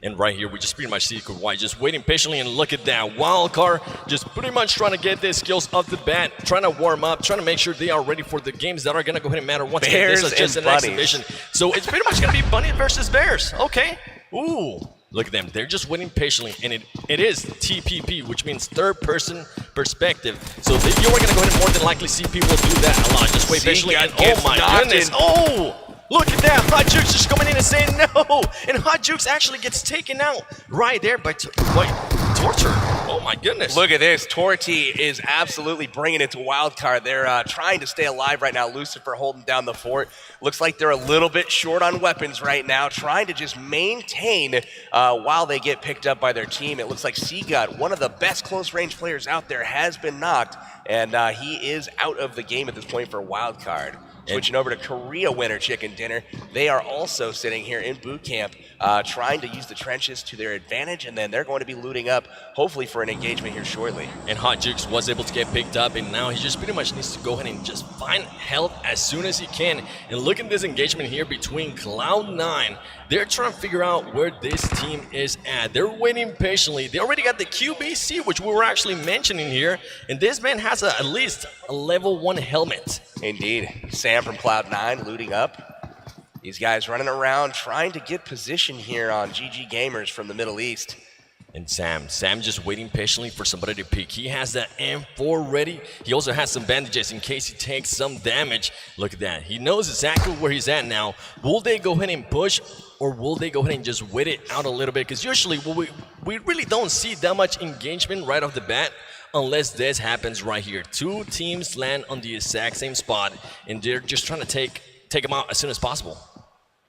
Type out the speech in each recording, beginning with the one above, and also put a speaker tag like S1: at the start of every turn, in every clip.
S1: And right here, we just pretty much see Kawhi just waiting patiently, and look at that. Wildcard just pretty much trying to get their skills off the bat, trying to warm up, trying to make sure they are ready for the games that are going to go ahead and matter once again. This is just an exhibition. So it's pretty much going to be Bunny versus Bears. Okay. Ooh. Look at them. They're just waiting patiently, and it is TPP, which means third-person perspective. So you are going to go ahead and more than likely see people do that a lot. Just wait patiently, and oh my goodness. Oh! Look at that, Hot Jukes just coming in and saying no, and Hot Jukes actually gets taken out right there by Torture. Oh my goodness.
S2: Look at this, Torty is absolutely bringing it to Wildcard. They're trying to stay alive right now. Lucifer holding down the fort. Looks like they're a little bit short on weapons right now, trying to just maintain while they get picked up by their team. It looks like Seagut, one of the best close-range players out there, has been knocked, and he is out of the game at this point for Wildcard. Switching over to Korea Winter Chicken Dinner. They are also sitting here in boot camp trying to use the trenches to their advantage, and then they're going to be looting up, hopefully for an engagement here shortly.
S1: And Hot Jukes was able to get picked up, and now he just pretty much needs to go ahead and just find help as soon as he can. And look at this engagement here between Cloud9. They're trying to figure out where this team is at. They're waiting patiently. They already got the QBC, which we were actually mentioning here, and this man has at least a level 1 helmet.
S2: Indeed. Sam from Cloud9 looting up. These guys running around trying to get position here on GG Gamers from the Middle East.
S1: And Sam just waiting patiently for somebody to peek. He has that M4 ready. He also has some bandages in case he takes some damage. Look at that. He knows exactly where he's at now. Will they go ahead and push, or will they go ahead and just wait it out a little bit? Because usually we really don't see that much engagement right off the bat unless this happens right here. Two teams land on the exact same spot, and they're just trying to take them out as soon as possible.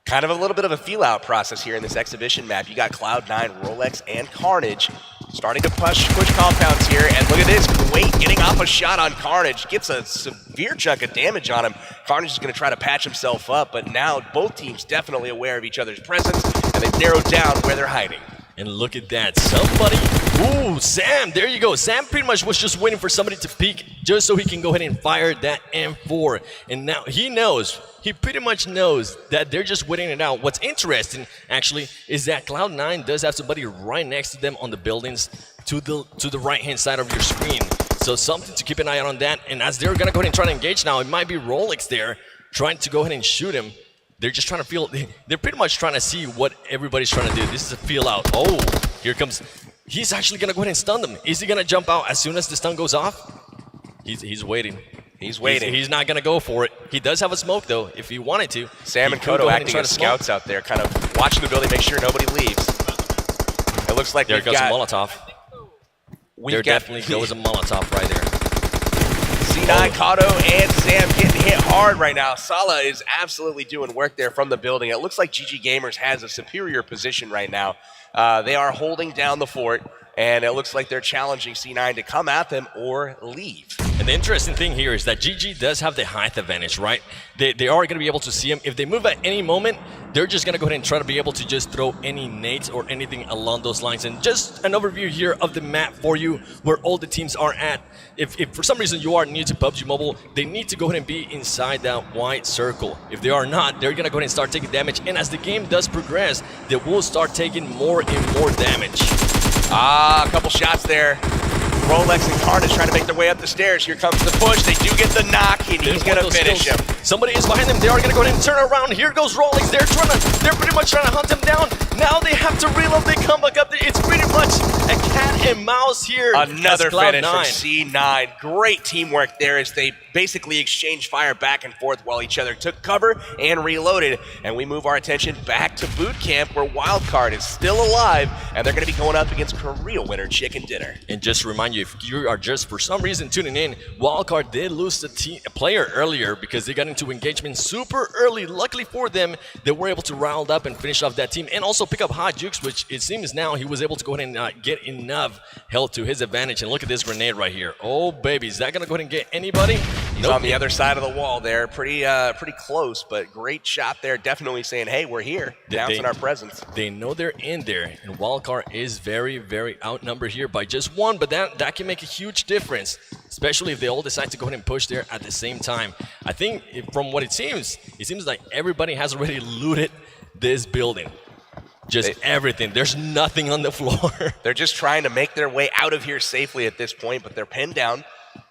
S2: Kind of a little bit of a feel-out process here in this exhibition map. You got Cloud9, Rolex, and Carnage starting to push compounds here. And look at this, Kuwait getting off a shot on Carnage. Gets a severe chunk of damage on him. Carnage is going to try to patch himself up, but now both teams definitely aware of each other's presence, and they've narrowed down where they're hiding.
S1: And look at that, somebody, ooh, Sam, there you go. Sam pretty much was just waiting for somebody to peek just so he can go ahead and fire that M4. And now he pretty much knows that they're just waiting it out. What's interesting, actually, is that Cloud9 does have somebody right next to them on the buildings to the right-hand side of your screen. So something to keep an eye out on that. And as they're going to go ahead and try to engage now, it might be Rolex there trying to go ahead and shoot him. They're just trying to they're pretty much trying to see what everybody's trying to do. This is a feel out. Oh, here comes, he's actually going to go ahead and stun them. Is he going to jump out as soon as the stun goes off? He's waiting.
S2: He's waiting.
S1: He's not going to go for it. He does have a smoke, though, if he wanted to.
S2: Sam and Kodo acting as scouts out there, kind of watching the building, make sure nobody leaves. It looks like
S1: there goes a Molotov. There definitely goes a Molotov right there.
S2: C9, Kato, and Sam getting hit hard right now. Sala is absolutely doing work there from the building. It looks like GG Gamers has a superior position right now. They are holding down the fort, and it looks like they're challenging C9 to come at them or leave.
S1: And the interesting thing here is that GG does have the height advantage, right? They are going to be able to see him. If they move at any moment, they're just going to go ahead and try to be able to just throw any nades or anything along those lines. And just an overview here of the map for you, where all the teams are at. If for some reason you are new to PUBG Mobile, they need to go ahead and be inside that white circle. If they are not, they're going to go ahead and start taking damage. And as the game does progress, they will start taking more and more damage.
S2: A couple shots there. Rolex and Carnage trying to make their way up the stairs. Here comes the push. They do get the knock, and he's going to finish him.
S1: Somebody is behind them. They are going to go ahead and turn around. Here goes Rolex. They're pretty much trying to hunt him down. Now they have to reload. They come back up. It's pretty much a cat and mouse here.
S2: Another finish from C9. Great teamwork there as they basically exchanged fire back and forth while each other took cover and reloaded. And we move our attention back to boot camp, where Wildcard is still alive, and they're going to be going up against Korea Winter Chicken Dinner.
S1: And just to remind you, if you are just for some reason tuning in, Wildcard did lose a player earlier because they got into engagement super early. Luckily for them, they were able to rile up and finish off that team, and also pick up Hot Jukes, which it seems now he was able to go ahead and get enough health to his advantage. And look at this grenade right here. Oh, baby, is that going to go ahead and get anybody?
S2: He's on the other side of the wall there. Pretty close, but great shot there. Definitely saying, hey, we're here. Announcing our presence.
S1: They know they're in there, and Wildcard is very, very outnumbered here by just one, but that can make a huge difference, especially if they all decide to go ahead and push there at the same time. I think from what it seems like everybody has already looted this building. Just everything. There's nothing on the floor.
S2: They're just trying to make their way out of here safely at this point, but they're pinned down.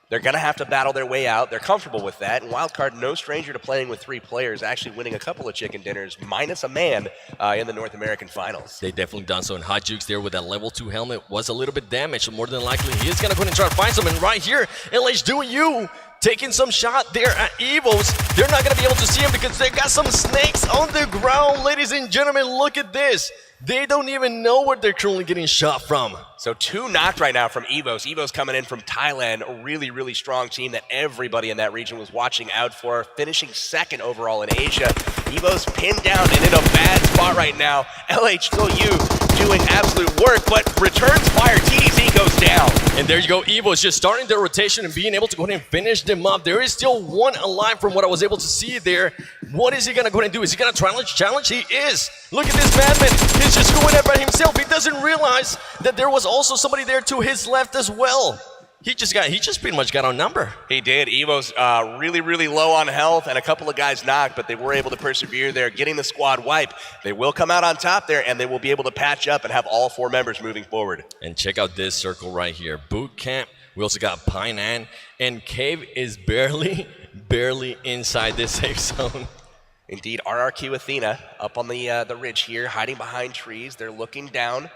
S2: They're going to have to battle their way out. They're comfortable with that. And Wildcard, no stranger to playing with 3 players, actually winning a couple of chicken dinners, minus a man in the North American Finals.
S1: They definitely done so. And Hot Jukes there with that level 2 helmet was a little bit damaged. So more than likely, he is going to go ahead and try to find some. And right here, LH doing you. Taking some shot there at Evos. They're not going to be able to see him because they got some snakes on the ground. Ladies and gentlemen, look at this. They don't even know where they're currently getting shot from.
S2: So 2 knocked right now from Evos. Evos coming in from Thailand, a really, really strong team that everybody in that region was watching out for, finishing 2nd overall in Asia. Evos pinned down and in a bad spot right now. LH still you doing absolute work, but returns fire. TDZ goes down.
S1: And there you go. Evos just starting their rotation and being able to go ahead and finish them up. There is still one alive from what I was able to see there. What is he going to go ahead and do? Is he going to challenge? He is. Look at this madman. He's just going up by himself. He doesn't realize that there was also somebody there to his left as well. He just pretty much got on number.
S2: He did. Evo's really, really low on health, and a couple of guys knocked, but they were able to persevere there, getting the squad wipe. They will come out on top there, and they will be able to patch up and have all 4 members moving forward.
S1: And check out this circle right here. Boot Camp. We also got Painan, and Cave is barely inside this safe zone.
S2: Indeed, RRQ Athena up on the ridge here, hiding behind trees. They're looking down,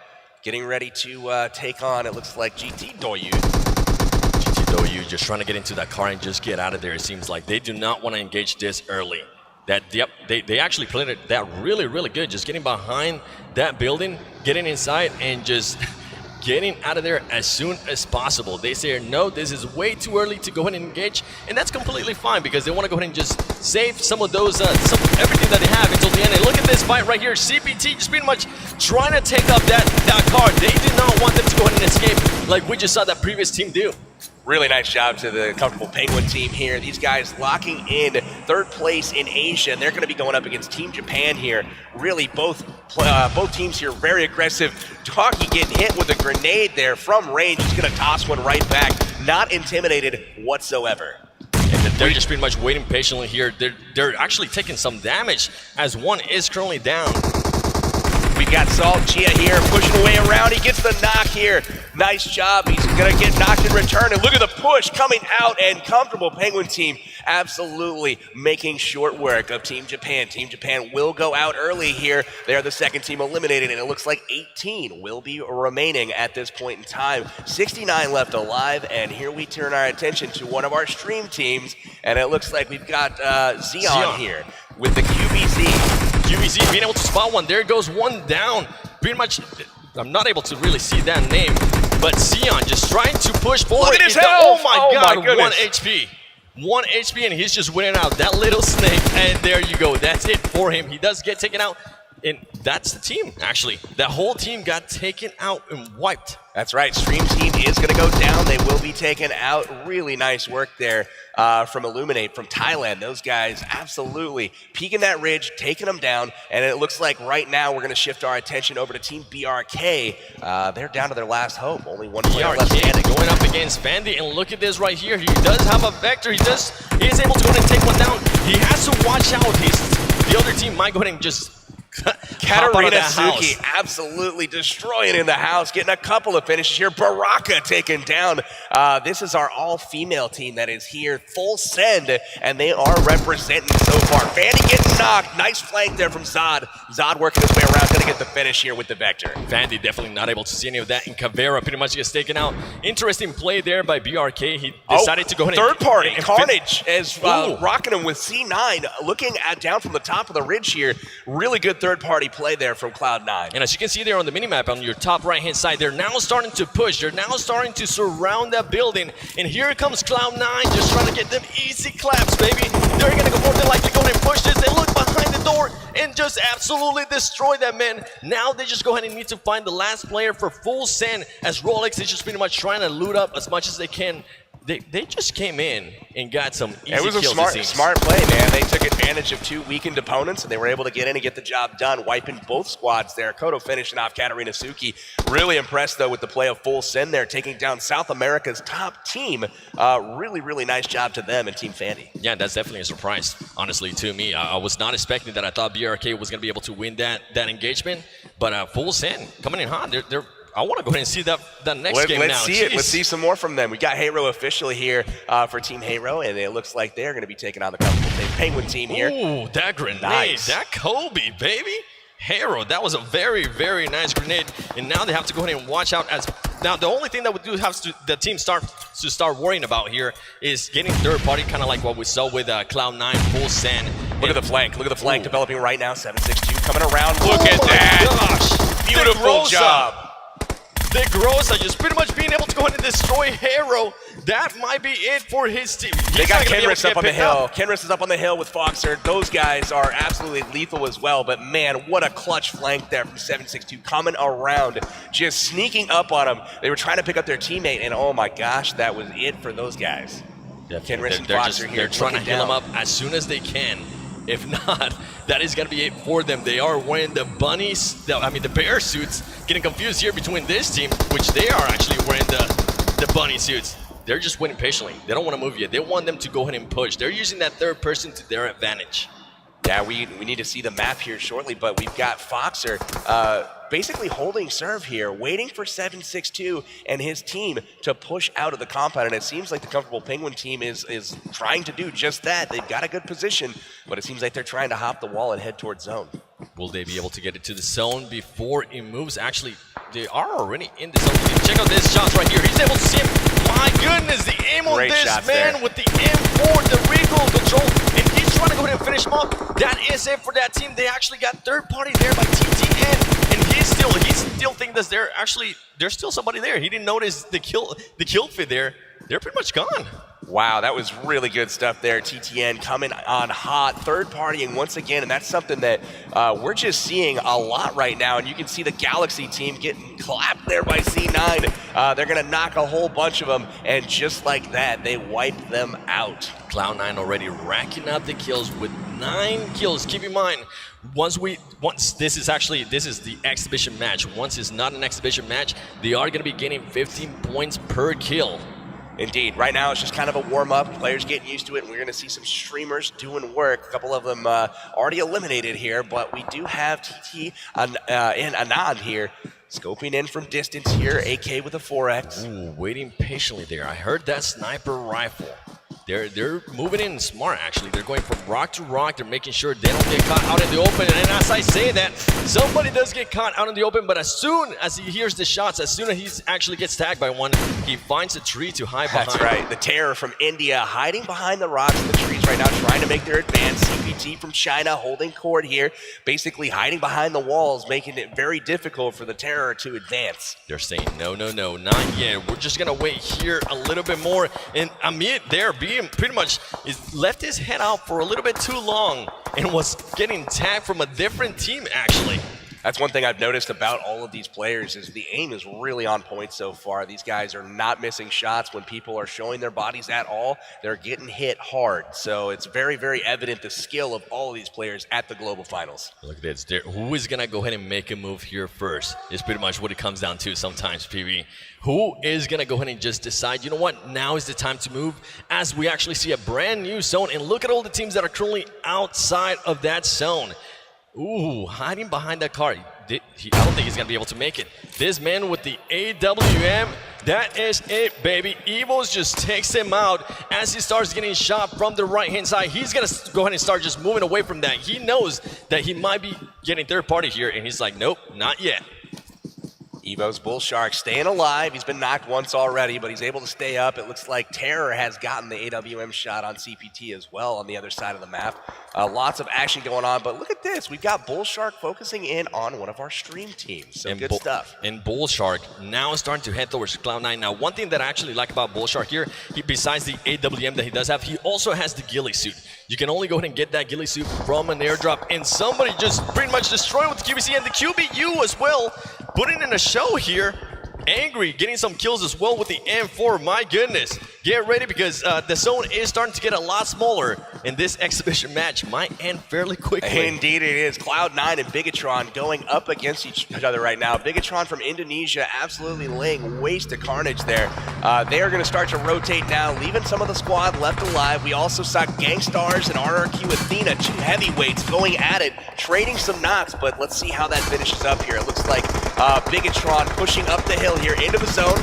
S2: getting ready to take on, it looks like, GT Doyu.
S1: GT Doyu just trying to get into that car and just get out of there. It seems like they do not want to engage this early. They actually played it that really, really good. Just getting behind that building, getting inside, and just getting out of there as soon as possible. They say, no, this is way too early to go ahead and engage, and that's completely fine because they want to go ahead and just save some of those, everything that they have until the end. And look at this fight right here. CPT just pretty much trying to take up that car. They did not want them to go ahead and escape like we just saw that previous team do.
S2: Really nice job to the comfortable Penguin team here. These guys locking in 3rd place in Asia, and they're going to be going up against Team Japan here. Really, both teams here very aggressive. Taki getting hit with a grenade there from range. He's going to toss one right back. Not intimidated whatsoever.
S1: And they're just pretty much waiting patiently here. They're actually taking some damage as one is currently down.
S2: We got Salt Chia here pushing away around. He gets the knock here. Nice job. He's going to get knocked in return. And look at the push coming out, and comfortable Penguin team absolutely making short work of Team Japan. Team Japan will go out early here. They're the 2nd team eliminated, and it looks like 18 will be remaining at this point in time. 69 left alive, and here we turn our attention to one of our stream teams, and it looks like we've got Xeon here with the QBZ.
S1: QBZ being able to spot one. There goes one down. Pretty much, I'm not able to really see that name, but Sion just trying to push forward.
S2: Look at his health.
S1: Oh my God,
S2: goodness.
S1: 1 HP. 1 HP, and he's just winning out that little snake. And there you go. That's it for him. He does get taken out. And that's the team, actually. That whole team got taken out and wiped.
S2: That's right. Stream team is going to go down. They will be taken out. Really nice work there from Illuminate from Thailand. Those guys absolutely peeking that ridge, taking them down. And it looks like right now we're going to shift our attention over to Team BRK. They're down to their last hope. Only one player left standing.
S1: Going up against Vandy. And look at this right here. He does have a Vector. He is able to go ahead and take one down. He has to watch out. The other team might go ahead and just
S2: Katarina Suki absolutely destroying in the house, getting a couple of finishes here. Baraka taken down. This is our all-female team that is here, full send, and they are representing so far. Vandy getting knocked. Nice flank there from Zod. Zod working his way around, going to get the finish here with the Vector.
S1: Vandy definitely not able to see any of that, and Caveira pretty much gets taken out. Interesting play there by BRK. He decided to go ahead
S2: third party. Carnage is rocking him with C9, looking at down from the top of the ridge here. Really good third-party play there from Cloud9.
S1: And as you can see there on the minimap on your top right-hand side, they're now starting to push. They're now starting to surround that building. And here comes Cloud9 just trying to get them easy claps, baby. They're going to go more than likely go ahead and push this. They look behind the door and just absolutely destroy that, man. Now they just go ahead and need to find the last player for full send, as Rolex is just pretty much trying to loot up as much as they can They just came in and got some easy
S2: It was a
S1: kills.
S2: smart play, man. They took advantage of 2 weakened opponents, and they were able to get in and get the job done, wiping both squads there. Kodo finishing off Katarina Suki. Really impressed, though, with the play of Full Send there, taking down South America's top team. Really nice job to them and Team Fandy.
S1: Yeah, that's definitely a surprise, honestly, to me. I was not expecting that. I thought BRK was going to be able to win that engagement, but Full Send coming in hot. I want to go ahead and see that next game now.
S2: Let's see it. Let's see some more from them. We got Hero officially here for Team Hero, and it looks like they're going to be taking on the Penguin team here.
S1: Ooh, that grenade.
S2: Nice.
S1: That Kobe, baby. Hero, that was a very, very nice grenade. And now they have to go ahead and watch out. Now, the only thing that we do have the team start worrying about here is getting third party, kind of like what we saw with Cloud9, Full Send.
S2: Look at the flank. Look at the flank developing right now. 762 coming around. Look at that.
S1: Gosh.
S2: Beautiful job.
S1: The Grossa just pretty much being able to go ahead and destroy Hero. That might be it for his team.
S2: They got Kenris up on the hill. Kenris is up on the hill with Foxer. Those guys are absolutely lethal as well. But man, what a clutch flank there from 762 coming around, just sneaking up on them. They were trying to pick up their teammate, and oh my gosh, that was it for those guys. Kenris and Foxer here.
S1: They're trying to heal him up as soon as they can. If not, that is going to be it for them. They are wearing the the bear suits. Getting confused here between this team, which they are actually wearing the bunny suits. They're just waiting patiently. They don't want to move yet. They want them to go ahead and push. They're using that third person to their advantage.
S2: Yeah, we need to see the map here shortly, but we've got Foxer basically holding serve here, waiting for 762 and his team to push out of the compound, and it seems like the Comfortable Penguin team is trying to do just that. They've got a good position, but it seems like they're trying to hop the wall and head towards zone.
S1: Will they be able to get it to the zone before it moves? Actually, they are already in the zone. Check out this shots right here. He's able to see him. My goodness, the aim on this man there with the M4, the recoil control, and he's trying to go ahead and finish him up. That is it for that team. They actually got third party there by TTN, and he still thinks that there's still somebody there. He didn't notice the kill feed there. They're pretty much gone.
S2: Wow, that was really good stuff there. TTN coming on hot, third partying once again, and that's something that we're just seeing a lot right now. And you can see the Galaxy team getting clapped there by C9. They're going to knock a whole bunch of them, and just like that, they wipe them out.
S1: Cloud9 already racking up the kills with 9 kills. Keep in mind, this is the exhibition match. Once it's not an exhibition match, they are going to be getting 15 points per kill.
S2: Indeed. Right now, it's just kind of a warm-up. Players getting used to it, and we're going to see some streamers doing work. A couple of them already eliminated here, but we do have TT and Anand here, scoping in from distance here, AK with a 4X.
S1: Ooh, waiting patiently there. I heard that sniper rifle. They're moving in smart, actually. They're going from rock to rock. They're making sure they don't get caught out in the open. And as I say that, somebody does get caught out in the open, but as soon as he hears the shots, as soon as he actually gets tagged by one, he finds a tree to hide behind.
S2: That's right. The Terror from India hiding behind the rocks and the trees right now, trying to make their advance. CPT from China holding court here, basically hiding behind the walls, making it very difficult for the Terror to advance.
S1: They're saying, no, not yet. We're just going to wait here a little bit more. And Amit there being pretty much left his head out for a little bit too long and was getting tagged from a different team, actually.
S2: That's one thing I've noticed about all of these players is the aim is really on point so far. These guys are not missing shots when people are showing their bodies at all. They're getting hit hard. So it's very, very evident the skill of all of these players at the Global Finals.
S1: Look at this. Who is going to go ahead and make a move here first? Is pretty much what it comes down to sometimes, PB. Who is going to go ahead and just decide, you know what, now is the time to move, as we actually see a brand new zone. And look at all the teams that are currently outside of that zone. Ooh, hiding behind that car. I don't think he's going to be able to make it. This man with the AWM, that is it, baby. Evos just takes him out as he starts getting shot from the right-hand side. He's going to go ahead and start just moving away from that. He knows that he might be getting third party here, and he's like, nope, not yet.
S2: Evo's Bull Shark staying alive. He's been knocked once already, but he's able to stay up. It looks like Terror has gotten the AWM shot on CPT as well on the other side of the map. Lots of action going on, but look at this. We've got Bull Shark focusing in on one of our stream teams. So good stuff.
S1: And Bull Shark now is starting to head towards Cloud9. Now, one thing that I actually like about Bull Shark here, besides the AWM that he does have, he also has the ghillie suit. You can only go ahead and get that ghillie suit from an airdrop, and somebody just pretty much destroyed with the QBC and the QBU as well, putting in a show here. Angry getting some kills as well with the M4. My goodness. Get ready because the zone is starting to get a lot smaller, and this exhibition match might end fairly quickly.
S2: Indeed it is. Cloud9 and Bigatron going up against each other right now. Bigatron from Indonesia absolutely laying waste to carnage there. They are going to start to rotate now, leaving some of the squad left alive. We also saw Gangstars and RRQ Athena, two heavyweights, going at it, trading some knocks, but let's see how that finishes up here. It looks like Bigatron pushing up the hill here into the zone.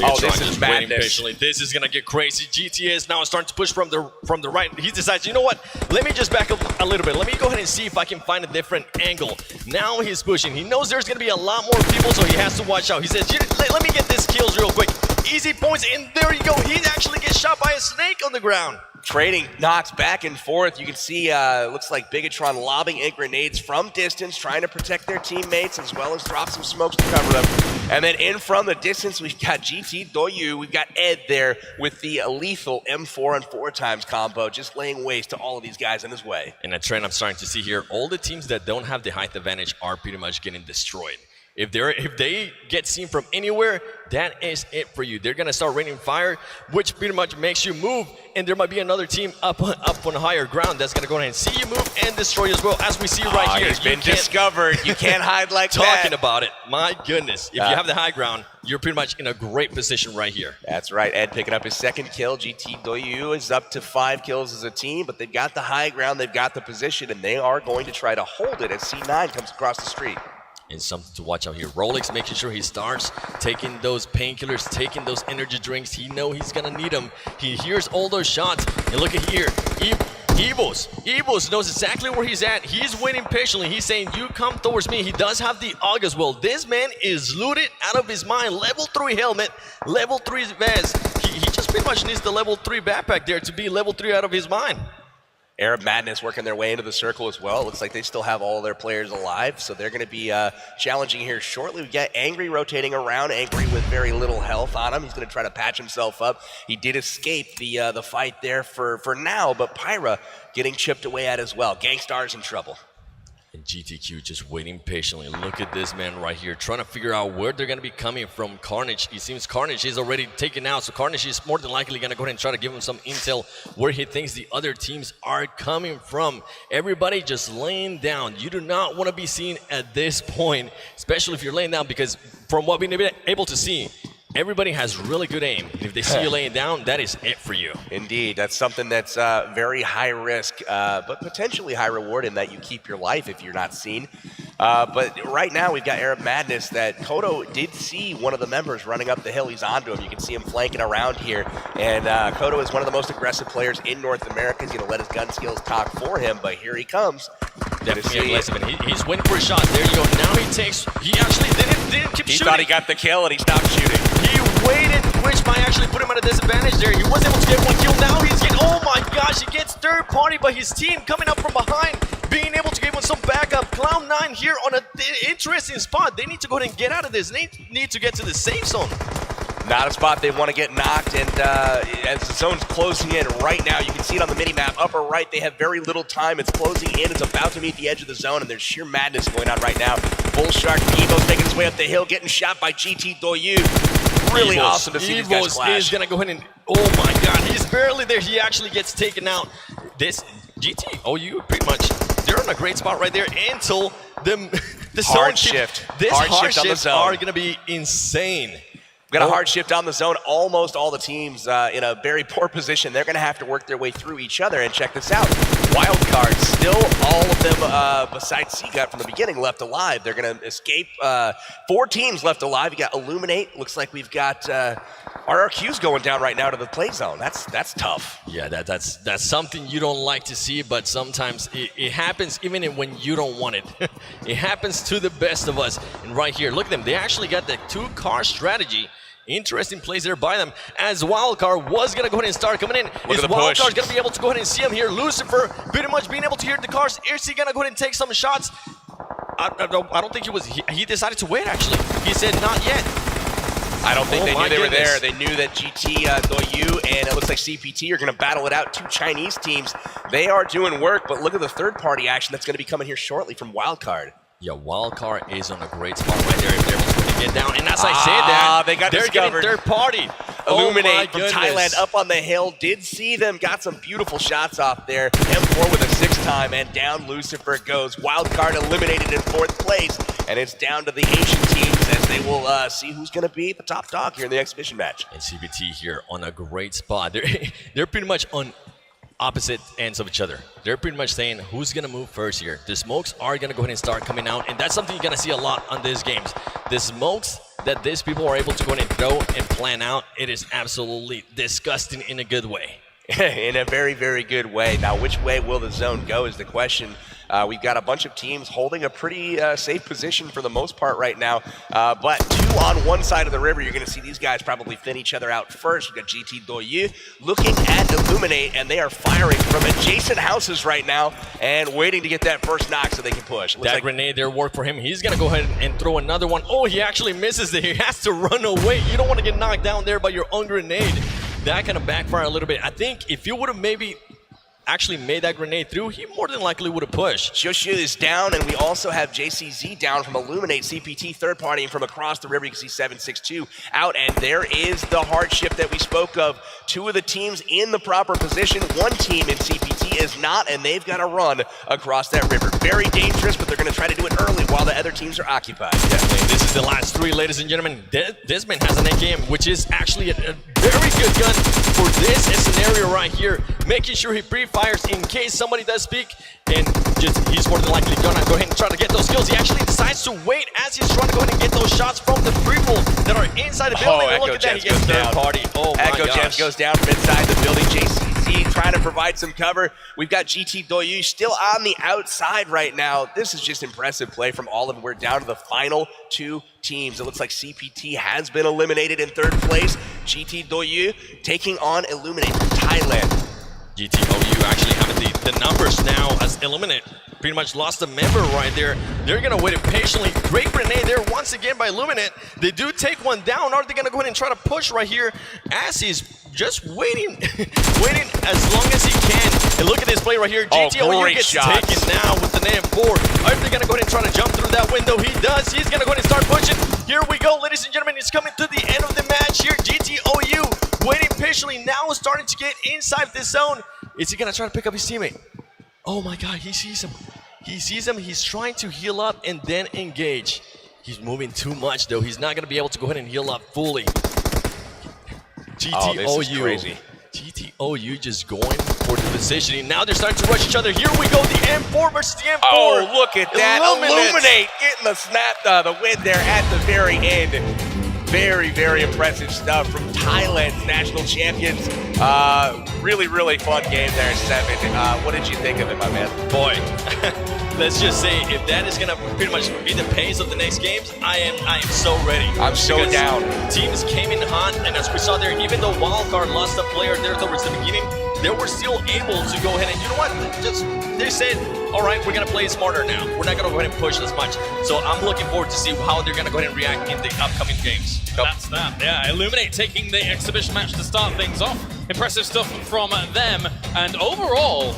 S2: Oh, this is madness.
S1: This is gonna get crazy. GT is now starting to push from the right. He decides, you know what? Let me just back up a little bit. Let me go ahead and see if I can find a different angle. Now he's pushing. He knows there's gonna be a lot more people, so he has to watch out. He says, let me get these kills real quick. Easy points, and there you go. He actually gets shot by a snake on the ground.
S2: Trading knocks back and forth. You can see, looks like Bigatron lobbing ink grenades from distance, trying to protect their teammates, as well as drop some smokes to cover them. And then in from the distance, we've got GT Doyu. We've got Ed there with the lethal M4 and 4x combo, just laying waste to all of these guys in his way.
S1: And a trend I'm starting to see here, all the teams that don't have the height advantage are pretty much getting destroyed. If they get seen from anywhere, that is it for you. They're gonna start raining fire, which pretty much makes you move, and there might be another team up on higher ground that's gonna go ahead and see you move and destroy you as well, as we see right here.
S2: He's been discovered. You can't hide like that.
S1: Talking about it, my goodness. If you have the high ground, you're pretty much in a great position right here.
S2: That's right. Ed picking up his second kill. GT Doyu is up to 5 kills as a team, but they've got the high ground, they've got the position, and they are going to try to hold it as C9 comes across the street.
S1: And something to watch out here. Rolex making sure he starts taking those painkillers, taking those energy drinks. He knows he's gonna need them. He hears all those shots. And look at here, Evos knows exactly where he's at. He's waiting patiently. He's saying, you come towards me. He does have the AUG as well. This man is looted out of his mind. Level 3 helmet, level 3 vest. He just pretty much needs the level 3 backpack there to be level 3 out of his mind.
S2: Arab Madness working their way into the circle as well. It looks like they still have all their players alive, so they're going to be challenging here shortly. We got Angry rotating around, Angry with very little health on him. He's going to try to patch himself up. He did escape the fight there for now, but Pyra getting chipped away at as well. Gangstar's in trouble.
S1: And GTQ just waiting patiently. Look at this man right here, trying to figure out where they're going to be coming from. Carnage, it seems Carnage is already taken out, so Carnage is more than likely going to go ahead and try to give him some intel where he thinks the other teams are coming from. Everybody just laying down. You do not want to be seen at this point, especially if you're laying down, because from what we've been able to see, everybody has really good aim. If they see you laying down, that is it for you.
S2: Indeed, that's something that's very high risk, but potentially high reward in that you keep your life if you're not seen. But right now we've got Arab Madness that Kodo did see one of the members running up the hill. He's onto him. You can see him flanking around here. And Kodo is one of the most aggressive players in North America. He's going to let his gun skills talk for him, but here he comes.
S1: Definitely aggressive, and he's waiting for a shot. There you go. Now he actually didn't keep shooting.
S2: He thought he got the kill and he stopped shooting.
S1: He waited, which might actually put him at a disadvantage there. He was able to get one kill. Now he's getting, oh my gosh, he gets third party by his team coming up from behind, being able to give him some backup. Cloud9 here on an interesting spot. They need to go ahead and get out of this. They need to get to the safe zone.
S2: Not a spot they want to get knocked, and as the zone's closing in right now, you can see it on the mini-map, upper right, they have very little time. It's closing in, it's about to meet the edge of the zone, and there's sheer madness going on right now. Bull Shark Evo's making his way up the hill, getting shot by GT Doyu. Really awesome to see these guys clash.
S1: Is going to go ahead and, oh my god, he's barely there. He actually gets taken out. This GT, OU, pretty much, they're in a great spot right there until the
S2: hard shift.
S1: This hard shifts
S2: zone
S1: are going to be insane.
S2: We've got a hard shift on the zone. Almost all the teams in a very poor position. They're going to have to work their way through each other. And check this out. Wild cards, still all of them besides Seagut from the beginning left alive. They're going to escape. 4 teams left alive. You got Illuminate. Looks like we've got RRQs going down right now to the play zone. That's tough.
S1: Yeah, that's something you don't like to see, but sometimes it happens even when you don't want it. It happens to the best of us. And right here, look at them. They actually got the 2-car strategy. Interesting plays there by them, as Wildcard was going to go ahead and start coming in. Is Wildcard going to be able to go ahead and see him here? Lucifer pretty much being able to hear the cars. Is he going to go ahead and take some shots? I don't think he was. He decided to wait, actually. He said not yet.
S2: I don't think they knew they were there. They knew that GT, Doyu, and it looks like CPT are going to battle it out. 2 Chinese teams. They are doing work, but look at the third-party action that's going to be coming here shortly from Wildcard.
S1: Yeah, Wildcard is on a great spot right there. If they're able to get down. And as I said that,
S2: they got
S1: they're
S2: discovered.
S1: getting third party.
S2: Illuminate from
S1: goodness.
S2: Thailand up on the hill. Did see them. Got some beautiful shots off there. M4 with a 6 time, and down Lucifer goes. Wildcard eliminated in 4th place, and it's down to the Asian teams as they will see who's going to be the top dog here in the exhibition match.
S1: And CBT here on a great spot. They're pretty much on opposite ends of each other. They're pretty much saying who's going to move first here. The smokes are going to go ahead and start coming out, and that's something you're going to see a lot on these games. The smokes that these people are able to go ahead and throw and plan out, it is absolutely disgusting in a good way.
S2: In a very, very good way. Now, which way will the zone go is the question. We've got a bunch of teams holding a pretty safe position for the most part right now. But 2 on one side of the river, you're going to see these guys probably thin each other out first. We've got GT Doyu looking at Illuminate, and they are firing from adjacent houses right now and waiting to get that first knock so they can push.
S1: That grenade there worked for him. He's going to go ahead and throw another one. Oh, he actually misses it. He has to run away. You don't want to get knocked down there by your own grenade. That kind of backfired a little bit. I think if you would have maybe actually made that grenade through, he more than likely would have pushed.
S2: Shoshu is down, and we also have JCZ down from Illuminate. CPT third party, and from across the river, you can see 762 out, and there is the hardship that we spoke of. 2 of the teams in the proper position. 1 team in CPT is not, and they've got to run across that river. Very dangerous, but they're going to try to do it early while the other teams are occupied.
S1: Definitely. This is the last 3, ladies and gentlemen. This man has an AKM, which is actually a very good gun for this scenario right here. Making sure he pre-fires in case somebody does speak, and he's more than likely gonna go ahead and try to get those kills. He actually decides to wait as he's trying to go ahead and get those shots from the people that are inside the building.
S2: Oh,
S1: look at that, he gets third party. Oh my
S2: Echo
S1: gosh.
S2: Gems goes down from inside the building. JCZ trying to provide some cover. We've got GT Doyu still on the outside right now. This is just impressive play from all of them. We're down to the final 2 teams. It looks like CPT has been eliminated in 3rd place. GT Doyu taking on Illuminate from Thailand.
S1: GTOU actually having the numbers now as Illuminate pretty much lost a member right there. They're going to wait patiently. Great grenade there once again by Illuminate. They do take one down. Are they going to go ahead and try to push right here as he's just waiting waiting as long as he can. And look at this play right here. GTOU gets taken now with an AM4. Are they going to go ahead and try to jump through that window? He does. He's going to go ahead and start pushing. Here we go, ladies and gentlemen. It's coming to the end of the match here. GTOU waiting patiently now, starting to get inside this zone. Is he gonna try to pick up his teammate? Oh my god, he sees him. He sees him, he's trying to heal up and then engage. He's moving too much though. He's not gonna be able to go ahead and heal up fully. GTOU.
S2: Oh, this is crazy.
S1: GTOU just going for the positioning. Now they're starting to rush each other. Here we go, the M4 versus the M4.
S2: Oh, look at that. Illuminate getting the snap, the win there at the very end. Very, very impressive stuff from Thailand's national champions. Really, really fun game there, 7. What did you think of it, my man?
S1: Boy, let's just say if that is gonna pretty much be the pace of the next games, I am so ready.
S2: I'm so down.
S1: Teams came in hot, and as we saw there, even though Wildcard lost a player there towards the beginning, they were still able to go ahead and, you know what, they said, all right, we're gonna play smarter now. We're not gonna go ahead and push as much. So I'm looking forward to see how they're gonna go ahead and react in the upcoming games.
S3: That's that. Yeah, Illuminate taking the exhibition match to start things off. Impressive stuff from them. And overall,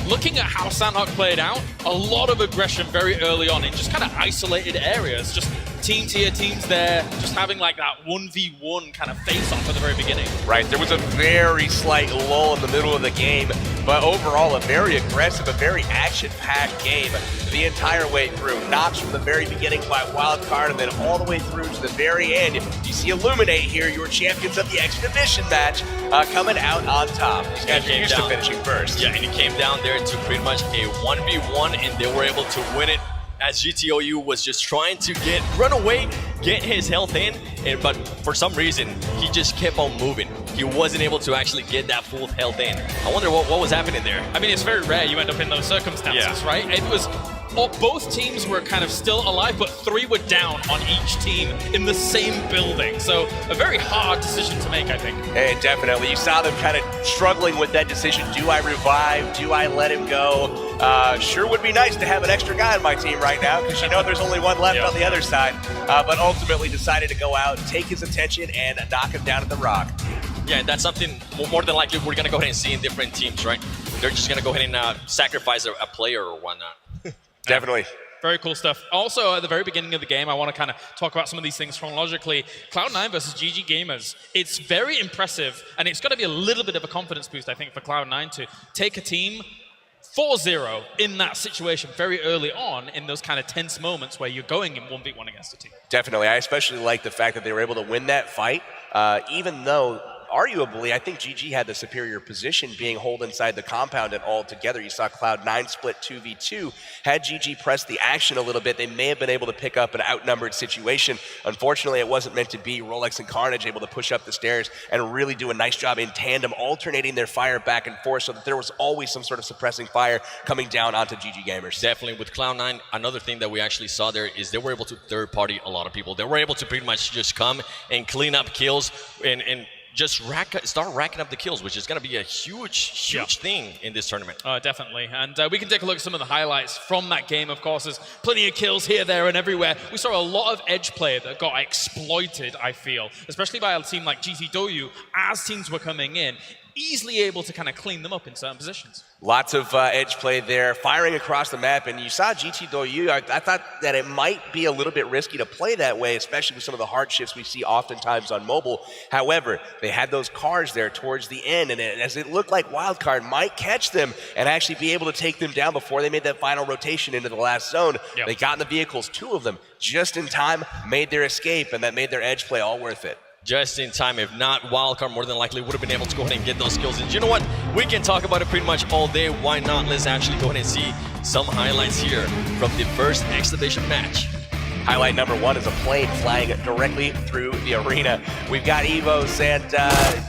S3: looking at how Sandhawk played out, a lot of aggression very early on in just kind of isolated areas. Just teams here, teams there, just having like that 1v1 kind of face-off at the very beginning.
S2: Right, there was a very slight lull in the middle of the game, but overall a very aggressive, a very action-packed game the entire way through. Knocks from the very beginning by Wildcard, and then all the way through to the very end. You see Illuminate here, your champions of the exhibition match, coming out on top. These guys are used to finishing first.
S1: Yeah, and it came down there to pretty much a 1v1, and they were able to win it, as GTOU was just trying to run away, get his health in, but for some reason, he just kept on moving. He wasn't able to actually get that full health in. I wonder what was happening there.
S3: I mean, it's very rare you end up in those circumstances, right? It was, both teams were kind of still alive, but 3 were down on each team in the same building. So a very hard decision to make, I think.
S2: Hey, definitely. You saw them kind of struggling with that decision. Do I revive? Do I let him go? Sure would be nice to have an extra guy on my team right now, because you know there's only one left on the other side. But ultimately decided to go out, take his attention, and knock him down at the rock.
S1: Yeah, that's something more than likely we're going to go ahead and see in different teams, right? They're just going to go ahead and sacrifice a player or whatnot.
S2: Definitely.
S3: Very cool stuff. Also, at the very beginning of the game, I want to kind of talk about some of these things chronologically. Cloud9 versus GG Gamers. It's very impressive, and it's got to be a little bit of a confidence boost, I think, for Cloud9 to take a team 4-0 in that situation very early on in those kind of tense moments where you're going in 1v1 against a team.
S2: Definitely. I especially like the fact that they were able to win that fight, even though arguably, I think GG had the superior position being holed inside the compound and all together. You saw Cloud9 split 2v2. Had GG pressed the action a little bit, they may have been able to pick up an outnumbered situation. Unfortunately, it wasn't meant to be. Rolex and Carnage able to push up the stairs and really do a nice job in tandem, alternating their fire back and forth so that there was always some sort of suppressing fire coming down onto GG Gamers.
S1: Definitely with Cloud9, another thing that we actually saw there is they were able to third-party a lot of people. They were able to pretty much just come and clean up kills and just start racking up the kills, which is going to be a huge thing in this tournament.
S3: Definitely. And we can take a look at some of the highlights from that game, of course. There's plenty of kills here, there, and everywhere. We saw a lot of edge play that got exploited, I feel, especially by a team like GT Doyu as teams were coming in, easily able to kind of clean them up in certain positions.
S2: Lots of edge play there, firing across the map, and you saw GT Doyu. I thought that it might be a little bit risky to play that way, especially with some of the hardships we see oftentimes on mobile. However, they had those cars there towards the end, and as it looked like Wildcard might catch them and actually be able to take them down before they made that final rotation into the last zone.
S3: Yep.
S2: They got in the vehicles, 2 of them, just in time, made their escape, and that made their edge play all worth it.
S1: Just in time. If not, Wildcard more than likely would have been able to go ahead and get those kills. And you know what? We can talk about it pretty much all day. Why not? Let's actually go ahead and see some highlights here from the first exhibition match.
S2: Highlight number 1 is a plane flying directly through the arena. We've got Evos and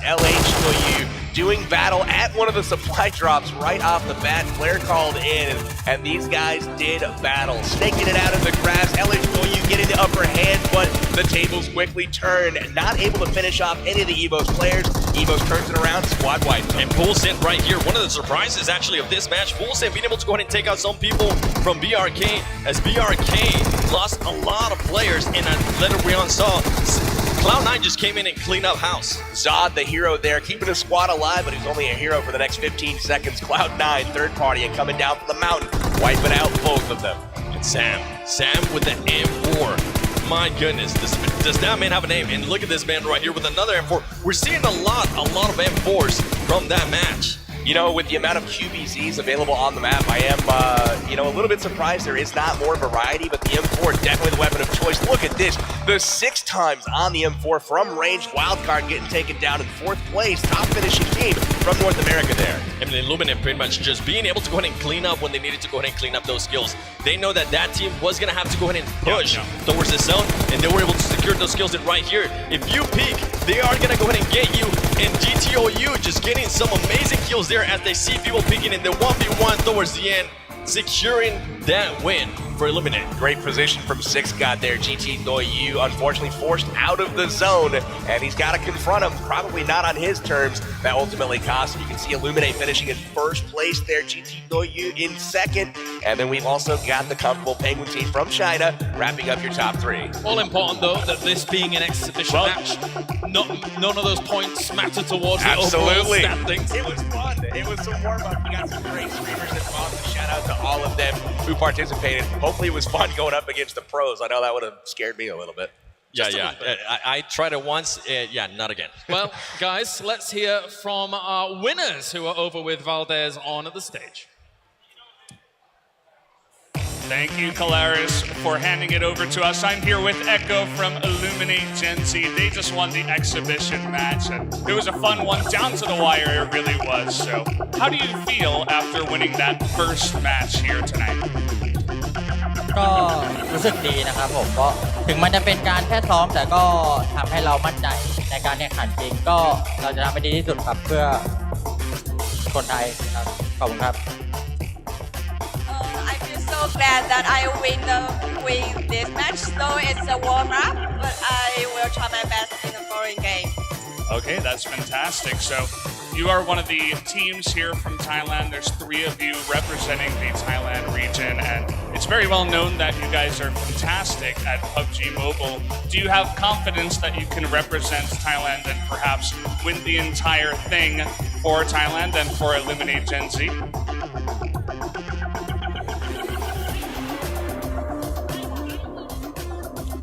S2: LH doing battle at one of the supply drops right off the bat. Flare called in, and these guys did battle. Snaking it out of the grass. LH getting the upper hand, but the tables quickly turn. Not able to finish off any of the Evos players. Evos turns it around, squad wide.
S1: And Poolsen right here, one of the surprises actually of this match, Poolsen being able to go ahead and take out some people from BRK, as BRK lost a lot of players, and later we saw Cloud9 just came in and cleaned up house.
S2: Zod, the hero there, keeping his squad alive, but he's only a hero for the next 15 seconds. Cloud9, third party, and coming down from the mountain, wiping out both of them.
S1: And Sam with the M4. My goodness, does that man have a name? And look at this man right here with another M4. We're seeing a lot of M4s from that match.
S2: You know, with the amount of QBZs available on the map, I am, a little bit surprised there is not more variety, but the M4 definitely the weapon of choice. Look at this. The 6 times on the M4 from range. Wildcard getting taken down in 4th place. Top finishing team from North America there.
S1: And Illuminate pretty much just being able to go ahead and clean up when they needed to go ahead and clean up those skills. They know that that team was going to have to go ahead and push towards the zone, and they were able to secure those skills. And right here, if you peek, they are going to go ahead and get you. And GTOU just getting some amazing kills there as they see people peeking in the 1v1 towards the end, securing that win for Illuminate.
S2: Great position from 6 God there. GT Doyu unfortunately forced out of the zone, and he's got to confront him, probably not on his terms. That ultimately cost him. You can see Illuminate finishing in 1st place there, GT Doyu in 2nd, and then we've also got the comfortable Penguin team from China wrapping up your top 3.
S3: All important though that this being an exhibition match, none of those points matter towards the overall standings.
S2: It was fun. It was some warm-up. We got some great streamers involved. Shout out to all of them who participated. Hopefully it was fun going up against the pros. I know that would have scared me a little bit.
S1: I tried it once. Not again.
S3: Well, guys, let's hear from our winners who are over with Valdez on the stage.
S4: Thank you, Calaris, for handing it over to us. I'm here with Echo from Illuminate Gen Z. They just won the exhibition match, and it was a fun one, down to the wire, it really was. So, how do you feel after winning that first match here tonight?
S5: ก็รู้สึกดีนะครับผมก็ถึงมันจะเป็นการแค่ซ้อมแต่ก็ทำให้เรามั่นใจในการแข่งขันจริงก็เราจะทำให้ดีที่สุดครับเพื่อคนไทยครับขอบคุณครับ
S6: I feel so glad that I win this match, though it's a warm-up, but I will try my best in the following game.
S4: Okay, that's fantastic. So you are one of the teams here from Thailand. There's 3 of you representing the Thailand region, and it's very well known that you guys are fantastic at PUBG Mobile. Do you have confidence that you can represent Thailand and perhaps win the entire thing for Thailand and for Illuminate Gen Z?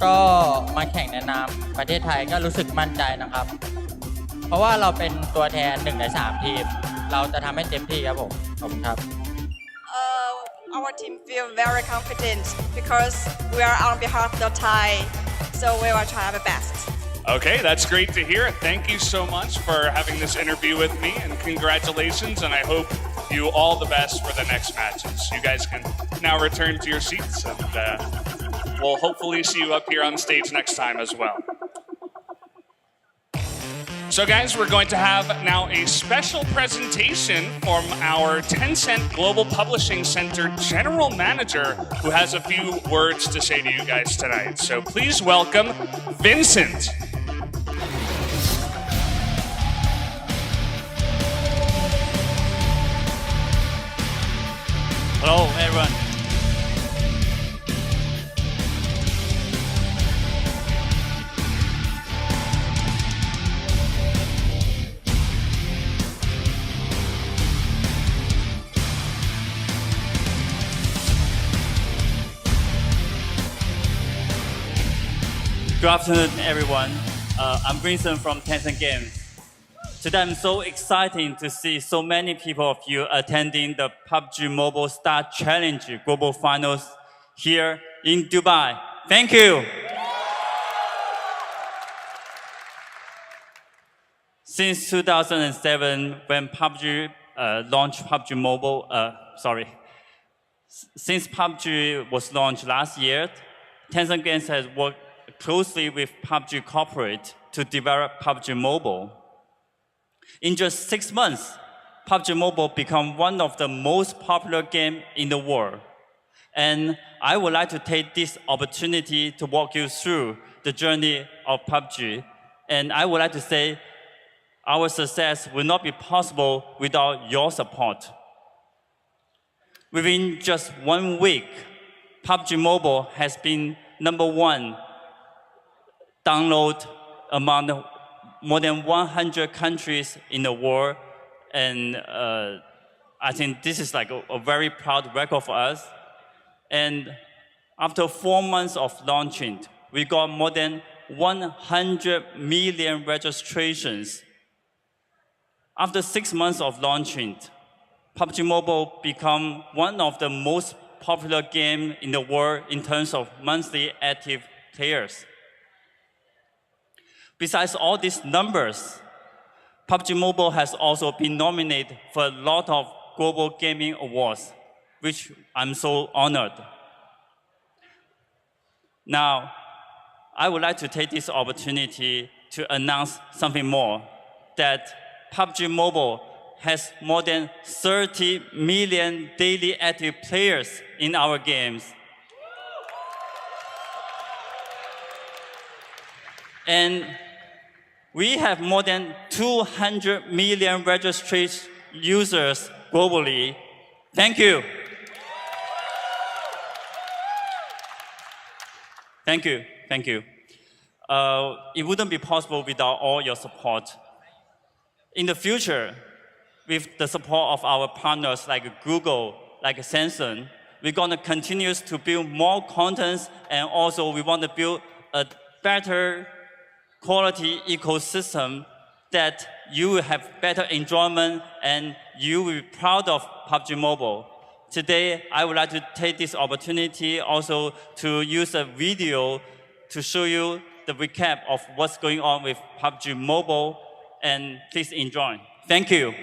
S5: ก็มาแข่งในนามประเทศไทยก็รู้สึกมั่นใจนะครับ เพราะว่าเราเป็นตัวแทน1 ใน 3 ทีม เราจะทำให้เต็มที่ครับผมขอบคุณครับ
S6: Our team feel very confident because we are on behalf of the Thai, so we will try our best.
S4: Okay, that's great to hear. Thank you so much for having this interview with me, and congratulations, and I hope you all the best for the next matches. You guys can now return to your seats, and we'll hopefully see you up here on stage next time as well. So guys, we're going to have now a special presentation from our Tencent Global Publishing Center General Manager, who has a few words to say to you guys tonight. So please welcome Vincent.
S7: Hello, everyone. Good afternoon, everyone. I'm Vincent from Tencent Games. Today, I'm so excited to see so many people of you attending the PUBG Mobile Star Challenge Global Finals here in Dubai. Thank you. Since 2007, when PUBG launched PUBG Mobile, since PUBG was launched last year, Tencent Games has worked closely with PUBG Corporate to develop PUBG Mobile. In just 6 months, PUBG Mobile became one of the most popular games in the world. And I would like to take this opportunity to walk you through the journey of PUBG. And I would like to say our success will not be possible without your support. Within just 1 week, PUBG Mobile has been #1 download among more than 100 countries in the world. And I think this is like a very proud record for us. And after 4 months of launching, we got more than 100 million registrations. After 6 months of launching, PUBG Mobile became one of the most popular games in the world in terms of monthly active players. Besides all these numbers, PUBG Mobile has also been nominated for a lot of global gaming awards, which I'm so honored. Now, I would like to take this opportunity to announce something more, that PUBG Mobile has more than 30 million daily active players in our games. And we have more than 200 million registered users globally. Thank you. Thank you. Thank you. It wouldn't be possible without all your support. In the future, with the support of our partners like Google, like Samsung, we're going to continue to build more content, and also we want to build a better quality ecosystem that you will have better enjoyment and you will be proud of PUBG Mobile. Today, I would like to take this opportunity also to use a video to show you the recap of what's going on with PUBG Mobile, and please enjoy. Thank you.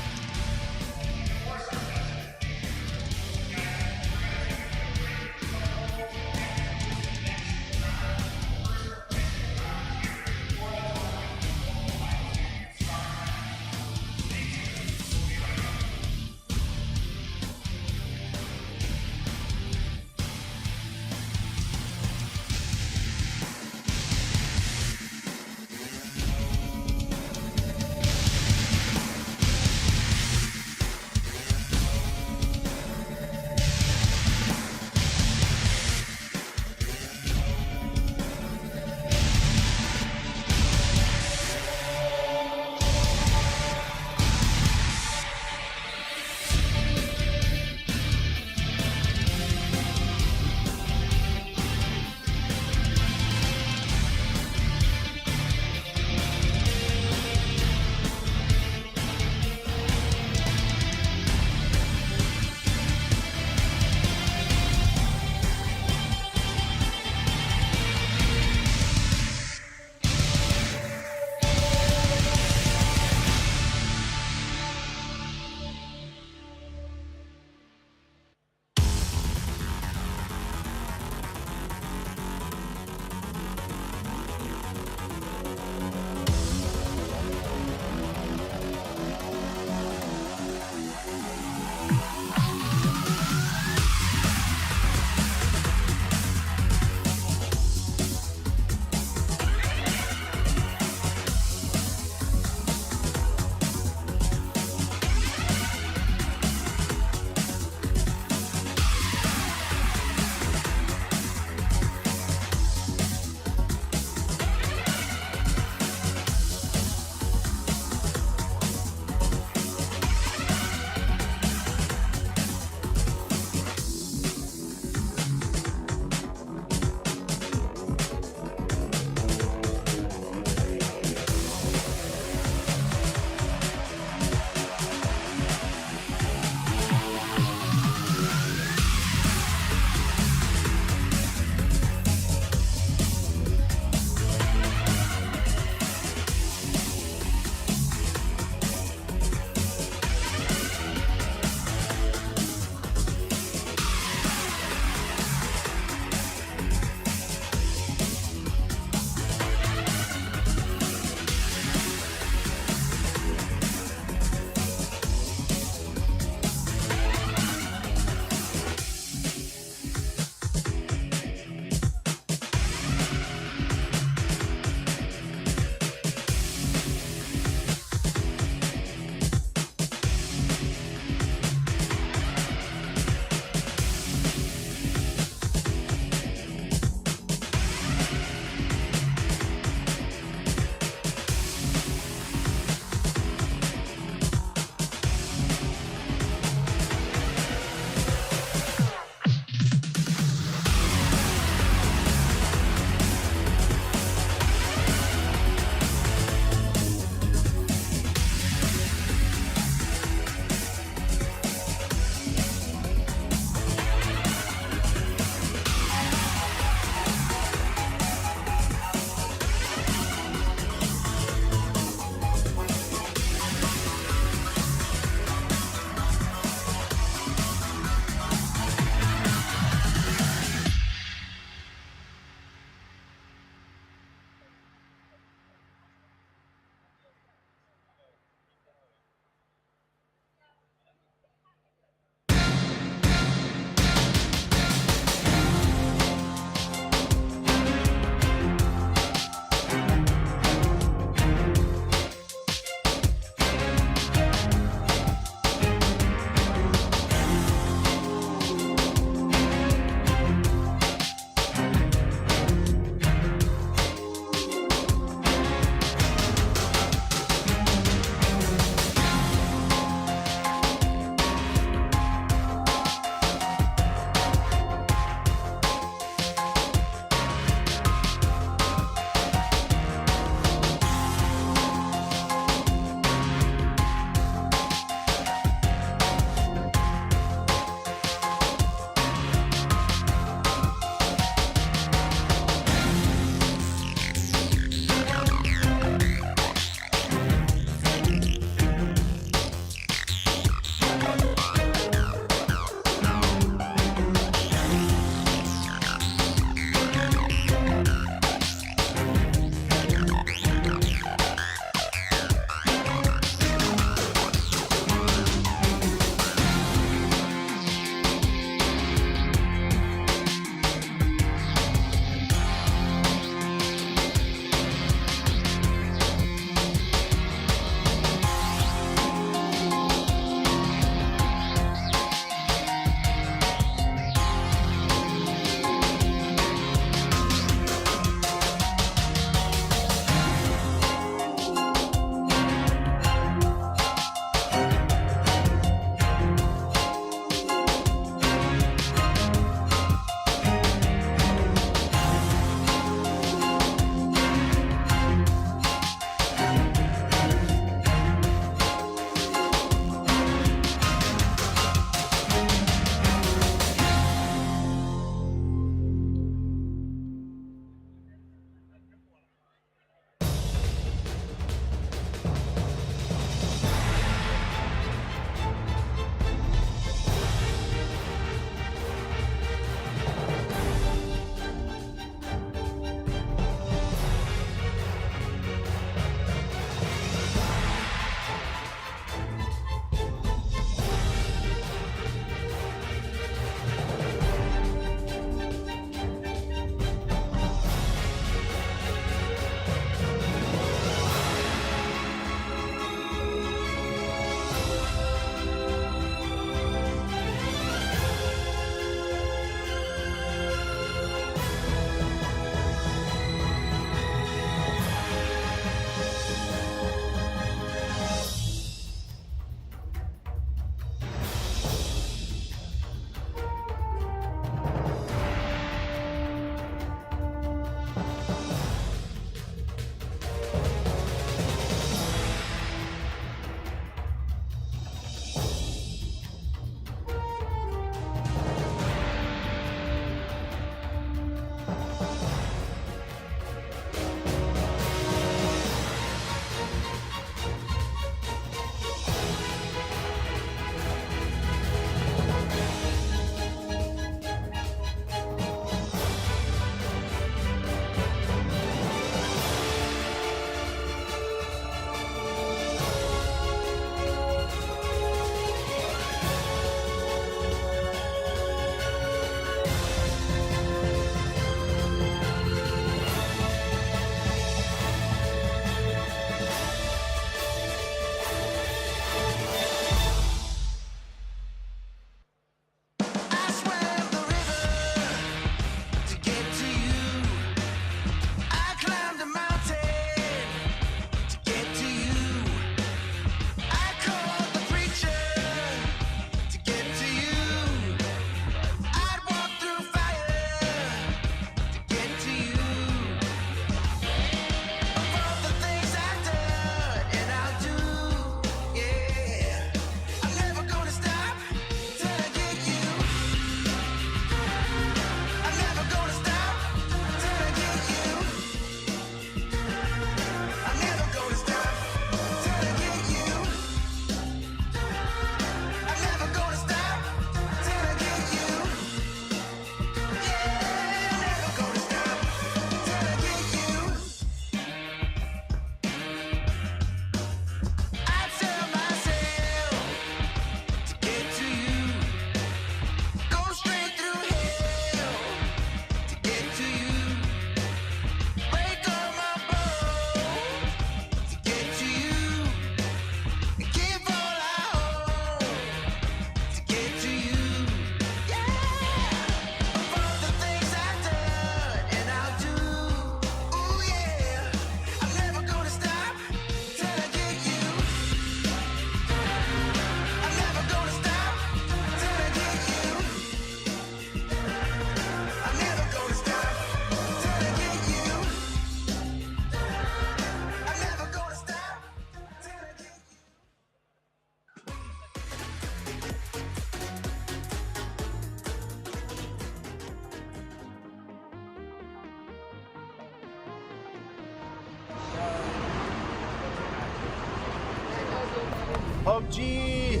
S8: PUBG!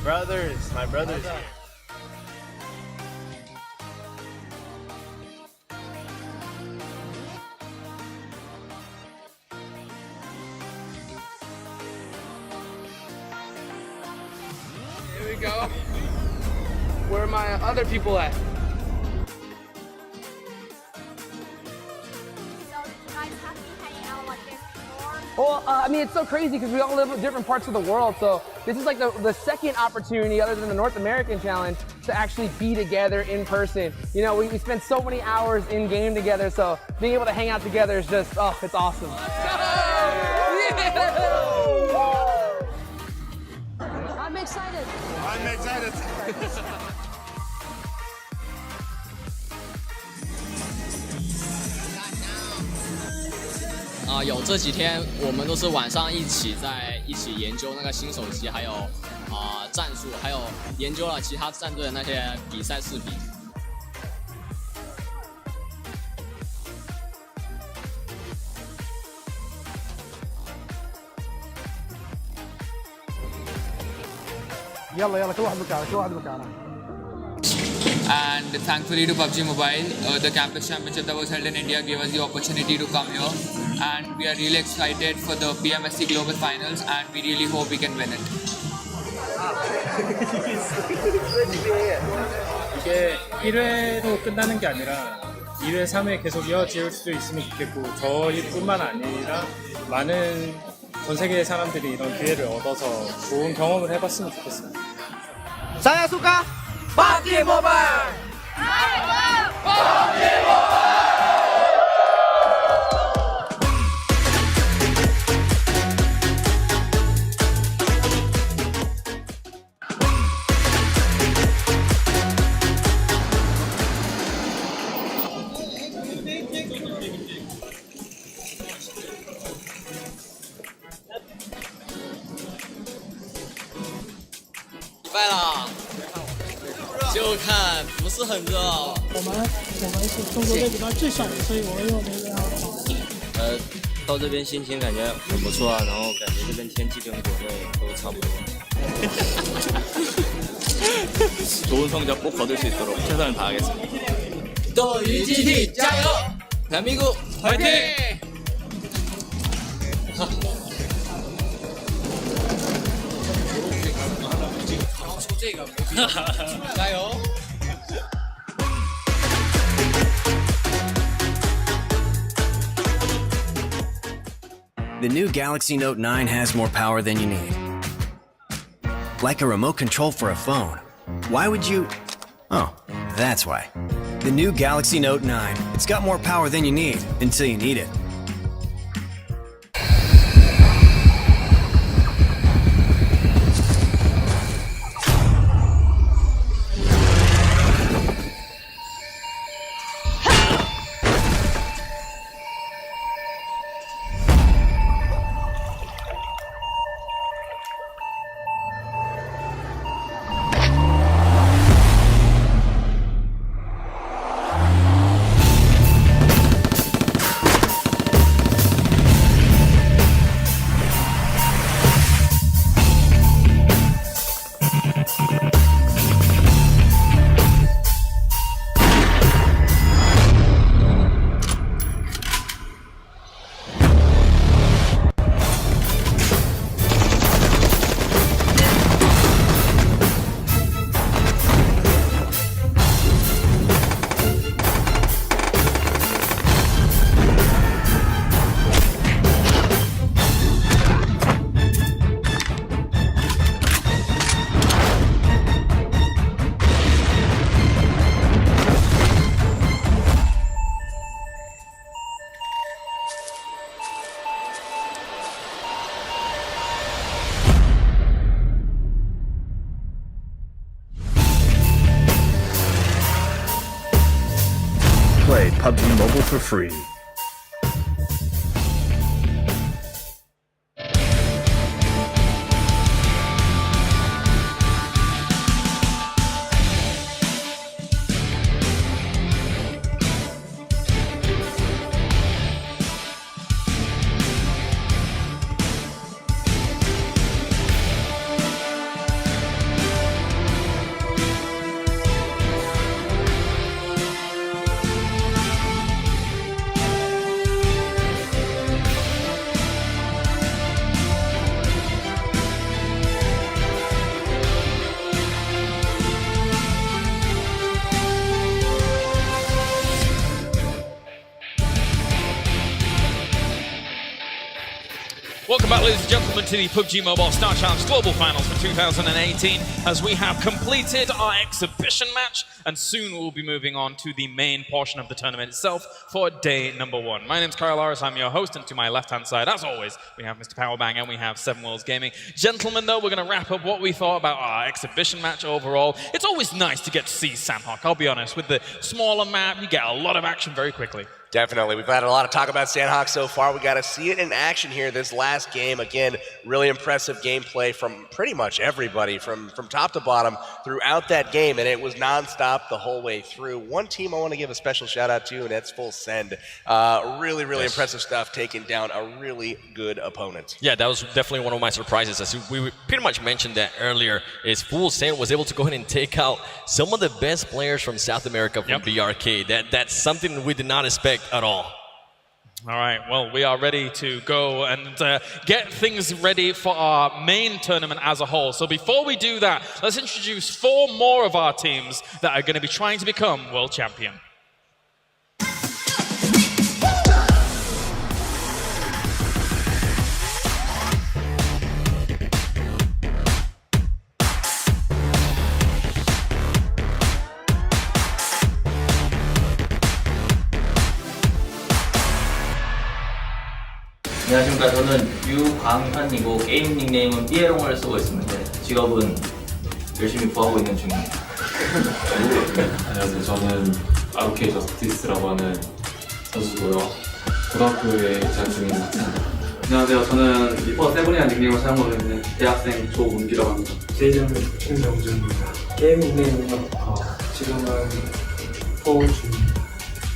S8: Brothers, my brothers.
S9: Here we go. Where are my other people at? Well, I mean, it's so crazy because we all live in different parts of the world. So this is like the second opportunity, other than the North American Challenge, to actually be together in person. You know, we spend so many hours in game together. So being able to hang out together is just, oh, it's awesome.
S6: I'm excited.
S8: I'm excited.
S10: 有这几天我们都是晚上一起研究那个新手机，还有战术，还有研究了其他战队的那些比赛视频。
S9: يلا كل واحد مكانه.
S11: And thankfully to PUBG Mobile, the campus championship that was held in India gave us the opportunity to come here, and we are really excited for the PMSC Global Finals, and we really hope we can win it.
S12: 이게 1회로 끝나는 게 아니라 2회, 3회 계속 이어질 수도 있으면 좋겠고, 저희뿐만 아니라 많은 전 세계의 사람들이 이런 기회를 얻어서 좋은 경험을 해봤으면 좋겠어요.
S9: Saya suka PUBG Mobile. PUBG Mobile. ”
S10: 到这边心情感觉很不错啊，然后感觉这边天气跟国内都差不多。 좋은 성적 꼭 거둘 수 있도록 최선을 다하겠습니다. 또 UGT加油! 대한민국 화이팅!加油!
S13: The new Galaxy Note 9 has more power than you need. Like a remote control for a phone. Why would you... Oh, that's why. The new Galaxy Note 9. It's got more power than you need, until you need it.
S14: Play PUBG Mobile for free.
S3: Welcome back, ladies and gentlemen, to the PUBG Mobile Star Challenge Global Finals for 2018, as we have completed our exhibition match, and soon we'll be moving on to the main portion of the tournament itself for day number 1. My name's Kyle Lawrence, I'm your host, and to my left-hand side, as always, we have Mr. Powerbang and we have Seven Worlds Gaming. Gentlemen, though, we're going to wrap up what we thought about our exhibition match overall. It's always nice to get to see Sandhawk, I'll be honest. With the smaller map, you get a lot of action very quickly.
S2: Definitely. We've had a lot of talk about Sandhawk so far. We got to see it in action here this last game. Again, really impressive gameplay from pretty much everybody from top to bottom throughout that game, and it was nonstop the whole way through. One team I want to give a special shout out to, and that's Full Send. Really impressive stuff, taking down a really good opponent. Yeah,
S1: that was definitely one of my surprises. As we pretty much mentioned that earlier, is Full Send was able to go ahead and take out some of the best players from South America from BRK. That's something we did not expect at all.
S3: All right, well, we are ready to go and get things ready for our main tournament as a whole. So before we do that, let's introduce 4 more of our teams that are going to be trying to become world champion.
S15: 안녕하십니까. 저는 유광현이고 게임 닉네임은 삐에롱을 쓰고 있습니다. 직업은 열심히 구하고 있는 중입니다.
S16: 안녕하세요. 저는 아르케 저스티스라고 하는 선수고요. 고등학교에 재학 중인 학생입니다.
S17: 안녕하세요. 저는 리퍼 세븐이라는 닉네임을 사용하고 있는 대학생 조문기라고 합니다.
S18: 제이전 김정준입니다. 게임 닉네임은 지금은 서울 중입니다.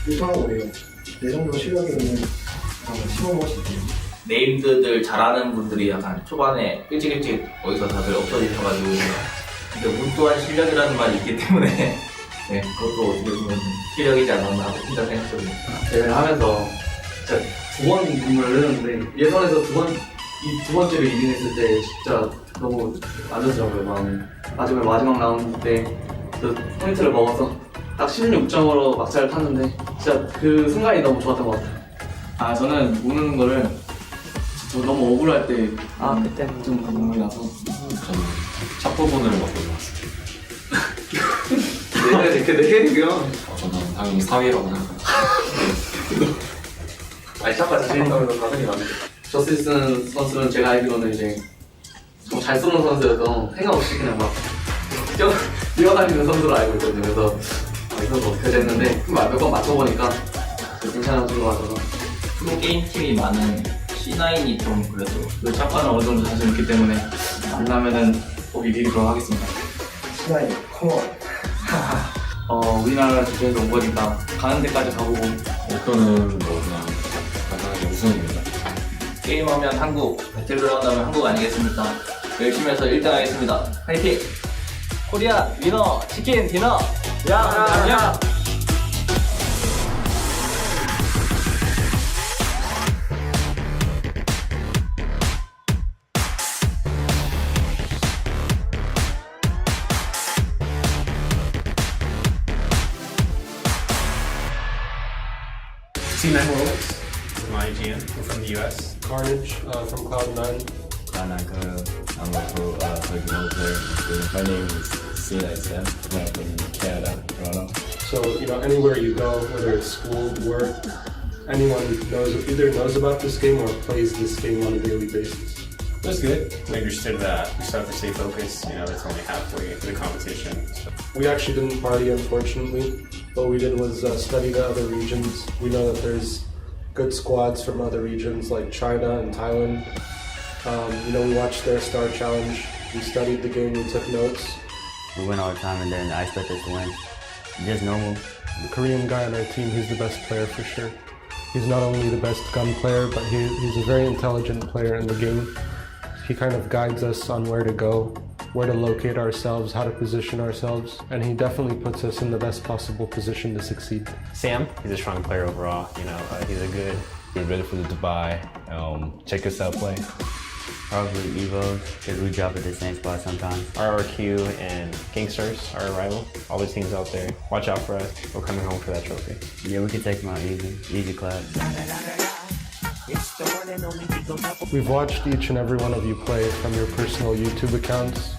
S18: 유성호예요. 내 정도 실력으로는 15멋이에요.
S15: 네임드들 잘하는 분들이 약간 초반에 일찍 어디서 다들 없어지셔가지고 근데 운 또한 실력이라는 말이 있기 때문에 네, 그것도 어떻게 보면 실력이지 않았나 하고 혼자 생각해봅니다.
S17: 대회를 하면서 진짜 2번 눈물을 흘렸는데 예선에서 이 두 번째를 이긴했을 때 진짜 너무 안 좋더라고요, 마음이. 마지막 라운드 때 그 포인트를 먹어서 딱 16점으로 막차를 탔는데 진짜 그 순간이 너무 좋았던 것 같아요. 저는 우는 거를 저 너무 억울할 때 그때는 좀 눈물이 나서
S16: 저는 첫 부분을 먹고 나왔어요.
S17: 내 캐릭이요?
S16: 저는 당연히 4위라고 생각해요.
S17: 시작과 자신 있다면 가슴이 많네. 저스티스 선수는 제가 알기로는 이제 좀 잘 쏘는 선수여서 생각 없이 그냥 막 뛰어다니는 선수로 알고 있거든요. 그래서 이 선수 어떻게 됐는데 몇 번 맞춰보니까 괜찮은 선수가 와서
S15: 프로 게임 팀이 많은 C9이 좀 그래도 그 짝과는 어느 정도 자신 있기 때문에
S17: 만나면은 꼭 이기도록 하겠습니다.
S18: C9 컴온.
S17: 우리나라 대표에서 온 거니까 가는 데까지 가보고
S16: 목표는 뭐 그냥 간단하게 우승입니다.
S15: 게임하면 한국, 배틀그라운드 하면 한국 아니겠습니까? 열심히 해서 1등 하겠습니다. 화이팅! 코리아 위너 치킨 디너 야!
S19: C9 Worlds from IGN, from the US. Carnage from Cloud9.
S20: Cloud9, I'm also a Pubgm player. My name is C9 Sam. I'm from Canada, Toronto.
S18: So, anywhere you go, whether it's school, work, anyone either knows about this game or plays this game on a daily basis.
S19: It was good. We understood that we still have to stay focused. It's only halfway into the competition. So.
S18: We actually didn't party, unfortunately. What we did was study the other regions. We know that there's good squads from other regions like China and Thailand. We watched their Star Challenge. We studied the game, we took notes.
S21: We win all the time and then I expect us to win. Just normal.
S18: The Korean guy on our team, he's the best player for sure. He's not only the best gun player, but he's a very intelligent player in the game. He kind of guides us on where to go, where to locate ourselves, how to position ourselves, and he definitely puts us in the best possible position to succeed.
S22: Sam, he's a strong player overall. He's a good.
S20: We're ready for the Dubai. Check us out play.
S21: Probably Evo, because we drop at the same spot sometimes.
S22: RRQ and Gangsters, our rival. All the teams out there, watch out for us. We're coming home for that trophy.
S21: Yeah, we can take them out easy clap.
S18: We've watched each and every one of you play from your personal YouTube accounts.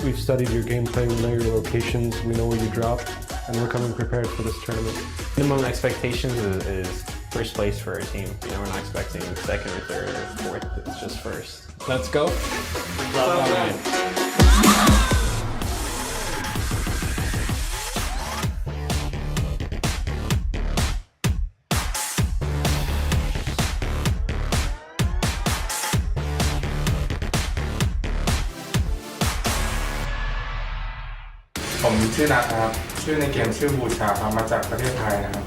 S18: We've studied your gameplay, we know your locations, we know where you drop, and we're coming prepared for this tournament.
S22: Minimum expectations is first place for our team. You know, we're not expecting second or third or fourth, it's just first. Let's go.
S4: ผมชื่อนัทครับชื่อในเกมชื่อบูชาครับมาจากประเทศไทยนะครับ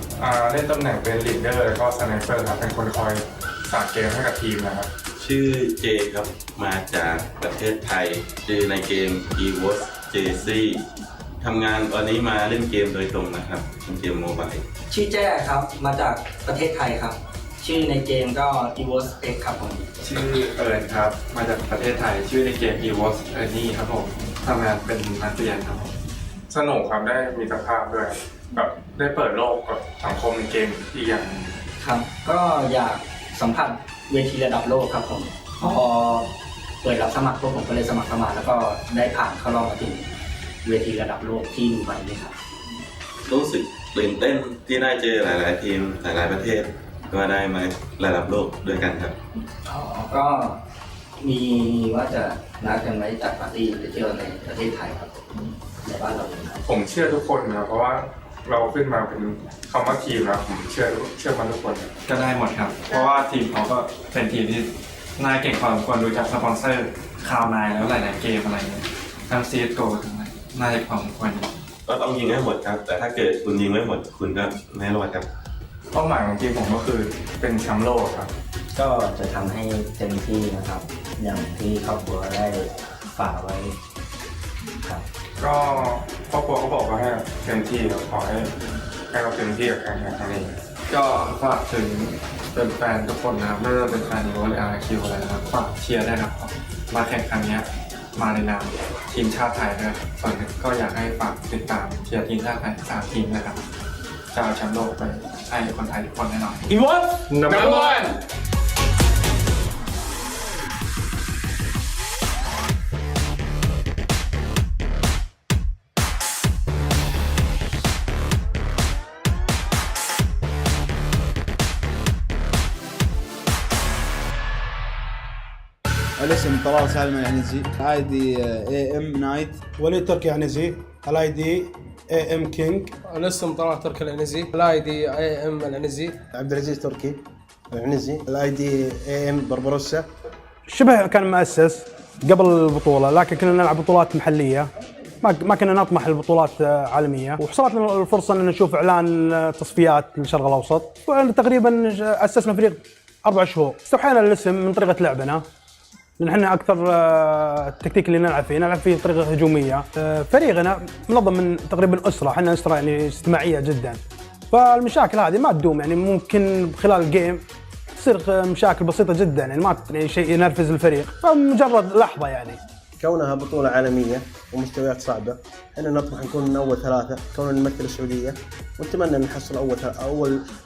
S4: เล่นตำแหน่งเป็นลีดเดอร์แล้วก็สไนเปอร์ครับเป็นคนคอยสั่งเกมให้กับทีมนะครับ
S5: ชื่อเจครับมาจากประเทศไทยชื่อในเกม EVOS JC ทำงานตอนนี้มาเล่นเกมโดยตรงนะครับเป็นเกมโมบาย
S23: ชื่อแจ้ครับมาจากประเทศไทยครับชื่อในเกมก็ EVOS X ครับผม
S4: ชื่อเอิร์นครับมาจากประเทศไทยชื่อในเกม EVOS นี่ครับผมทำงานเป็นนักเรียนครับผมสนุกครับได้มีสภาพด้วยแบบได้เปิดโลกกับสังคมในเกมอีกอย่าง
S23: ครับก็อยากสัมผัสเวทีระดับโลกครับผมพอเปิดรับสมัครพวกผมก็เลยสมัครเข้ามาแล้วก็ได้ผ่านเข้ารอบมาถึงเวทีระดับโลกที่ดูไบนี่ครับ
S5: รู้สึกตื่นเต้นที่ได้เจอหลายๆทีมหลายๆประเทศก็ได้มาระดับโลกด้วยกันครับ
S23: ก็มีว่าจะนัดกันไว้จัดปาร์ตี้ไปเที่ยวในประเทศไทยครับในบ้านเรา
S4: ผมเชื่อทุกคนนะเพราะว่าเราขึ้นมาเป็นคำว่าทีมนะผมเชื่อมันทุกคน
S17: ก็ได้หมดครับเพราะว่าทีมเขาก็เป็นทีมที่น่าเก่งพอสมควรดูจากสปอนเซอร์ข่าวนายแล้วหลายๆเกมอะไรเนี่ยทั้ง CSGO ทั้งอะไรน่าจะพอสมควร
S5: ก็ต้องยิงให้หมดครับแต่ถ้าเกิดคุณยิงไม่หมดคุณก็ไม่รอดครับ
S4: เป้าหมายของทีมผมก็คือเป็นแชมป์โลกครับ
S23: ก็จะทำให้เต็มที่นะครับอย่างที่ครอบครัวได้ฝากไว้ครับ
S4: ก็ครอบครัวเขาบอกว่าให้เต็มที่ขอให้เราเต็มที่กับการแข่งขันนี้ก็ฝากถึงเป็นแฟนทุกคนนะครับไม่ว่าเป็นแฟนหรือว่าRQอะไรนะครับฝากเชียร์ได้ครับมาแข่งขันนี้มาในนามทีมชาติไทยนะครับส่วนก็อยากให้ฝากติดตามเชียร์ทีมชาติไทย3ทีมนะครับจะเอาแชมป์โลกไปให้คนไทยทุกคนแน่นอน
S5: EVOS
S4: Number 1
S24: الاسم طلال سالم العنزي الاي دي AM نايت
S25: وليد تركي عنزي الاي دي AM كينج
S26: الاسم طلال تركي العنزي الاي دي AM العنزي
S25: عبد العزيز تركي العنزي الاي دي AM بربروسا
S27: شبه كان مؤسس قبل البطولة لكن كنا نلعب بطولات محلية ما كنا نطمح لبطولات عالمية وحصلت لنا الفرصة أن نشوف إعلان تصفيات للشرق الأوسط وتقريبا أسسنا فريق 4 شهور استوحينا الاسم من طريقة لعبنا لأن احنا أكثر التكتيك اللي نلعب فيه بطريقة هجومية فريقنا منظم من تقريبا أسرة احنا أسرة يعني اجتماعية جدا فالمشاكل هذه ما تدوم يعني ممكن خلال الجيم تصير مشاكل بسيطة جدا يعني ما يعني شيء ينرفز الفريق فمجرد لحظة يعني
S25: كونها بطولة عالمية ومستويات صعبة احنا نطمح نكون من أول 3 كوننا نمثل السعودية ونتمنى أن نحصل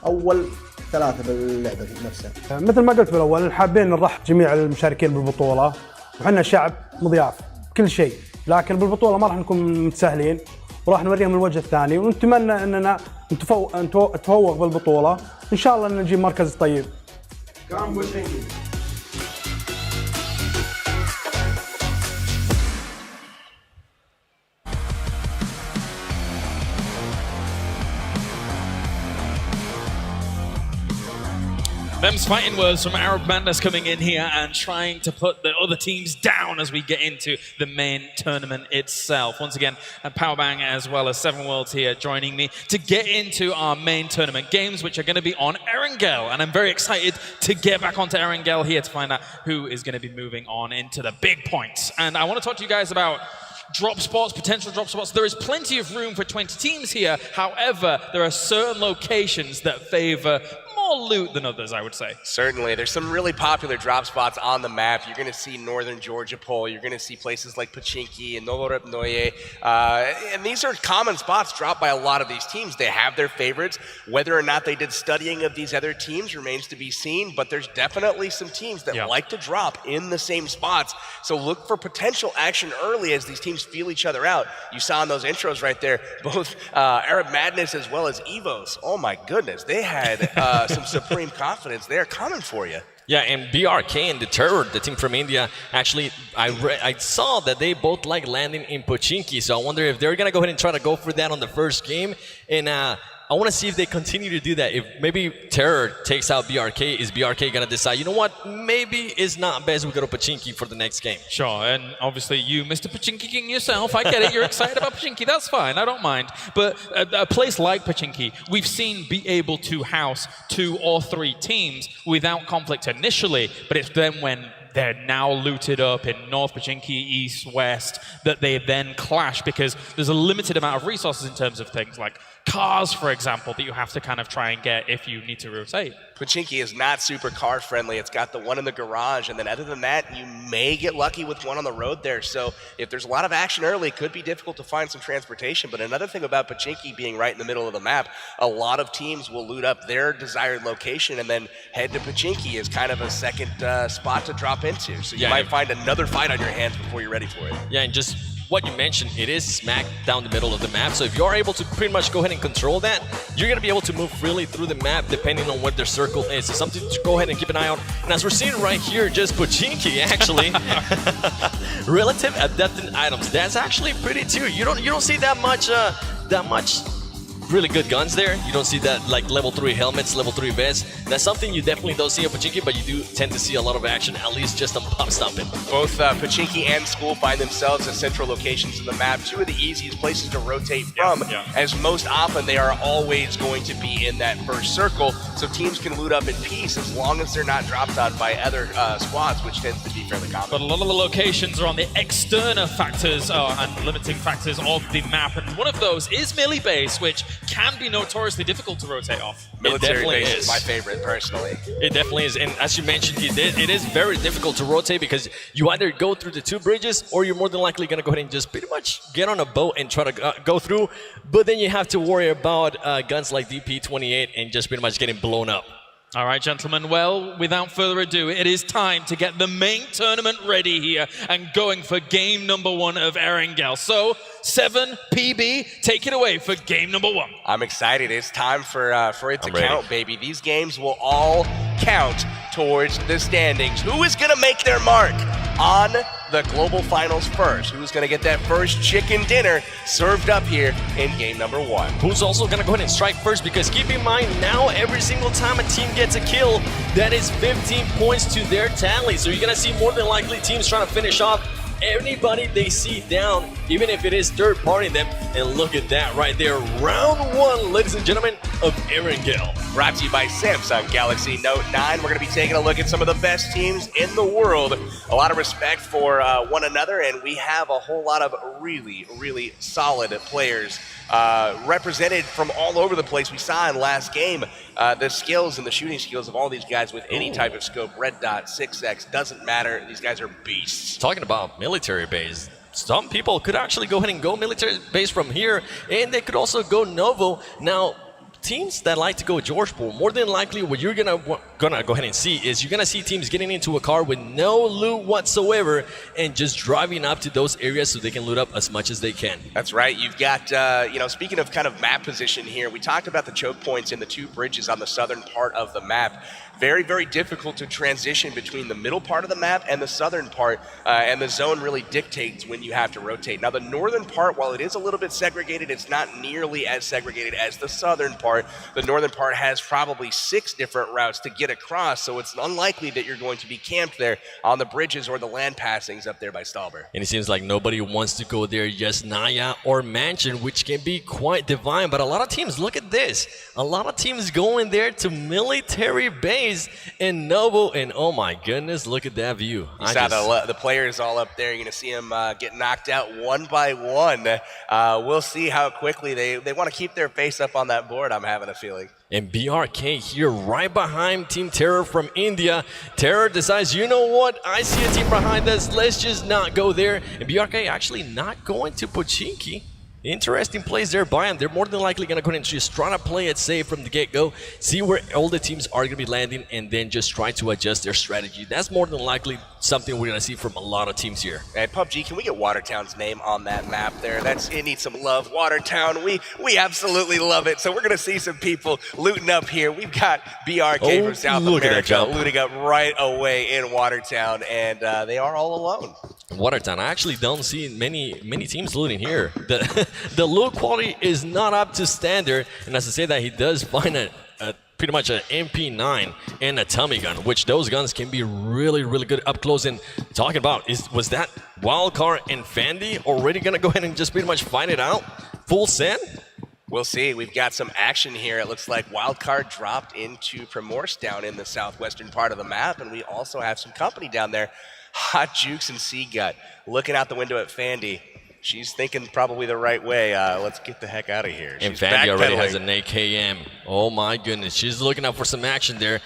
S25: أول 3 باللعبة نفسها.
S27: مثل ما قلت بالأول حابين نرحب جميع المشاركين بالبطولة وحنا شعب مضياف كل شيء لكن بالبطولة ما راح نكون متساهلين وراح نوريهم الوجه الثاني ونتمنى أننا نتفوق بالبطولة إن شاء الله أن نجيب مركز طيب.
S3: Them's fighting words from Arab Madness coming in here and trying to put the other teams down as we get into the main tournament itself. Once again, Pubgm as well as 7 Worlds here joining me to get into our main tournament games, which are going to be on Erangel. And I'm very excited to get back onto Erangel here to find out who is going to be moving on into the big points. And I want to talk to you guys about drop spots, potential drop spots. There is plenty of room for 20 teams here. However, there are certain locations that favor more more loot than others, I would say.
S2: Certainly. There's some really popular drop spots on the map. You're going to see northern Georgia Pole. You're going to see places like Pachinki and Novorepnoye. And these are common spots dropped by a lot of these teams. They have their favorites. Whether or not they did studying of these other teams remains to be seen, but there's definitely some teams that like to drop in the same spots. So look for potential action early as these teams feel each other out. You saw in those intros right there, both Arab Madness as well as Evos. Oh my goodness, they had some supreme confidence there coming for you.
S1: Yeah, and BRK and the Terror, the team from India, actually, I saw that they both like landing in Pochinki, so I wonder if they're going to go ahead and try to go for that on the first game. And I want to see if they continue to do that. If maybe Terror takes out BRK, is BRK going to decide, you know what, maybe it's not best we go to Pachinki for the next game?
S3: Sure, and obviously you, Mr. Pachinki King yourself, I get it, you're excited about Pachinki, that's fine, I don't mind. But a place like Pachinki, we've seen be able to house 2 or 3 teams without conflict initially, but it's then when they're now looted up in North Pachinki, East, West, that they then clash because there's a limited amount of resources in terms of things like cars, for example, that you have to kind of try and get if you need to rotate.
S2: Pachinki is not super car friendly. It's got the one in the garage, and then other than that, you may get lucky with one on the road there. So if there's a lot of action early, it could be difficult to find some transportation. But another thing about Pachinki being right in the middle of the map, a lot of teams will loot up their desired location and then head to Pachinki as kind of a second spot to drop into. So you might find another fight on your hands before you're ready for it.
S1: Yeah, and just what you mentioned, it is smack down the middle of the map. So if you're able to pretty much go ahead and control that, you're going to be able to move freely through the map depending on what their circle is. So something to go ahead and keep an eye on. And as we're seeing right here, just Pachinki actually, relative adapted items. That's actually pretty too. You don't see that much really good guns there. You don't see that like level 3 helmets, level 3 vests. That's something you definitely don't see at Pachinki, but you do tend to see a lot of action, at least just on pop stomping.
S2: Both Pachinki and School find themselves at central locations in the map, 2 of the easiest places to rotate from, as most often they are always going to be in that first circle, so teams can loot up in peace as long as they're not dropped on by other squads, which tends to be fairly common.
S3: But a lot of the locations are on the external factors and limiting factors of the map, and one of those is Millie Base, which can be notoriously difficult to rotate off.
S2: Military base is my favorite, personally.
S1: It definitely is, and as you mentioned, it is very difficult to rotate because you either go through the 2 bridges or you're more than likely going to go ahead and just pretty much get on a boat and try to go through, but then you have to worry about guns like DP-28 and just pretty much getting blown up.
S3: All right, gentlemen, well, without further ado, it is time to get the main tournament ready here and going for game number 1 of Erangel. So, 7PB, take it away for game number 1.
S2: I'm excited. It's time for it to count, baby. These games will all count towards the standings. Who is going to make their mark on the global finals first? Who's going to get that first chicken dinner served up here in game number 1?
S1: Who's also going to go ahead and strike first? Because keep in mind, now every single time a team gets a kill, that is 15 points to their tally. So you're going to see more than likely teams trying to finish off anybody they see down, even if it is third party them. And look at that right there. Round 1, ladies and gentlemen, of Erangel.
S2: Brought to you by Samsung Galaxy Note 9. We're going to be taking a look at some of the best teams in the world. A lot of respect for one another, and we have a whole lot of really, really solid players represented from all over the place. We saw in last game the skills and the shooting skills of all these guys with any type of scope. Red Dot, 6X, doesn't matter. These guys are beasts.
S1: Talking about military base, some people could actually go ahead and go military base from here, and they could also go Novo. Now, teams that like to go Georgeport, more than likely what you're gonna go ahead and see is you're gonna see teams getting into a car with no loot whatsoever and just driving up to those areas so they can loot up as much as they can.
S2: That's right. You've got, speaking of kind of map position here, we talked about the choke points in the 2 bridges on the southern part of the map. Very, very difficult to transition between the middle part of the map and the southern part, and the zone really dictates when you have to rotate. Now, the northern part, while it is a little bit segregated, it's not nearly as segregated as the southern part. The northern part has probably 6 different routes to get across, so it's unlikely that you're going to be camped there on the bridges or the land passings up there by Stalber.
S1: And it seems like nobody wants to go there, just Naya or Mansion, which can be quite divine. But a lot of teams, look at this. A lot of teams going there to military base in Novo, and oh my goodness, look at that view.
S2: You saw the players all up there. You're going to see them get knocked out one by one. We'll see how quickly they want to keep their face up on that board. I'm having a feeling.
S1: And BRK here right behind Team Terror from India. Terror decides, you know what? I see a team behind us. Let's just not go there. And BRK actually not going to Pochinki. Interesting plays there by him. They're more than likely going to go ahead and just try to play it safe from the get-go, see where all the teams are going to be landing, and then just try to adjust their strategy. That's more than likely something we're going to see from a lot of teams here.
S2: And PUBG, can we get Watertown's name on that map there? It needs some love. Watertown, we absolutely love it. So we're going to see some people looting up here. We've got BRK from South America looting up right away in Watertown, and they are all alone.
S1: Watertown, I actually don't see many teams looting here. The loot quality is not up to standard, and as I say that, he does find pretty much an MP9 and a Tommy gun, which those guns can be really, really good up close. And talking about, was that Wildcard and Fandy already gonna go ahead and just pretty much find it out? Full send?
S2: We'll see. We've got some action here. It looks like Wildcard dropped into Primorsk down in the southwestern part of the map, and we also have some company down there. Hot Jukes and Seagut looking out the window at Fandy. She's thinking probably the right way. Let's get the heck out of here.
S1: And Fandy already has an AKM. Oh my goodness, she's looking out for some action there.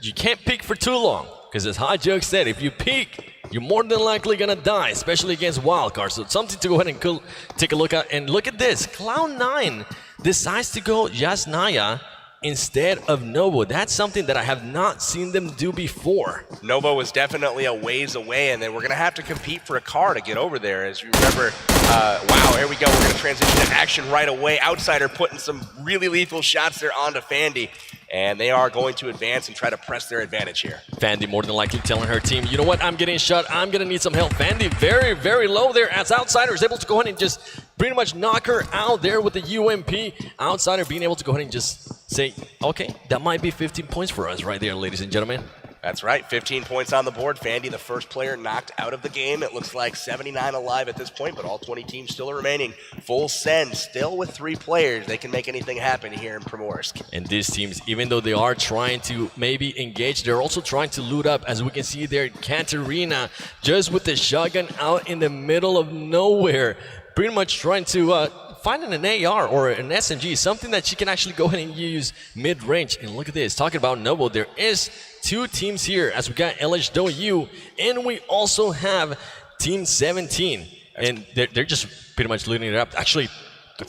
S1: You can't peek for too long, because as Hot Joke said, if you peek, you're more than likely gonna die, especially against Wildcard. So it's something to go ahead and take a look at. And look at this, Cloud9 decides to go Yasnaya instead of Novo. That's something that I have not seen them do before.
S2: Novo was definitely a ways away, and then we're going to have to compete for a car to get over there. As you remember, wow, here we go. We're going to transition to action right away. Outsider putting some really lethal shots there onto Fandy, and they are going to advance and try to press their advantage here.
S1: Fandy more than likely telling her team, you know what, I'm getting shot. I'm going to need some help. Fandy very, very low there as Outsider is able to go ahead and just pretty much knock her out there with the UMP. Outsider being able to go ahead and just say, okay, that might be 15 points for us right there, ladies and gentlemen.
S2: That's right, 15 points on the board. Fandy, the first player knocked out of the game. It looks like 79 alive at this point, but all 20 teams still remaining. Full send, still with 3 players. They can make anything happen here in Primorsk.
S1: And these teams, even though they are trying to maybe engage, they're also trying to loot up. As we can see there, Katarina just with the shotgun out in the middle of nowhere, pretty much trying to finding an AR or an SMG, something that she can actually go ahead and use mid-range. And look at this, talking about Novo, there is 2 teams here as we got LHW, and we also have Team 17. And they're just pretty much looting it up. Actually,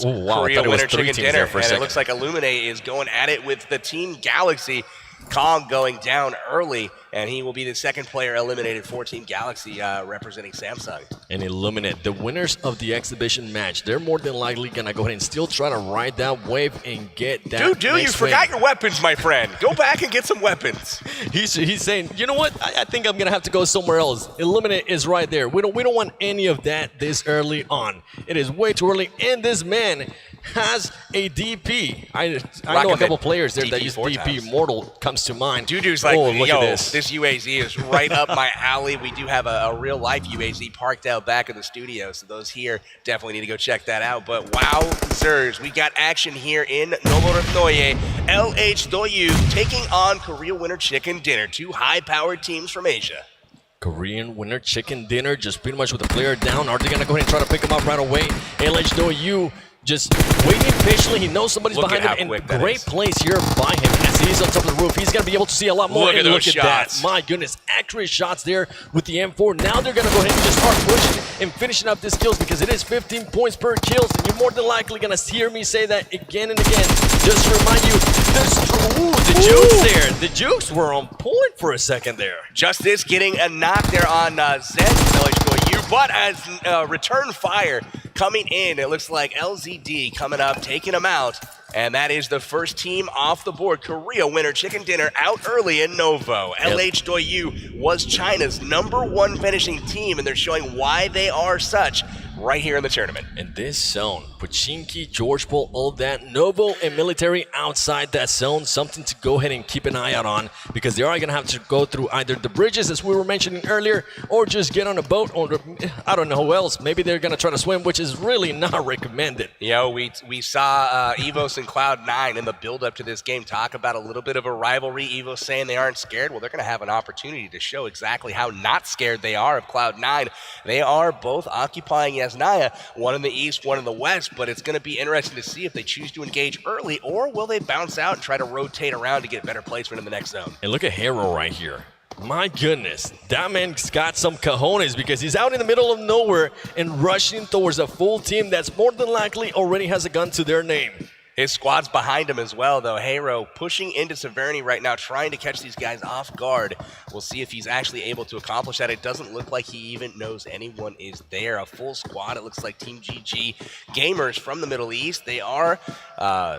S1: oh wow,
S2: Korea
S1: I thought it was
S2: winner
S1: 3
S2: chicken
S1: teams
S2: dinner,
S1: there for a
S2: and
S1: second.
S2: it looks like Illuminate is going at it with the Team Galaxy. Kong going down early, and he will be the second player eliminated for Team Galaxy representing Samsung.
S1: And Illuminate, the winners of the exhibition match, they're more than likely going to go ahead and still try to ride that wave and get that
S2: Dude, you forgot your weapons, my friend. Go back and get some weapons.
S1: He's saying, you know what? I think I'm going to have to go somewhere else. Illuminate is right there. We don't want any of that this early on. It is way too early, and this man has a DP. I know a couple players there that use DP. Mortal comes to mind.
S2: Dudu's like,
S1: oh, look
S2: yo,
S1: at this.
S2: This UAZ is right up my alley. We do have a real-life UAZ parked out back of the studio, so those here definitely need to go check that out. But wow, sirs, we got action here in Novorosnoye. LH2U taking on Korea Winner Chicken Dinner, 2 high-powered teams from Asia.
S1: Korean Winner Chicken Dinner, just pretty much with the player down. Are they going to go ahead and try to pick him up right away? LH2U just waiting patiently. He knows somebody's behind him, and great place here by him as he's on top of the roof. He's going to be able to see a lot more.
S2: Look at those
S1: that.
S2: shots.
S1: My goodness, accurate shots there with the M4. Now they're going to go ahead and just start pushing and finishing up these kills because it is 15 points per kills, and you're more than likely going to hear me say that again and again. Just to remind you, the jukes there. The jukes were on point for a second there.
S2: Justice getting a knock there on Zen LH2U, but as return fire coming in, it looks like LZD coming up, taking him out. And that is the first team off the board. Korea Winner Chicken Dinner out early in Novo. LH2U was China's #1 finishing team, and they're showing why they are such right here in the tournament.
S1: In this zone, Pochinki, George Paul, all that, Novo and Military outside that zone, something to go ahead and keep an eye out on because they are going to have to go through either the bridges, as we were mentioning earlier, or just get on a boat, or I don't know who else. Maybe they're going to try to swim, which is really not recommended.
S2: We saw Evos and Cloud9 in the build-up to this game talk about a little bit of a rivalry. Evos saying they aren't scared. Well, they're going to have an opportunity to show exactly how not scared they are of Cloud9. They are both occupying has Naya, one in the east, one in the west, but it's going to be interesting to see if they choose to engage early, or will they bounce out and try to rotate around to get better placement in the next zone.
S1: And look at Hero right here. My goodness, that man's got some cojones because he's out in the middle of nowhere and rushing towards a full team that's more than likely already has a gun to their name.
S2: His squad's behind him as well, though. Hero pushing into Severny right now, trying to catch these guys off guard. We'll see if he's actually able to accomplish that. It doesn't look like he even knows anyone is there. A full squad, it looks like Team GG gamers from the Middle East. They are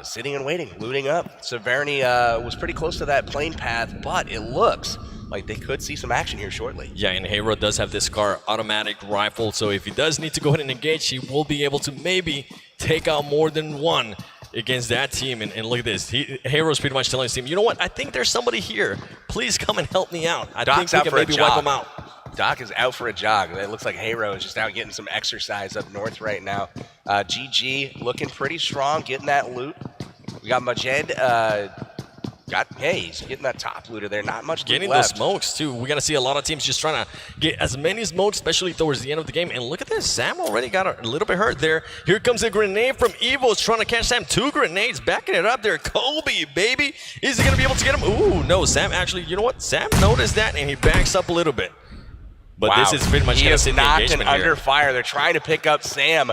S2: sitting and waiting, looting up. Severny was pretty close to that plane path, but it looks like they could see some action here shortly.
S1: Yeah, and Hero does have this SCAR automatic rifle, so if he does need to go ahead and engage, he will be able to maybe take out more than one against that team. And look at this. Hero's pretty much telling his team, you know what? I think there's somebody here. Please come and help me out. I
S2: Doc's
S1: think we can maybe wipe him out.
S2: Doc is out for a jog. It looks like Hero is just out getting some exercise up north right now. GG looking pretty strong, getting that loot. We got Majed. He's getting that top looter there. Not much
S1: getting
S2: left.
S1: those smokes too. We're gonna see a lot of teams just trying to get as many smokes, especially towards the end of the game. And look at this, Sam already got a little bit hurt there. Here comes a grenade from Evo's trying to catch Sam. 2 grenades, backing it up there. Kobe, baby, is he gonna be able to get him? Ooh, no, Sam actually, you know what? Sam noticed that and he backs up a little bit. But
S2: wow.
S1: This is pretty much gonna see the
S2: knocked
S1: engagement
S2: and under fire. They're trying to pick up Sam.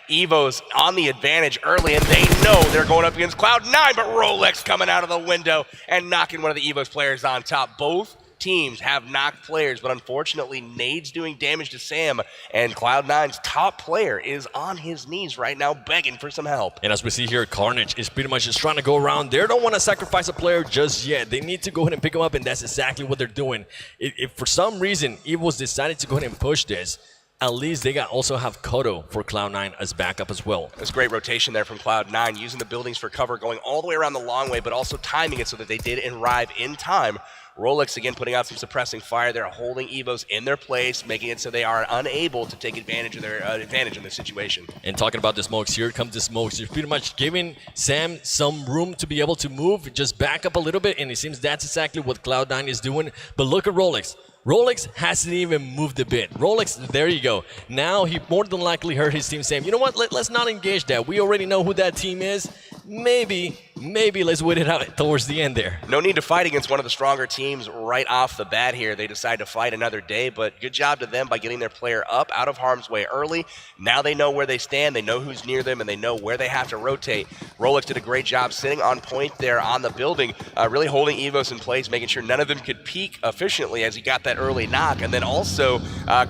S2: Evo's on the advantage early, and they know they're going up against Cloud9, but Rolex coming out of the window and knocking one of the Evo's players on top. Both teams have knocked players, but unfortunately, Nade's doing damage to Sam, and Cloud9's top player is on his knees right now begging for some help.
S1: And as we see here, Carnage is pretty much just trying to go around. They don't want to sacrifice a player just yet. They need to go ahead and pick him up, and that's exactly what they're doing. If for some reason Evo's decided to go ahead and push this, at least they also have Kodo for Cloud9 as backup as well.
S2: That's great rotation there from Cloud9, using the buildings for cover, going all the way around the long way, but also timing it so that they did arrive in time. Rolex again putting out some suppressing fire. They're holding Evos in their place, making it so they are unable to take advantage of their advantage in this situation.
S1: And talking about the smokes, here comes the smokes. You're pretty much giving Sam some room to be able to move, just back up a little bit, and it seems that's exactly what Cloud9 is doing. But look at Rolex. Rolex hasn't even moved a bit. Rolex, there you go. Now he more than likely heard his team saying, you know what, let's not engage that. We already know who that team is. Maybe let's wait it out towards the end there.
S2: No need to fight against one of the stronger teams right off the bat here. They decide to fight another day, but good job to them by getting their player up out of harm's way early. Now they know where they stand, they know who's near them, and they know where they have to rotate. Rolex did a great job sitting on point there on the building, really holding Evos in place, making sure none of them could peek efficiently as he got that early knock, and then also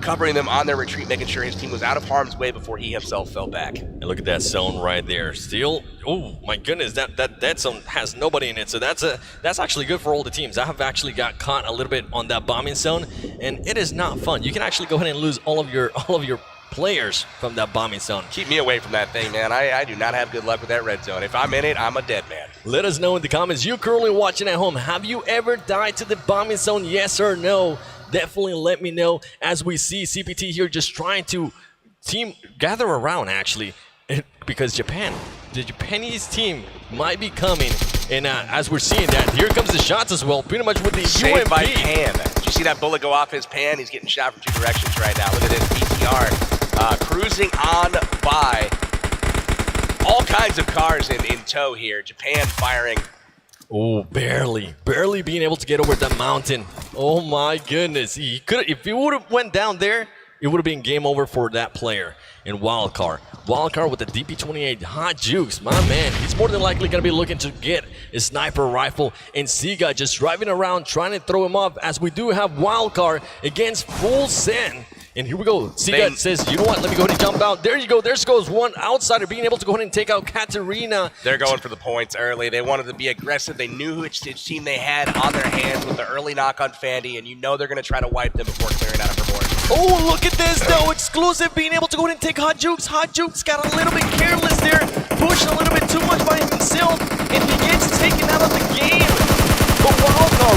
S2: covering them on their retreat, making sure his team was out of harm's way before he himself fell back.
S1: And look at that zone right there. Still, oh my goodness, that zone has nobody in it, so that's actually good for all the teams. I have actually got caught a little bit on that bombing zone, and it is not fun. You can actually go ahead and lose all of your players from that bombing zone.
S2: Keep me away from that thing, man. I do not have good luck with that red zone. If I'm in it, I'm a dead man.
S1: Let us know in the comments. You currently watching at home, have you ever died to the bombing zone? Yes or no? Definitely let me know, as we see CPT here just trying to gather around actually, because the Japanese team might be coming, and as we're seeing that, here comes the shots as well, pretty much with the
S2: Saved
S1: UMP.
S2: by Pan. Did you see that bullet go off his pan? He's getting shot from 2 directions right now. Look at this BTR cruising on by. All kinds of cars in tow here. Japan firing.
S1: Oh, barely being able to get over the mountain. Oh my goodness, he could, if he would have went down there, it would have been game over for that player. And Wildcard with the DP28, Hot Jukes, my man, he's more than likely going to be looking to get a sniper rifle. And Siga just driving around trying to throw him off, as we do have Wildcard against Full Send. And here we go. Siga says, you know what, let me go ahead and jump out. There you go. There goes one outsider being able to go ahead and take out Katarina.
S2: They're going for the points early. They wanted to be aggressive. They knew which team they had on their hands with the early knock on Fandy, and you know they're going to try to wipe them before clearing out of her board.
S1: Oh, look at this, though. Exclusive being able to go ahead and take Hot Jukes. Hot Jukes got a little bit careless there, pushing a little bit too much by himself, and he gets taken out of the game. But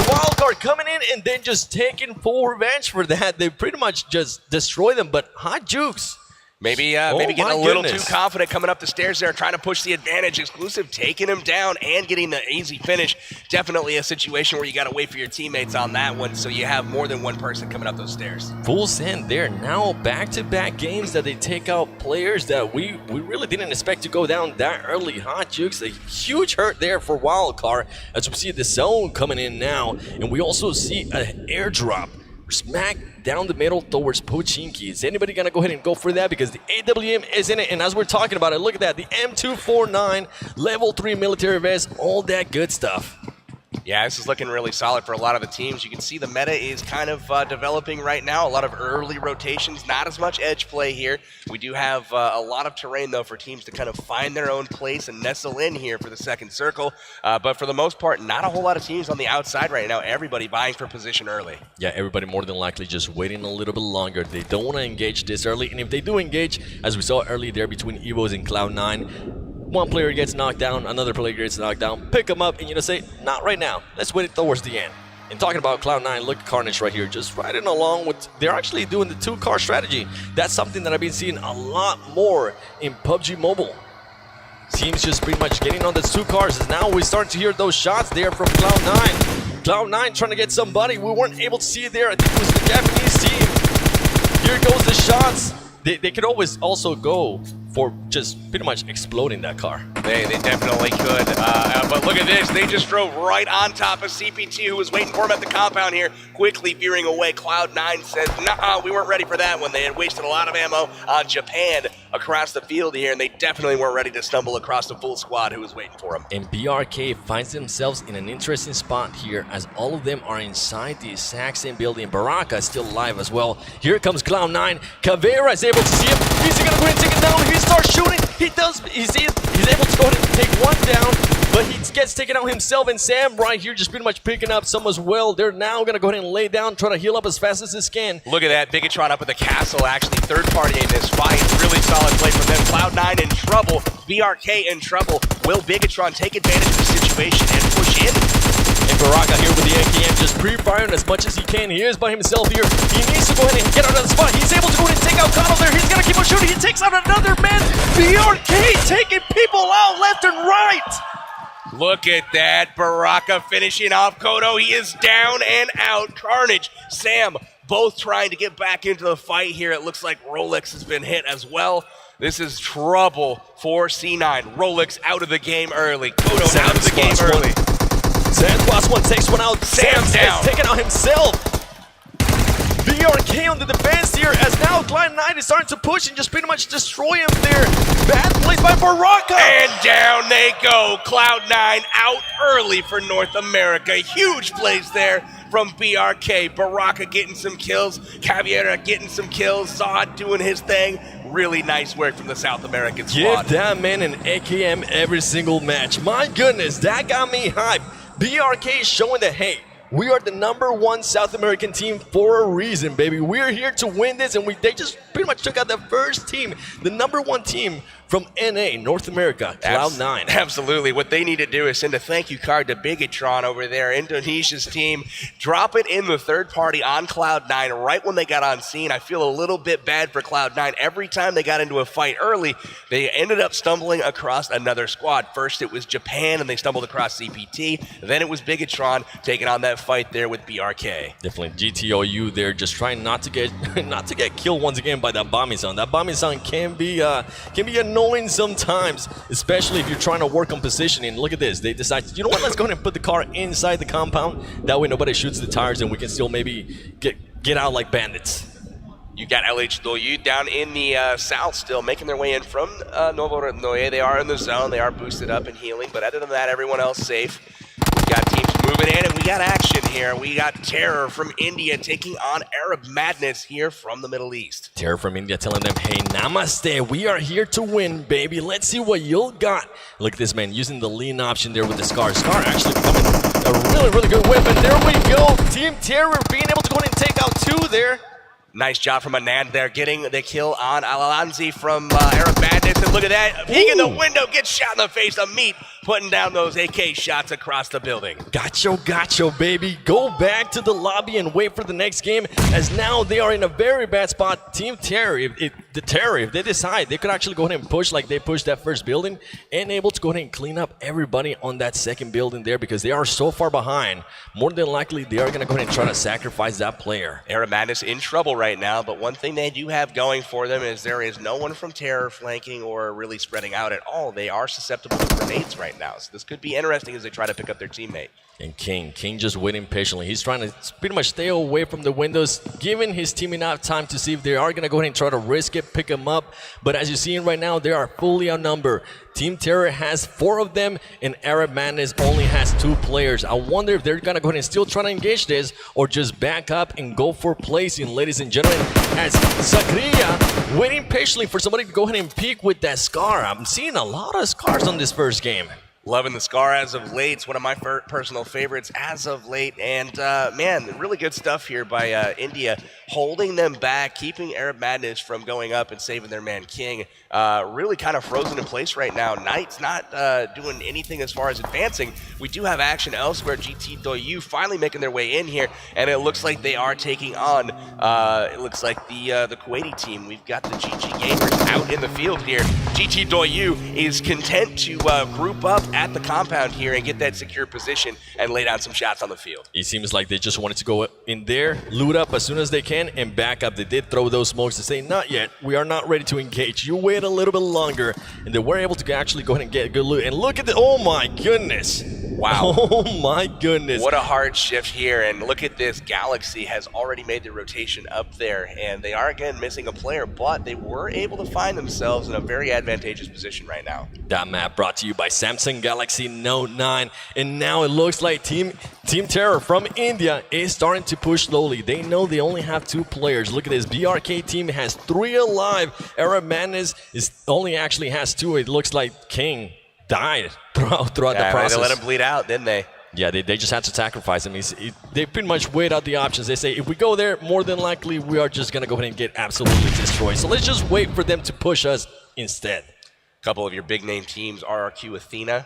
S1: Wildcard coming in and then just taking full revenge for that. They pretty much just destroy them. But Hot Jukes,
S2: Maybe getting a little too confident coming up the stairs there, trying to push the advantage. Exclusive taking him down and getting the easy finish. Definitely a situation where you got to wait for your teammates on that one, so you have more than one person coming up those stairs.
S1: Full send there. Now back-to-back games that they take out players that we really didn't expect to go down that early. Hot Jukes, a huge hurt there for Wildcard, as we see the zone coming in now, and we also see an airdrop smack down the middle towards Pochinki. Is anybody gonna go ahead and go for that? Because the AWM is in it, and as we're talking about it, look at that, the M249, level 3 military vest, all that good stuff.
S2: Yeah, this is looking really solid for a lot of the teams. You can see the meta is kind of developing right now. A lot of early rotations, not as much edge play here. We do have a lot of terrain, though, for teams to kind of find their own place and nestle in here for the second circle. But for the most part, not a whole lot of teams on the outside right now. Everybody vying for position early.
S1: Yeah, everybody more than likely just waiting a little bit longer. They don't want to engage this early. And if they do engage, as we saw early there between Evos and Cloud9, one player gets knocked down, another player gets knocked down, pick them up, and you say, not right now. Let's wait it towards the end. And talking about Cloud9, look at Carnage right here, just riding along with, they're actually doing the 2-car strategy. That's something that I've been seeing a lot more in PUBG Mobile. Teams just pretty much getting on the 2 cars, and now we're starting to hear those shots there from Cloud9. Cloud9 trying to get somebody. We weren't able to see it there. I think it was the Japanese team. Here goes the shots. They could always also go for just pretty much exploding that car.
S2: They definitely could. But look at this. They just drove right on top of CPT, who was waiting for him at the compound here, quickly veering away. Cloud9 says, nah, we weren't ready for that one. They had wasted a lot of ammo on Japan across the field here, and they definitely weren't ready to stumble across the full squad who was waiting for him.
S1: And BRK finds themselves in an interesting spot here, as all of them are inside the exact same building. Baraka is still alive as well. Here comes Cloud9. Caveira is able to see him. He's gonna go ahead and take it down. He starts shooting. He's able to go ahead and take one down, but he gets taken out himself. And Sam right here just pretty much picking up some as well. They're now gonna go ahead and lay down, try to heal up as fast as they can.
S2: Look at that, Bigatron up at the castle, actually third party in this fight. Really solid play from them. Cloud9 in trouble, BRK in trouble. Will Bigatron take advantage of the situation and push in?
S1: And Baraka here with the AKM just pre-firing as much as he can. He is by himself here. He needs to go ahead and get out of the spot. He's able to go ahead and take out Kano there. He's gonna keep on shooting. He takes out another man. BRK taking people out left and right.
S2: Look at that, Baraka finishing off Kodo. He is down and out. Carnage, Sam, both trying to get back into the fight here. It looks like Rolex has been hit as well. This is trouble for C9. Rolex out of the game early. Kodo out of the game early.
S1: Sam Class 1 takes one out.
S2: Sam's down.
S1: Taking out himself. BRK on the defense here, as now Cloud9 is starting to push and just pretty much destroy him there. Bad plays by Baraka.
S2: And down they go. Cloud9 out early for North America. Huge plays there from BRK. Baraka getting some kills. Caveira getting some kills. Zod doing his thing. Really nice work from the South American squad.
S1: Give that man an AKM every single match. My goodness, that got me hyped. BRK is showing that, hey, we are the #1 South American team for a reason, baby. We're here to win this, and they just pretty much took out the first team, the #1 team from NA, North America, Cloud9.
S2: Absolutely. What they need to do is send a thank you card to Bigatron over there, Indonesia's team. Drop it in the third party on Cloud9 right when they got on scene. I feel a little bit bad for Cloud9. Every time they got into a fight early, they ended up stumbling across another squad. First it was Japan, and they stumbled across CPT. Then it was Bigatron taking on that fight there with BRK.
S1: Definitely GTOU there, just trying not to get killed once again by that bombing sound. That bombing sound can be annoying sometimes, especially if you're trying to work on positioning. Look at this. They decide, you know what, let's go ahead and put the car inside the compound. That way nobody shoots the tires and we can still maybe get out like bandits.
S2: You got LH Doyu down in the south still, making their way in from Novo Noye. They are in the zone. They are boosted up and healing, but other than that, everyone else safe. We got teams moving in, and we got action here. We got Terror from India taking on Arab Madness here from the Middle East.
S1: Terror from India telling them, hey, namaste, we are here to win, baby. Let's see what you'll got. Look at this man using the lean option there with the Scar. Scar actually becoming a really, really good weapon. There we go. Team Terror being able to go ahead and take out 2 there.
S2: Nice job from Anand there, getting the kill on Alalanzi from Arab Madness. And look at that, peek in the window, gets shot in the face. A meat putting down those AK shots across the building.
S1: Gotcha, baby. Go back to the lobby and wait for the next game, as now they are in a very bad spot. Team Terror, if they decide, they could actually go ahead and push like they pushed that first building and able to go ahead and clean up everybody on that second building there, because they are so far behind. More than likely, they are going to go ahead and try to sacrifice that player.
S2: Arab Madness in trouble right now, but one thing they do have going for them is there is no one from Terror flanking or really spreading out at all. They are susceptible to grenades right now, so this could be interesting as they try to pick up their teammate.
S1: And King just waiting patiently. He's trying to pretty much stay away from the windows, giving his team enough time to see if they are going to go ahead and try to risk it, pick him up. But as you're seeing right now, they are fully outnumbered. Team Terror has 4 of them, and Arab Madness only has 2 players. I wonder if they're going to go ahead and still try to engage this, or just back up and go for placing, ladies and gentlemen, as Sakria waiting patiently for somebody to go ahead and peek with that Scar. I'm seeing a lot of Scars on this first game.
S2: Loving the Scar as of late. It's one of my personal favorites as of late. And, man, really good stuff here by India, holding them back, keeping Arab Madness from going up and saving their man King. Really kind of frozen in place right now. Knight's not doing anything as far as advancing. We do have action elsewhere. GT Doyu finally making their way in here, and it looks like they are taking on, it looks like the Kuwaiti team. We've got the GG Gamers out in the field here. GT Doyu is content to group up at the compound here and get that secure position and lay down some shots on the field.
S1: It seems like they just wanted to go in there, loot up as soon as they can, and back up. They did throw those smokes to say, not yet, we are not ready to engage. You wait a little bit longer, and they were able to actually go ahead and get a good loot. And look at the, oh my goodness.
S2: Wow.
S1: Oh my goodness.
S2: What a hard shift here, and look at this. Galaxy has already made the rotation up there, and they are again missing a player, but they were able to find themselves in a very advantageous position right now.
S1: That map brought to you by Samsung Galaxy Note 9, and now it looks like Team Terror from India is starting to push slowly. They know they only have 2 players. Look at this. BRK team has 3 alive. Arab Madness only actually has 2. It looks like King died throughout the process.
S2: They let him bleed out, didn't they?
S1: Yeah, they just had to sacrifice him. They pretty much weighed out the options. They say, if we go there, more than likely, we are just going to go ahead and get absolutely destroyed. So let's just wait for them to push us instead.
S2: A couple of your big-name teams, RRQ Athena,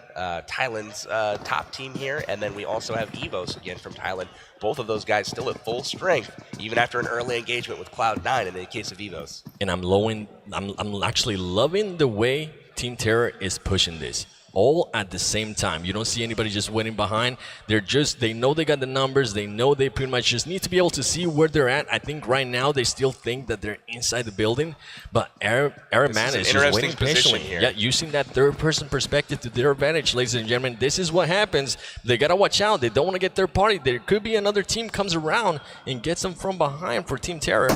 S2: Thailand's top team here, and then we also have Evos, again, from Thailand. Both of those guys still at full strength, even after an early engagement with Cloud9 in the case of Evos.
S1: And I'm actually loving the way Team Terror is pushing this. All at the same time. You don't see anybody just waiting behind. They know they got the numbers. They know they pretty much just need to be able to see where they're at. I think right now they still think that they're inside the building, but Arab Man is just waiting patiently here. Yeah, using that third-person perspective to their advantage, ladies and gentlemen. This is what happens. They gotta watch out. They don't want to get third party. There could be another team comes around and gets them from behind for Team Terror.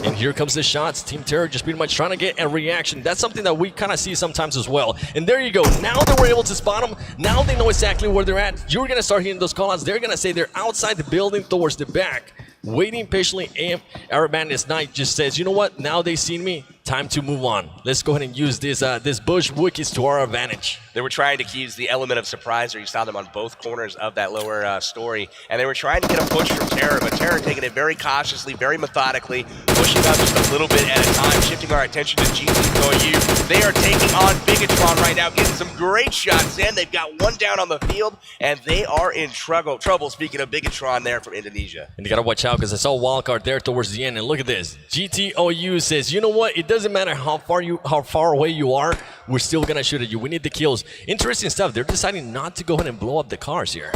S1: And here comes the shots. Team Terror just pretty much trying to get a reaction. That's something that we kind of see sometimes as well. And there you go. Now they were able to spot them. Now they know exactly where they're at. You're going to start hearing those callouts. They're going to say they're outside the building towards the back, waiting patiently. And Arab Madness Knight just says, you know what? Now they've seen me. Time to move on. Let's go ahead and use this bush wikis to our advantage.
S2: They were trying to use the element of surprise, or you saw them on both corners of that lower story, and they were trying to get a push from Terror, but Terror taking it very cautiously, very methodically, pushing up just a little bit at a time, shifting our attention to GT Doyu. They are taking on Bigatron right now, getting some great shots in. They've got one down on the field, and they are in trouble. Speaking of Bigatron there from Indonesia.
S1: And you got to watch out, because I saw Wildcard there towards the end, and look at this. GTOU says, you know what? It doesn't matter how far away you are, we're still gonna shoot at you. We need the kills. Interesting stuff. They're deciding not to go ahead and blow up the cars here.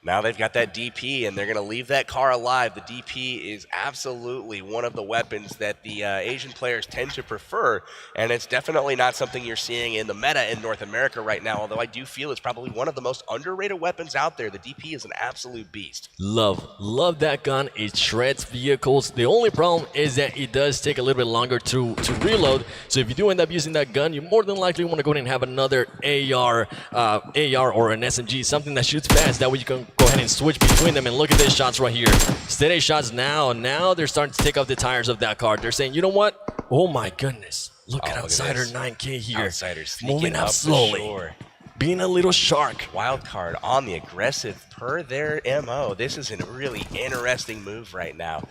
S2: Now they've got that DP, and they're going to leave that car alive. The DP is absolutely one of the weapons that the Asian players tend to prefer, and it's definitely not something you're seeing in the meta in North America right now, although I do feel it's probably one of the most underrated weapons out there. The DP is an absolute beast.
S1: Love that gun. It shreds vehicles. The only problem is that it does take a little bit longer to reload, so if you do end up using that gun, you more than likely want to go ahead and have another AR or an SMG, something that shoots fast. That way you can go ahead and switch between them. And look at these shots right here. Steady shots now. Now they're starting to take off the tires of that car. They're saying, you know what? Oh my goodness. Look at Outsider 9K here.
S2: Outsiders
S1: moving up slowly. Being a little shark.
S2: Wildcard on the aggressive per their MO. This is a really interesting move right now.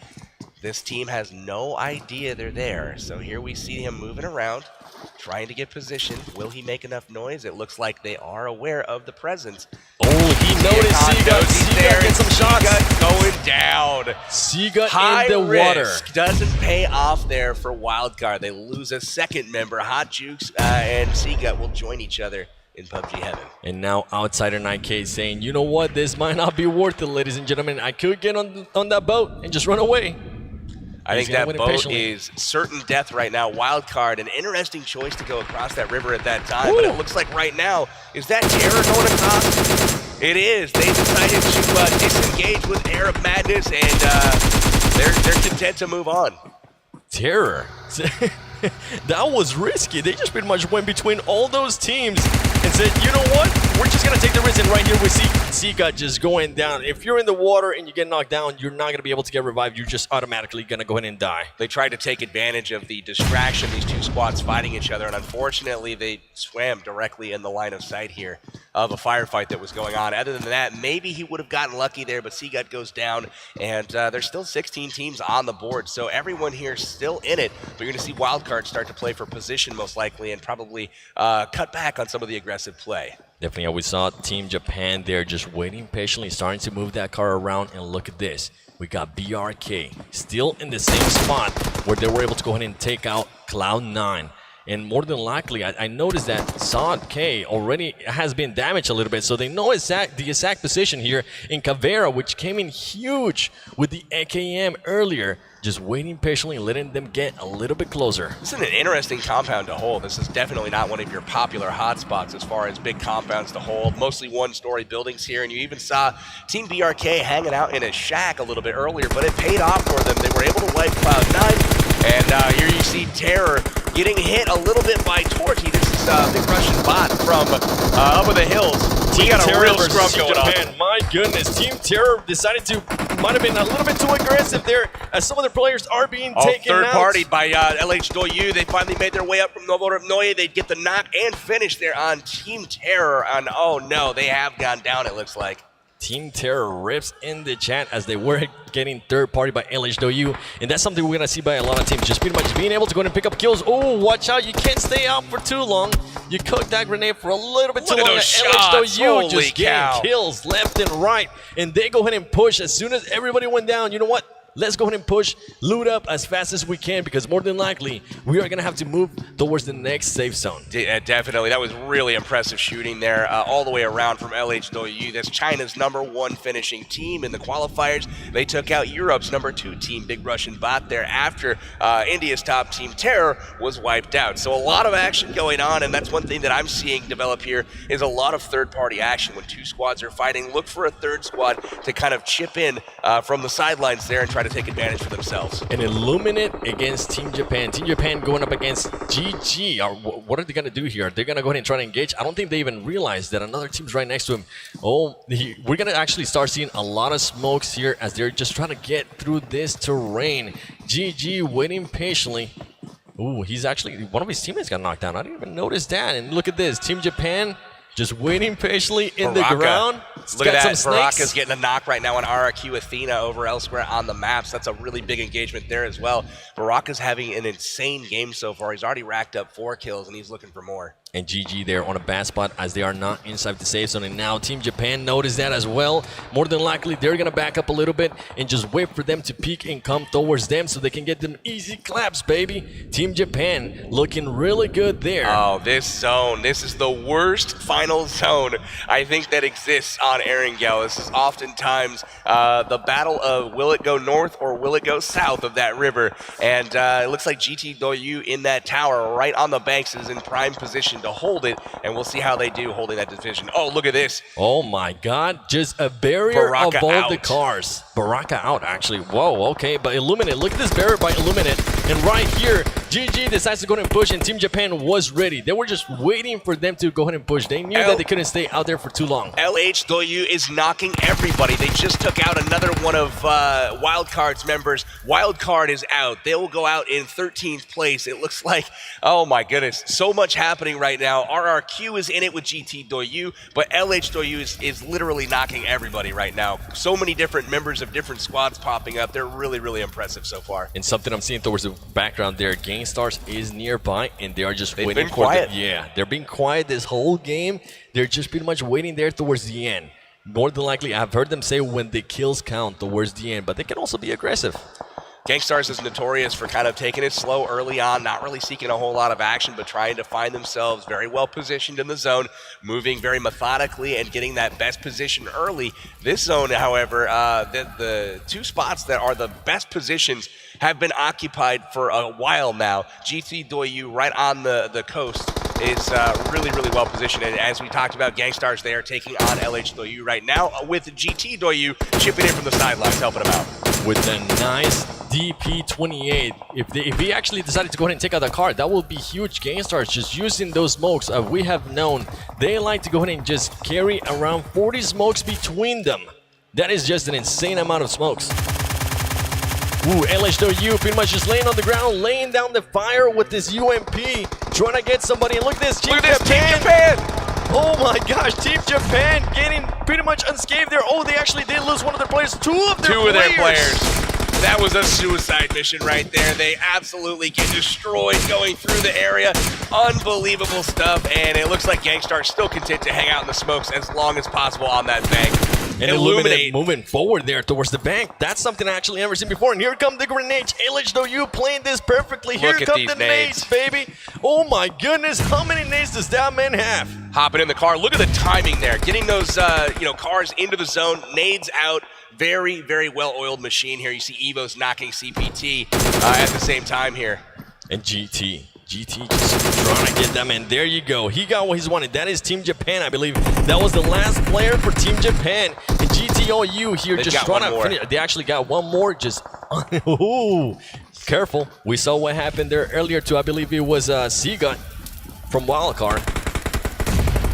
S2: This team has no idea they're there. So here we see him moving around, trying to get position. Will he make enough noise? It looks like they are aware of the presence.
S1: Oh, he noticed Seagut. Seagut gets some shots.
S2: Seagut going down.
S1: Seagut
S2: High
S1: in the water.
S2: risk. Doesn't pay off there for Wildcard. They lose a second member. Hot Jukes and Seagut will join each other in PUBG heaven.
S1: And now Outsider 9K saying, you know what, this might not be worth it, ladies and gentlemen. I could get on that boat and just run away.
S2: I think that boat is certain death right now. Wildcard, an interesting choice to go across that river at that time, but it looks like right now, is that Terror going across? It is. They decided to disengage with Arab Madness, and they're content to move on.
S1: Terror. That was risky. They just pretty much went between all those teams and said, you know what? We're just going to take the risk. And right here we see Seagut just going down. If you're in the water and you get knocked down, you're not going to be able to get revived. You're just automatically going to go ahead and die.
S2: They tried to take advantage of the distraction, these two squads fighting each other, and unfortunately they swam directly in the line of sight here of a firefight that was going on. Other than that, maybe he would have gotten lucky there, but Seagut goes down, and there's still 16 teams on the board, so everyone here still in it. But you're going to see Wildcard start to play for position most likely and probably cut back on some of the aggressive play.
S1: Definitely, we saw Team Japan there just waiting patiently, starting to move that car around, and look at this. We got BRK still in the same spot where they were able to go ahead and take out Cloud9. And more than likely, I noticed that Sod K already has been damaged a little bit, so they know the exact position here in Caveira, which came in huge with the AKM earlier, just waiting patiently and letting them get a little bit closer.
S2: This is an interesting compound to hold. This is definitely not one of your popular hotspots as far as big compounds to hold, mostly one-story buildings here, and you even saw Team BRK hanging out in a shack a little bit earlier, but it paid off for them. They were able to wipe Cloud9, and here you see Terror getting hit a little bit by Torty. This is Big Russian bot from up in the hills. We got a real scrum going on.
S1: My goodness, Team Terror decided to, might have been a little bit too aggressive there, as some of the players are being taken
S2: third
S1: out.
S2: Party by LH Doyu. They finally made their way up from Novorobnoye. They get the knock and finish there on Team Terror. And oh no, they have gone down, it looks like.
S1: Team Terror rips in the chat as they were getting third party by LH. And that's something we're going to see by a lot of teams. Just pretty much being able to go and pick up kills. Oh, watch out. You can't stay out for too long. You cooked that grenade for a little bit too long. LH just getting kills left and right. And they go ahead and push as soon as everybody went down. You know what? Let's go ahead and push, loot up as fast as we can, because more than likely, we are going to have to move towards the next safe zone.
S2: Definitely. That was really impressive shooting there all the way around from LH Doyu. That's China's #1 finishing team in the qualifiers. They took out Europe's #2 team, Big Russian Bot, there after India's top team, Terror, was wiped out. So a lot of action going on, and that's one thing that I'm seeing develop here is a lot of third-party action. When two squads are fighting, look for a third squad to kind of chip in from the sidelines there and try to take advantage for themselves.
S1: And Illuminate against Team Japan. Team Japan going up against GG. What are they going to do here? They're going to go ahead and try to engage. I don't think they even realize that another team's right next to him. Oh, we're going to actually start seeing a lot of smokes here as they're just trying to get through this terrain. GG waiting patiently. Ooh, he's actually, one of his teammates got knocked down. I didn't even notice that. And look at this. Team Japan just waiting patiently in the ground.
S2: Look at that. Baraka's getting a knock right now on RRQ Athena over elsewhere on the maps. That's a really big engagement there as well. Baraka's having an insane game so far. He's already racked up 4 kills, and he's looking for more.
S1: And GG there on a bad spot as they are not inside the safe zone. And now Team Japan noticed that as well. More than likely, they're going to back up a little bit and just wait for them to peek and come towards them so they can get them easy claps, baby. Team Japan looking really good there.
S2: Oh, this zone. This is the worst final zone I think that exists on Erangel. This is oftentimes the battle of will it go north or will it go south of that river. And it looks like GT Doyu in that tower right on the banks is in prime position to hold it, and we'll see how they do holding that division. Oh, look at this.
S1: Oh my God, just a barrier
S2: Baraka
S1: of all
S2: out.
S1: the cars. Baraka out, actually. Whoa, okay, but Illuminate, look at this barrier by Illuminate. And right here, GG decides to go ahead and push, and Team Japan was ready. They were just waiting for them to go ahead and push. They knew that they couldn't stay out there for too long.
S2: LH GTOU is knocking everybody. They just took out another one of Wildcard's members. Wildcard is out. They will go out in 13th place. It looks like, oh my goodness, so much happening right now. RRQ is in it with GTOU, but LHOU is literally knocking everybody right now. So many different members of different squads popping up. They're really, really impressive so far.
S1: And something I'm seeing towards the background there, GameStars is nearby, and they are just
S2: They've
S1: waiting
S2: been
S1: for
S2: quiet.
S1: Yeah, they're being quiet this whole game. They're just pretty much waiting there towards the end. More than likely, I've heard them say when the kills count towards the end, but they can also be aggressive.
S2: GameStars is notorious for kind of taking it slow early on, not really seeking a whole lot of action, but trying to find themselves very well positioned in the zone, moving very methodically and getting that best position early. This zone, however, the two spots that are the best positions have been occupied for a while now. GTOU right on the coast is really, really well positioned. And as we talked about, GameStars, they are taking on LHOU right now with GTOU chipping in from the sidelines, helping them out.
S1: With the nice DP28, if he actually decided to go ahead and take out the card, that would be huge. GameStars just using those smokes. We have known they like to go ahead and just carry around 40 smokes between them. That is just an insane amount of smokes. Ooh, LHOU pretty much just laying on the ground, laying down the fire with this UMP, trying to get somebody. And look at this, Team Japan! Oh my gosh, Team Japan getting pretty much unscathed there. Oh, they actually did lose one of their players, two of their players.
S2: That was a suicide mission right there. They absolutely get destroyed going through the area. Unbelievable stuff, and it looks like GameStar still content to hang out in the smokes as long as possible on that bank.
S1: And Illuminate moving forward there towards the bank. That's something I actually never seen before. And here come the grenades. LHOU playing this perfectly. Here come the nades, baby. Oh my goodness, how many nades does that man have?
S2: Hopping in the car. Look at the timing there. Getting those cars into the zone. Nades out. Very, very well-oiled machine here. You see Evo's knocking CPT at the same time here.
S1: And GT just trying to get them in. There you go. He got what he's wanted. That is Team Japan, I believe. That was the last player for Team Japan. And GTOU here just trying to finish. They actually got one more. Just ooh, careful. We saw what happened there earlier too. I believe it was Seagut from Wildcard.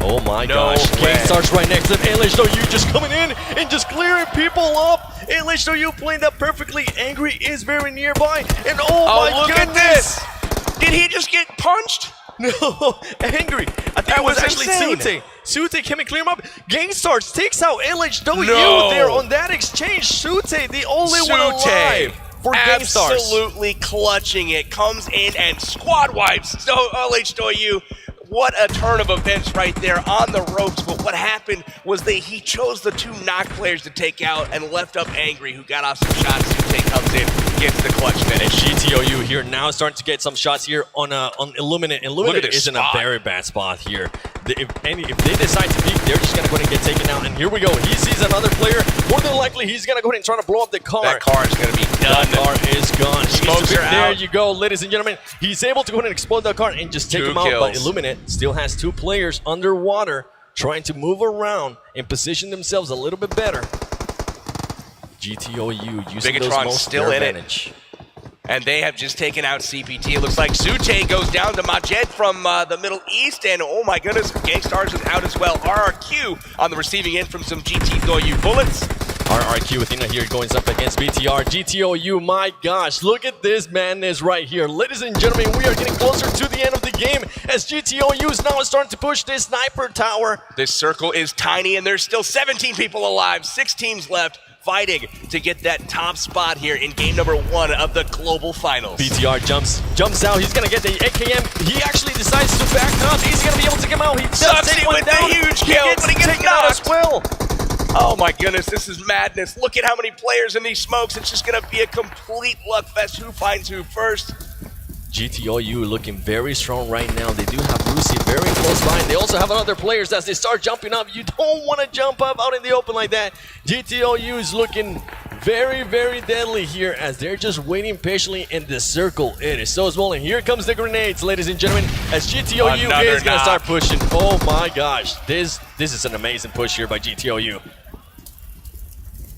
S1: Oh my gosh. GameStar's right next to him. LHOU just coming in and just clearing people up. LHOU playing that perfectly. Angry is very nearby. And oh my
S2: look
S1: goodness.
S2: At this. Did he just get punched?
S1: No, Angry. I think it was actually Sute. Sute came and clear him up. GameStars takes out LHOU there on that exchange. Sute, the only one alive for GameStars.
S2: Absolutely clutching it. Comes in and squad wipes. So LHOU. What a turn of events right there on the ropes. But what happened was that he chose the two knock players to take out and left up Angry, who got off some shots. Sute comes in, gets the clutch finish.
S1: GTOU here now starting to get some shots here on Illuminate. Illuminate is in a very bad spot here. If they decide to peek, they're just going to go ahead and get taken out. And here we go. He sees another player. More than likely, he's going to go ahead and try to blow up the car.
S2: That car is going to be done.
S1: That car is gone.
S2: Smokes are out.
S1: There you go, ladies and gentlemen. He's able to go ahead and explode that car and just take him out. But Illuminate still has two players underwater trying to move around and position themselves a little bit better. GTOU using those smokes to their advantage.
S2: And they have just taken out CPT. It looks like Sute goes down to Majed from the Middle East. And oh my goodness, GameStars is out as well. RRQ on the receiving end from some GTOU bullets.
S1: RRQ Athena here going up against BTR. GTOU, my gosh, look at this madness right here. Ladies and gentlemen, we are getting closer to the end of the game as GTOU is now starting to push this sniper tower.
S2: This circle is tiny and there's still 17 people alive, 6 teams left. Fighting to get that top spot here in game number 1 of the global finals.
S1: BTR jumps out. He's gonna get the AKM. He actually decides to back up. He's gonna be able to come out. He does take one down.
S2: Huge kill,
S1: but he gets taken out as well.
S2: Oh my goodness, this is madness. Look at how many players in these smokes. It's just gonna be a complete luck fest. Who finds who first?
S1: GTOU looking very strong right now. They do have Lucy very close by. They also have other players as they start jumping up. You don't want to jump up out in the open like that. GTOU is looking very, very deadly here as they're just waiting patiently in the circle. It is so small. And here comes the grenades, ladies and gentlemen, as GTOU is going to start pushing. Oh my gosh. This is an amazing push here by GTOU.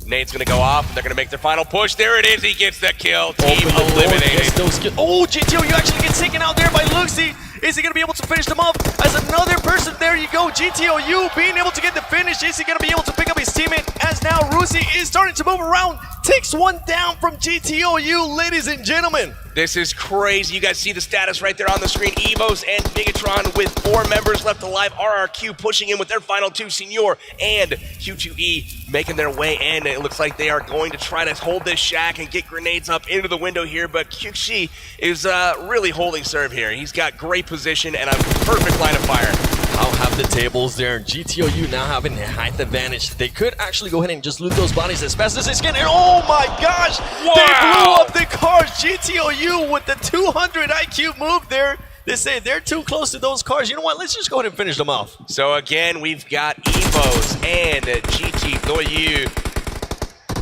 S2: Nate's going to go off, and they're going to make their final push. There it is. He gets the kill. Team eliminated.
S1: Oh, GTOU actually gets taken out there by Luxy. Is he going to be able to finish them off? As another person, there you go, GTOU being able to get the finish. Is he going to be able to pick up his teammate? As now Rusi is starting to move around, takes one down from GTOU, ladies and gentlemen.
S2: This is crazy. You guys see the status right there on the screen. Evos and Bigatron with 4 members left alive. RRQ pushing in with their final 2, Senior and Q2E making their way in. It looks like they are going to try to hold this shack and get grenades up into the window here, but Qxi is really holding serve here. He's got great position and a perfect line of fire.
S1: I'll have the tables there. GTOU now having the height advantage. They could actually go ahead and just loot those bodies as fast as they can. And oh my gosh!
S2: Wow.
S1: They blew up the cars. GTOU with the 200 IQ move there. They say they're too close to those cars. You know what? Let's just go ahead and finish them off.
S2: So again, we've got Evos and GTOU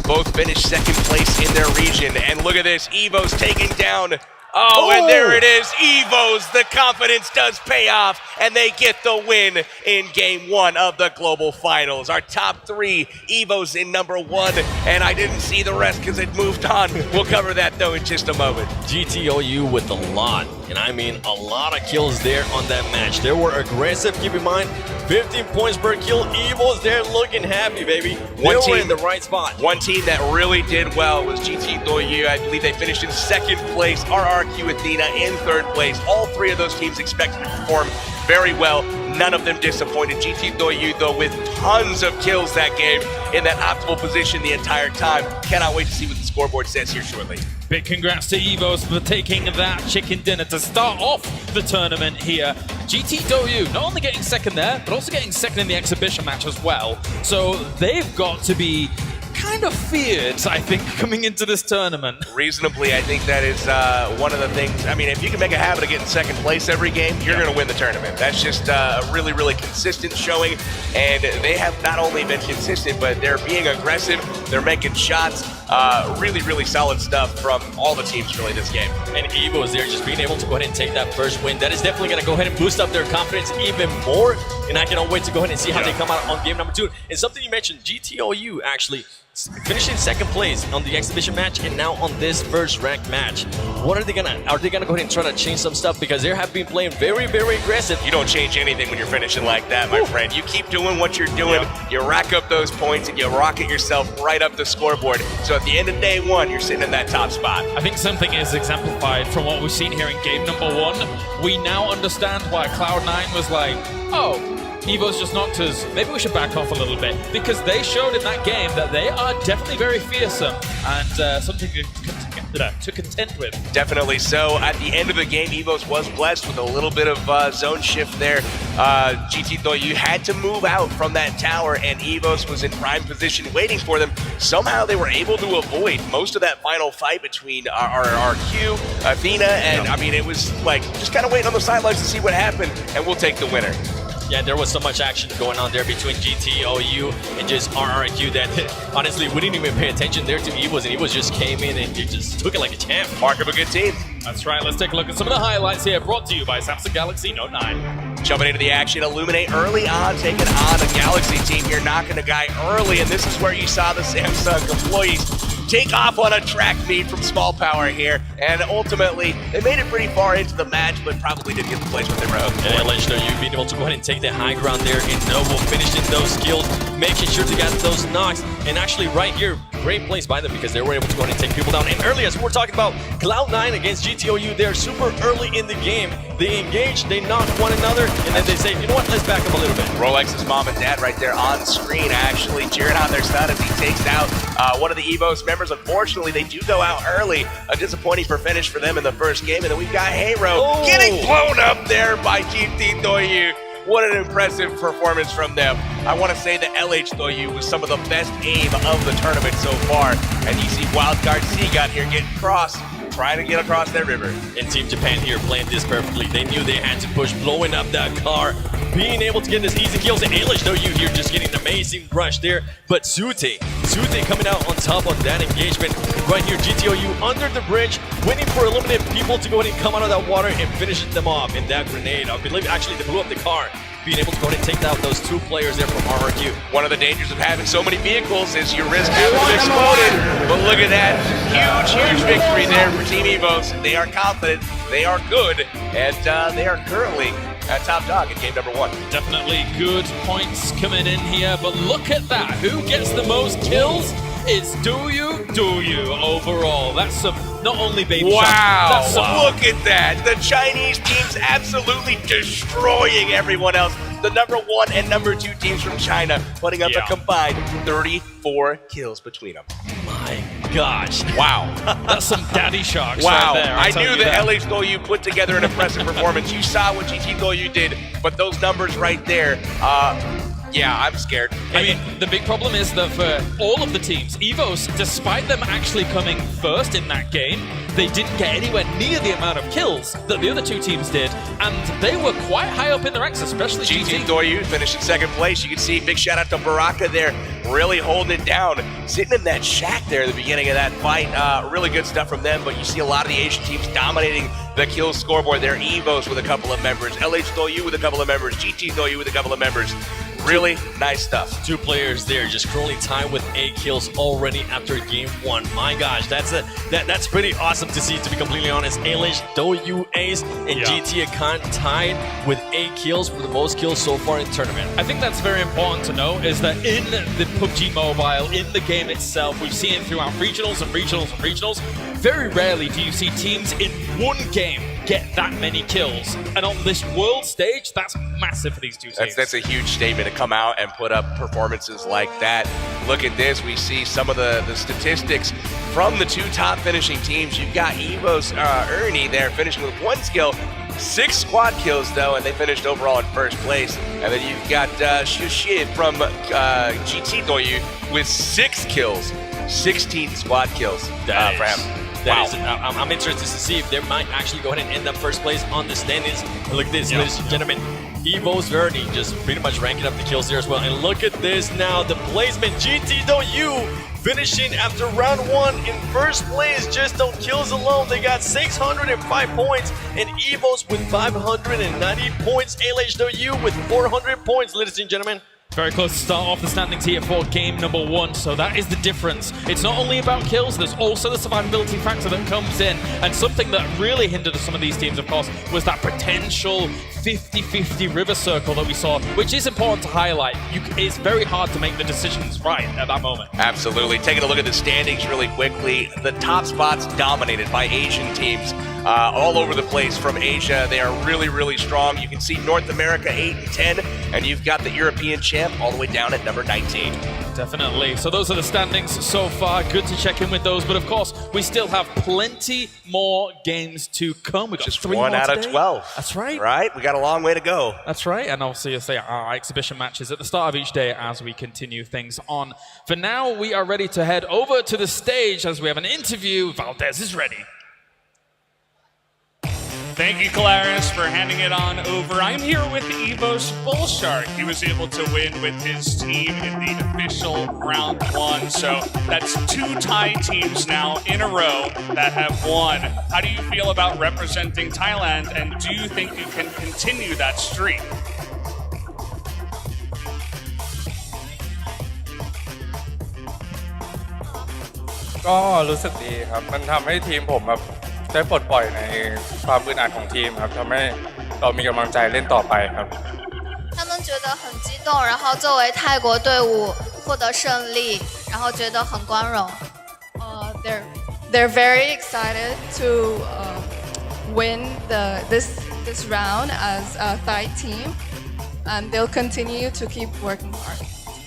S2: both finished second place in their region. And look at this, Evos taking down. Oh, and there it is, Evos. The confidence does pay off, and they get the win in Game 1 of the Global Finals. Our top 3, Evos in number 1, and I didn't see the rest because it moved on. We'll cover that, though, in just a moment.
S1: GTOU with a lot, and I mean a lot of kills there on that match. They were aggressive, keep in mind, 15 points per kill. Evos, they're looking happy, baby. They were in the right spot.
S2: One team that really did well was GTOU. I believe they finished in second place. RRQ Athena in third place. All 3 of those teams expected to perform very well. None of them disappointed. GTOU, though, with tons of kills that game in that optimal position the entire time. Cannot wait to see what the scoreboard says here shortly.
S3: Big congrats to Evos for taking that chicken dinner to start off the tournament here. GTOU not only getting second there, but also getting second in the exhibition match as well. So they've got to be kind of feared, I think, coming into this tournament.
S2: Reasonably, I think that is one of the things. I mean, if you can make a habit of getting second place every game, you're going to win the tournament. That's just a really, really consistent showing. And they have not only been consistent, but they're being aggressive. They're making shots. Really, really solid stuff from all the teams really this game.
S1: And Evo's there just being able to go ahead and take that first win. That is definitely going to go ahead and boost up their confidence even more. And I cannot wait to go ahead and see how they come out on game number 2. And something you mentioned, GTOU actually finishing second place on the exhibition match and now on this first ranked match. What are they gonna go ahead and try to change some stuff, because they have been playing very, very aggressive.
S2: You don't change anything when you're finishing like that, my friend. You keep doing what you're doing, you rack up those points and you rocket yourself right up the scoreboard. So at the end of day 1, you're sitting in that top spot.
S3: I think something is exemplified from what we've seen here in game number 1. We now understand why Cloud9 was like, oh, Evo's just knocked us. Maybe we should back off a little bit, because they showed in that game that they are definitely very fearsome and something to contend with.
S2: Definitely so. At the end of the game, Evos was blessed with a little bit of zone shift there. GTOU had to move out from that tower, and Evos was in prime position waiting for them. Somehow they were able to avoid most of that final fight between RRQ, Athena, and I mean, it was like just kind of waiting on the sidelines to see what happened, and we'll take the winner.
S1: Yeah, there was so much action going on there between GTOU and just RRQ that honestly we didn't even pay attention there to Evos, and Evos just came in and just took it like a champ.
S2: Mark of a good team.
S3: That's right, let's take a look at some of the highlights here, brought to you by Samsung Galaxy Note 9.
S2: Jumping into the action, Illuminate early on, taking on a Galaxy team here, knocking a guy early, and this is where you saw the Samsung employees take off on a track meet from Small Power here, and ultimately they made it pretty far into the match, but probably didn't get the place what they were hoping for.
S1: And LH, being able to go ahead and take the high ground there, and Noble finishing those kills, making sure to get those knocks, and actually right here, great place by them because they were able to go ahead and take people down. And earlier, as we were talking about Cloud9 against GTOU, they're super early in the game. They engage, they knock one another, and then they say, you know what, let's back up a little bit.
S2: Rolex's mom and dad right there on screen actually cheering on their son as he takes out one of the Evos members. Unfortunately, they do go out early. A disappointing finish for them in the first game. And then we've got Hero getting blown up there by GTOU. What an impressive performance from them. I want to say that LH was some of the best aim of the tournament so far. And you see Wildcard C got here getting cross, trying to get across that river.
S1: And Team Japan here playing this perfectly. They knew they had to push, blowing up that car, being able to get this easy kills. And LH here just getting an amazing rush there. But Sute coming out on top on that engagement. Right here, GTOU under the bridge, waiting for Illuminate people to go ahead and come out of that water and finish them off. And that grenade, I believe actually they blew up the car being able to go ahead and take out those 2 players there from RRQ.
S2: One of the dangers of having so many vehicles is you risk having them exploded. But look at that. Huge victory there for Team Evos. They are confident, they are good, and they are currently at top dog in game number 1.
S3: Definitely good points coming in here, but look at that. Who gets the most kills? It's Do You overall. That's some, not only baby
S2: Wow,
S3: that's some,
S2: look at that. The Chinese team's absolutely destroying everyone else. The number 1 and number 2 teams from China putting up a combined 34 kills between them.
S1: My gosh.
S2: Wow.
S3: That's some daddy sharks
S2: wow.
S3: right there.
S2: I knew that LH Doyu put together an impressive performance. You saw what GT Doyu did, but those numbers right there, yeah, I'm scared.
S3: I mean, the big problem is that for all of the teams, Evos, despite them actually coming first in that game, they didn't get anywhere near the amount of kills that the other 2 teams did, and they were quite high up in the ranks, especially GT.
S2: Doyu finished in 2nd place. You can see big shout out to Baraka there, really holding it down, sitting in that shack there at the beginning of that fight. Really good stuff from them, but you see a lot of the Asian teams dominating the kill scoreboard there. Evos with a couple of members, LH Doyu with a couple of members, GT Doyu with a couple of members. Really nice stuff.
S1: 2 players there just currently tied with 8 kills already after game 1. My gosh, that's pretty awesome to see, to be completely honest. LH Doyu Ace and GT Akan tied with 8 kills for the most kills so far in the tournament.
S3: I think that's very important to know, is that in the PUBG Mobile, in the game itself, we've seen it throughout regionals and regionals and regionals. Very rarely do you see teams in one game get that many kills. And on this world stage, that's massive for these 2 teams.
S2: That's a huge statement to come out and put up performances like that. Look at this. We see some of the statistics from the 2 top finishing teams. You've got Evos Ernie there finishing with 1 skill, 6 squad kills though, and they finished overall in 1st place. And then you've got Shushi from GT Doyu with 6 kills, 16 squad kills for him.
S1: I'm interested to see if they might actually go ahead and end up 1st place on the standings. Look at this, ladies and gentlemen. Evos Verdi just pretty much ranking up the kills there as well. And look at this now, the placement. GT Doyu finishing after round 1 in 1st place just on kills alone. They got 605 points, and Evos with 590 points. LH Doyu with 400 points, ladies and gentlemen.
S3: Very close to start off the standings here for game number 1, so that is the difference. It's not only about kills, there's also the survivability factor that comes in, and something that really hindered some of these teams, of course, was that potential 50-50 river circle that we saw, which is important to highlight. It's very hard to make the decisions right at that moment.
S2: Absolutely. Taking a look at the standings really quickly, the top spots dominated by Asian teams. All over the place from Asia. They are really strong. You can see North America 8 and 10, and you've got the European champ all the way down at number 19.
S3: Definitely. So those are the standings so far. Good to check in with those, but of course, we still have plenty more games to come. We got
S2: just
S3: 3
S2: 1
S3: more
S2: out
S3: today.
S2: of 12.
S3: That's right.
S2: Right? We got a long way to go.
S3: That's right. And obviously, our exhibition matches at the start of each day as we continue things on. For now, we are ready to head over to the stage as we have an interview. Valdez is ready.
S6: Thank you, Claris, for handing it on over. I'm here with Evos Bullshark. He was able to win with his team in the official round 1. So that's 2 Thai teams now in a row that have won. How do you feel about representing Thailand, and do you think you can continue that streak?
S7: ก็รู้สึกดีครับมันทำให้ทีมผมแบบได้ปลดปล่อยในความอึดอัดของทีมครับทำให้เรามีกำลังใจเล่นต่อไปครับ
S8: 他们觉得很激动，然后作为泰国队伍获得胜利，然后觉得很光荣。
S9: They're very excited to win this round as a Thai team, and they'll continue to keep working hard.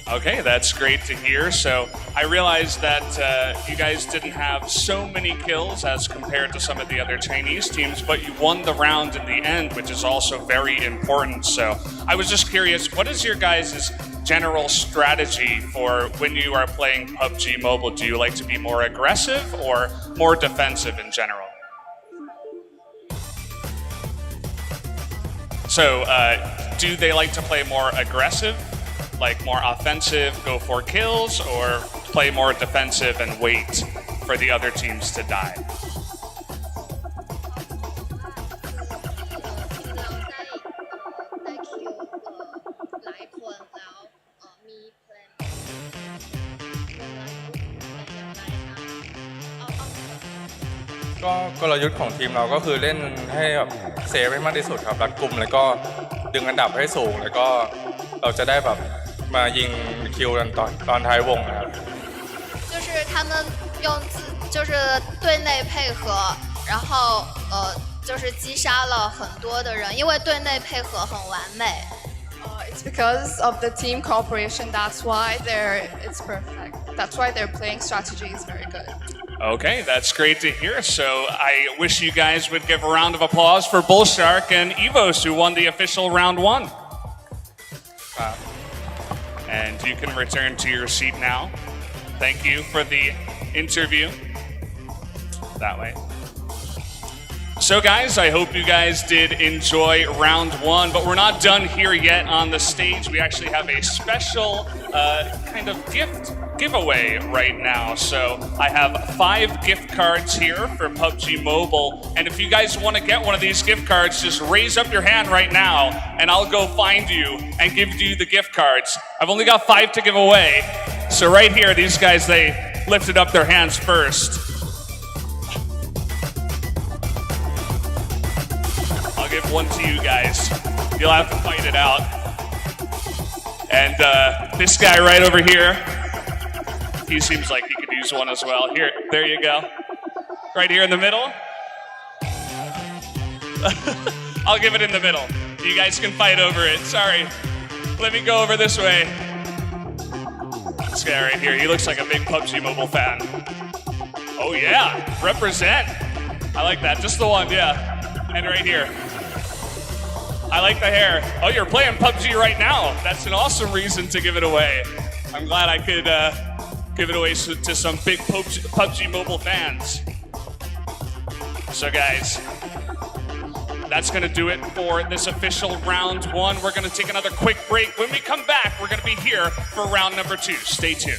S6: Okay, that's great to hear. So I realized that you guys didn't have so many kills as compared to some of the other Chinese teams, but you won the round in the end, which is also very important. So I was just curious, what is your guys' general strategy for when you are playing PUBG Mobile? Do you like to be more aggressive or more defensive in general? So do they like to play more aggressive? Like more offensive, go for kills, or play more defensive and wait for the other teams to die?
S7: ก็กลยุทธ์ของทีมเราก็คือเล่นให้แบบเซฟให้มากที่สุดครับรัดกุมแล้วก็ดึงอันดับให้สูงแล้วก็เราจะได้แบบมายิงคิวกันตอนท้ายวงนะครับ
S8: 就是他们用就是队内配合，然后就是击杀了很多的人，因为队内配合很完美。
S9: It's because of the team cooperation. That's why it's perfect. That's why their playing strategy is very good.
S6: Okay, that's great to hear. So I wish you guys would give a round of applause for Bullshark and Evos, who won the official round 1. And you can return to your seat now. Thank you for the interview. That way. So guys, I hope you guys did enjoy round 1, but we're not done here yet on the stage. We actually have a special kind of giveaway right now. So I have 5 gift cards here for PUBG Mobile. And if you guys want to get one of these gift cards, just raise up your hand right now and I'll go find you and give you the gift cards. I've only got 5 to give away. So right here, these guys, they lifted up their hands first. I'll give one to you guys. You'll have to fight it out. And this guy right over here, he seems like he could use one as well. Here, there you go. Right here in the middle. I'll give it in the middle. You guys can fight over it. Sorry. Let me go over this way. This guy right here, he looks like a big PUBG Mobile fan. Oh yeah, represent. I like that, just the one, yeah. And right here. I like the hair. Oh, you're playing PUBG right now. That's an awesome reason to give it away. I'm glad I could give it away to some big PUBG Mobile fans. So guys, that's going to do it for this official round 1. We're going to take another quick break. When we come back, we're going to be here for round number 2. Stay tuned.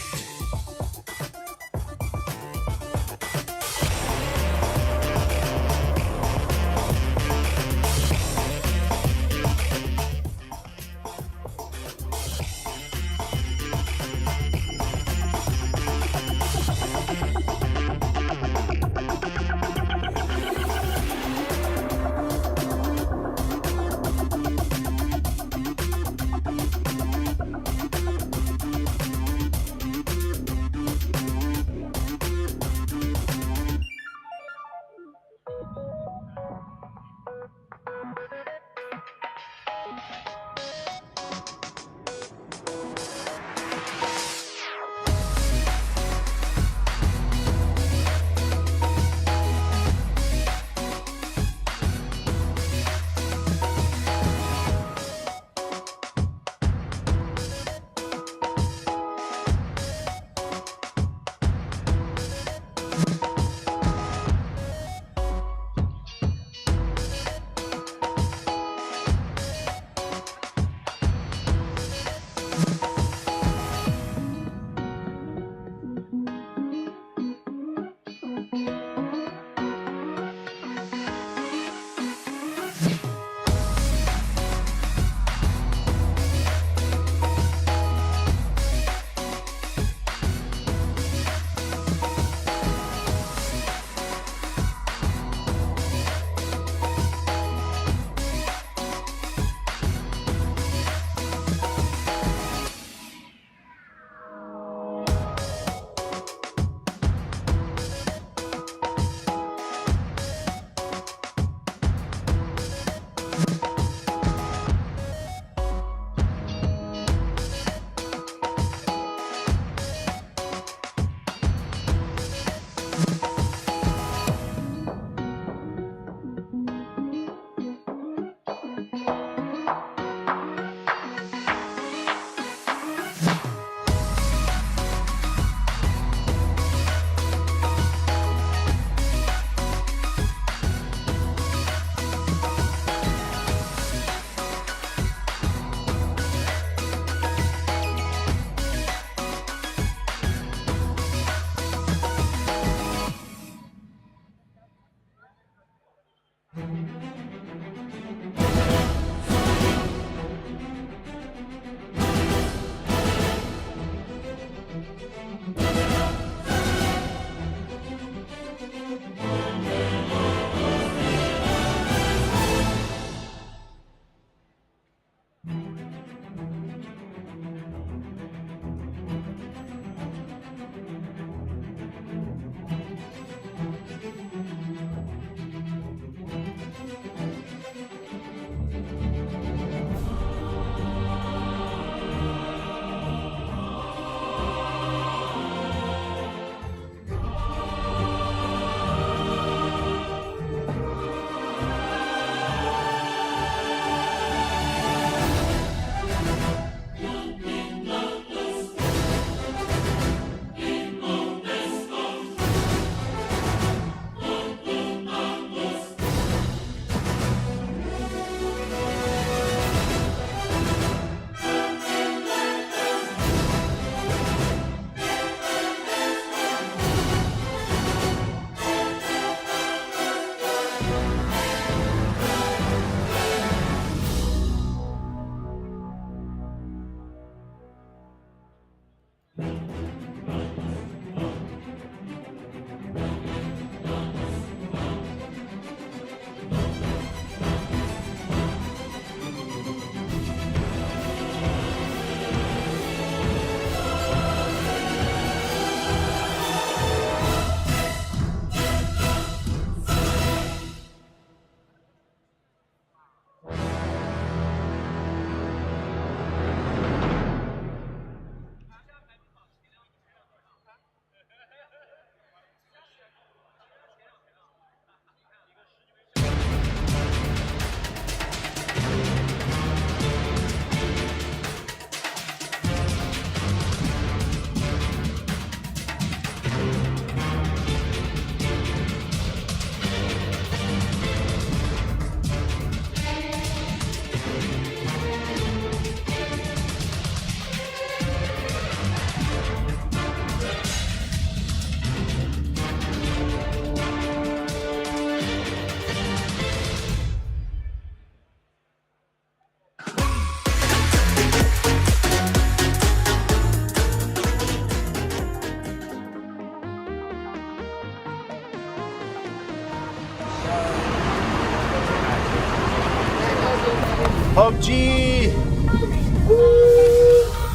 S10: PUBG!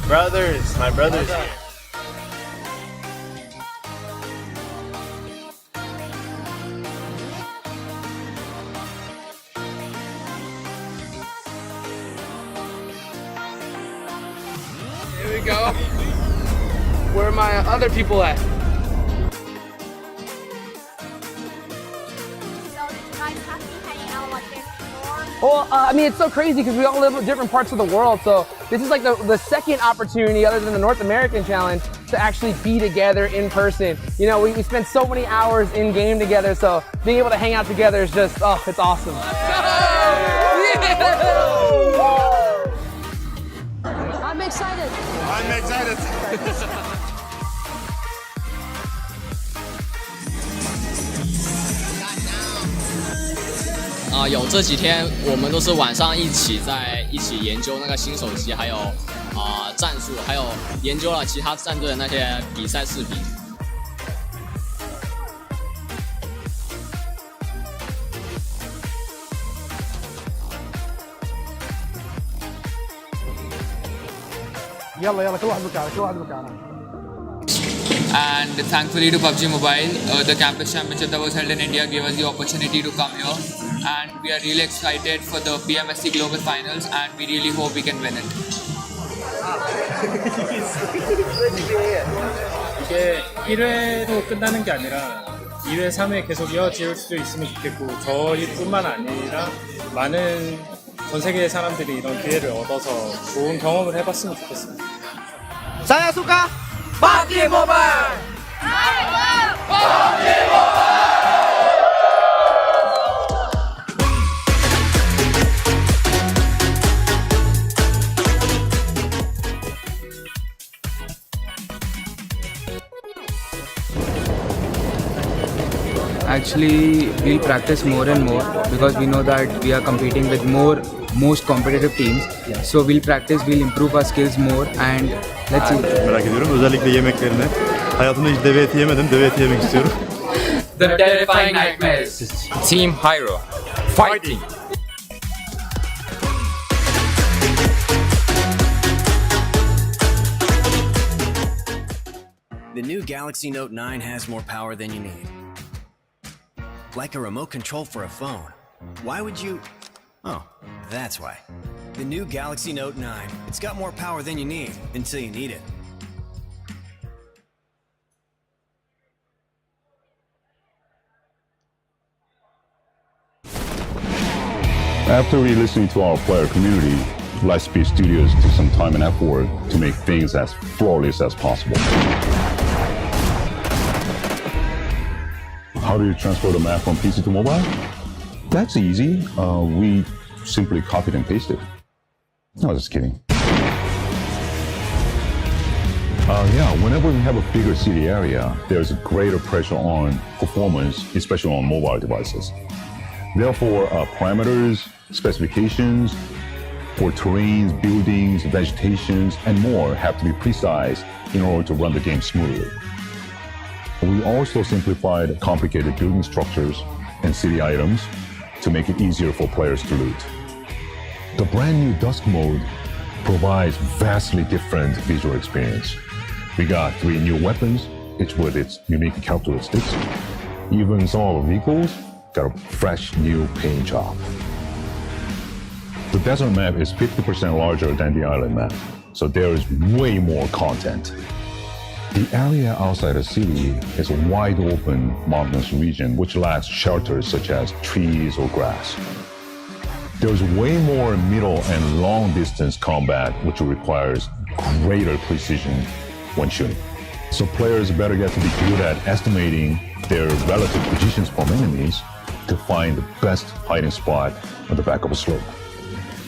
S10: Brothers, my brothers here.
S11: Here we go. Where are my other people at? Well, I mean, it's so crazy because we all live in different parts of the world. So this is like the second opportunity, other than the North American Challenge, to actually be together in person. You know, we spend so many hours in game together. So being able to hang out together is just, oh, it's awesome.
S12: I'm excited.
S10: I'm excited.
S13: 有这几天我们都是晚上一起研究那个新手机，还有战术，还有研究了其他战队的那些比赛视频。
S27: يلا كل واحد مكانه.
S11: And thankfully to PUBG Mobile, the campus championship that was held in India gave us the opportunity to come here. And we are really excited for the PMSC Global Finals, and we really hope we can win it.
S14: 이게 1회로 끝나는 게 아니라 2회, 3회 계속 이어질 수 있으면 좋겠고, 저희뿐만 아니라 많은 전 세계의 사람들이 이런 기회를 얻어서 좋은 경험을 해봤으면 좋겠습니다.
S10: Saya suka
S11: PUBG Mobile! PUBG Mobile!
S15: Actually, we'll practice more and more because we know that we are competing with most competitive teams. So we'll practice, we'll improve our skills more, and let's see.
S10: Çok merak ediyorum. Özellikle yemeklerini. Hayatımda hiç deve eti yemedim. Deve eti yemek istiyorum.
S11: The terrifying nightmares. Team Hyro. Fighting.
S16: The new Galaxy Note 9 has more power than you need. Like a remote control for a phone. Why would you... Oh, that's why. The new Galaxy Note 9. It's got more power than you need, until you need it.
S28: After re-listening to our player community, Lightspeed Studios took some time and effort to make things as flawless as possible. How do you transfer the map from PC to mobile? That's easy. We simply copied and pasted. No, just kidding. Yeah, whenever we have a bigger city area, there's greater pressure on performance, especially on mobile devices. Therefore, parameters, specifications for terrains, buildings, vegetations, and more have to be precise in order to run the game smoothly. We also simplified complicated building structures and city items to make it easier for players to loot. The brand new Dusk mode provides vastly different visual experience. We got 3 new weapons, each with its unique characteristics. Even some of our vehicles got a fresh new paint job. The desert map is 50% larger than the island map, so there is way more content. The area outside the city is a wide open mountainous region which lacks shelters such as trees or grass. There's way more middle and long distance combat which requires greater precision when shooting. So players better get to be good at estimating their relative positions from enemies to find the best hiding spot on the back of a slope.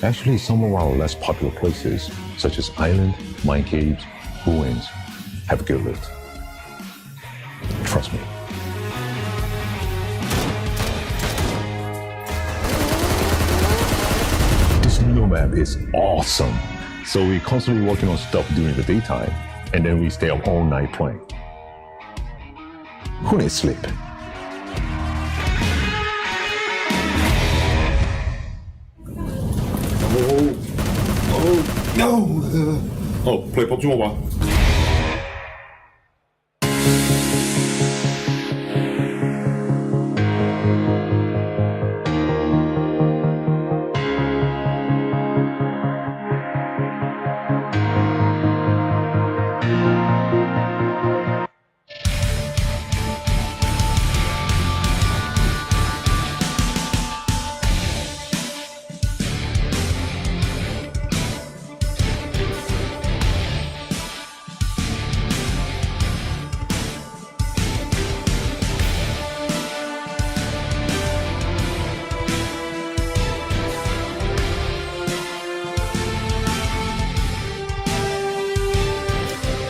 S28: Actually, some of our less popular places, such as island, mine caves, ruins, have a good loot. Trust me. This new map is awesome. So we're constantly working on stuff during the daytime, and then we stay up all night playing. Who needs sleep? Oh, play Pubgm Mobile.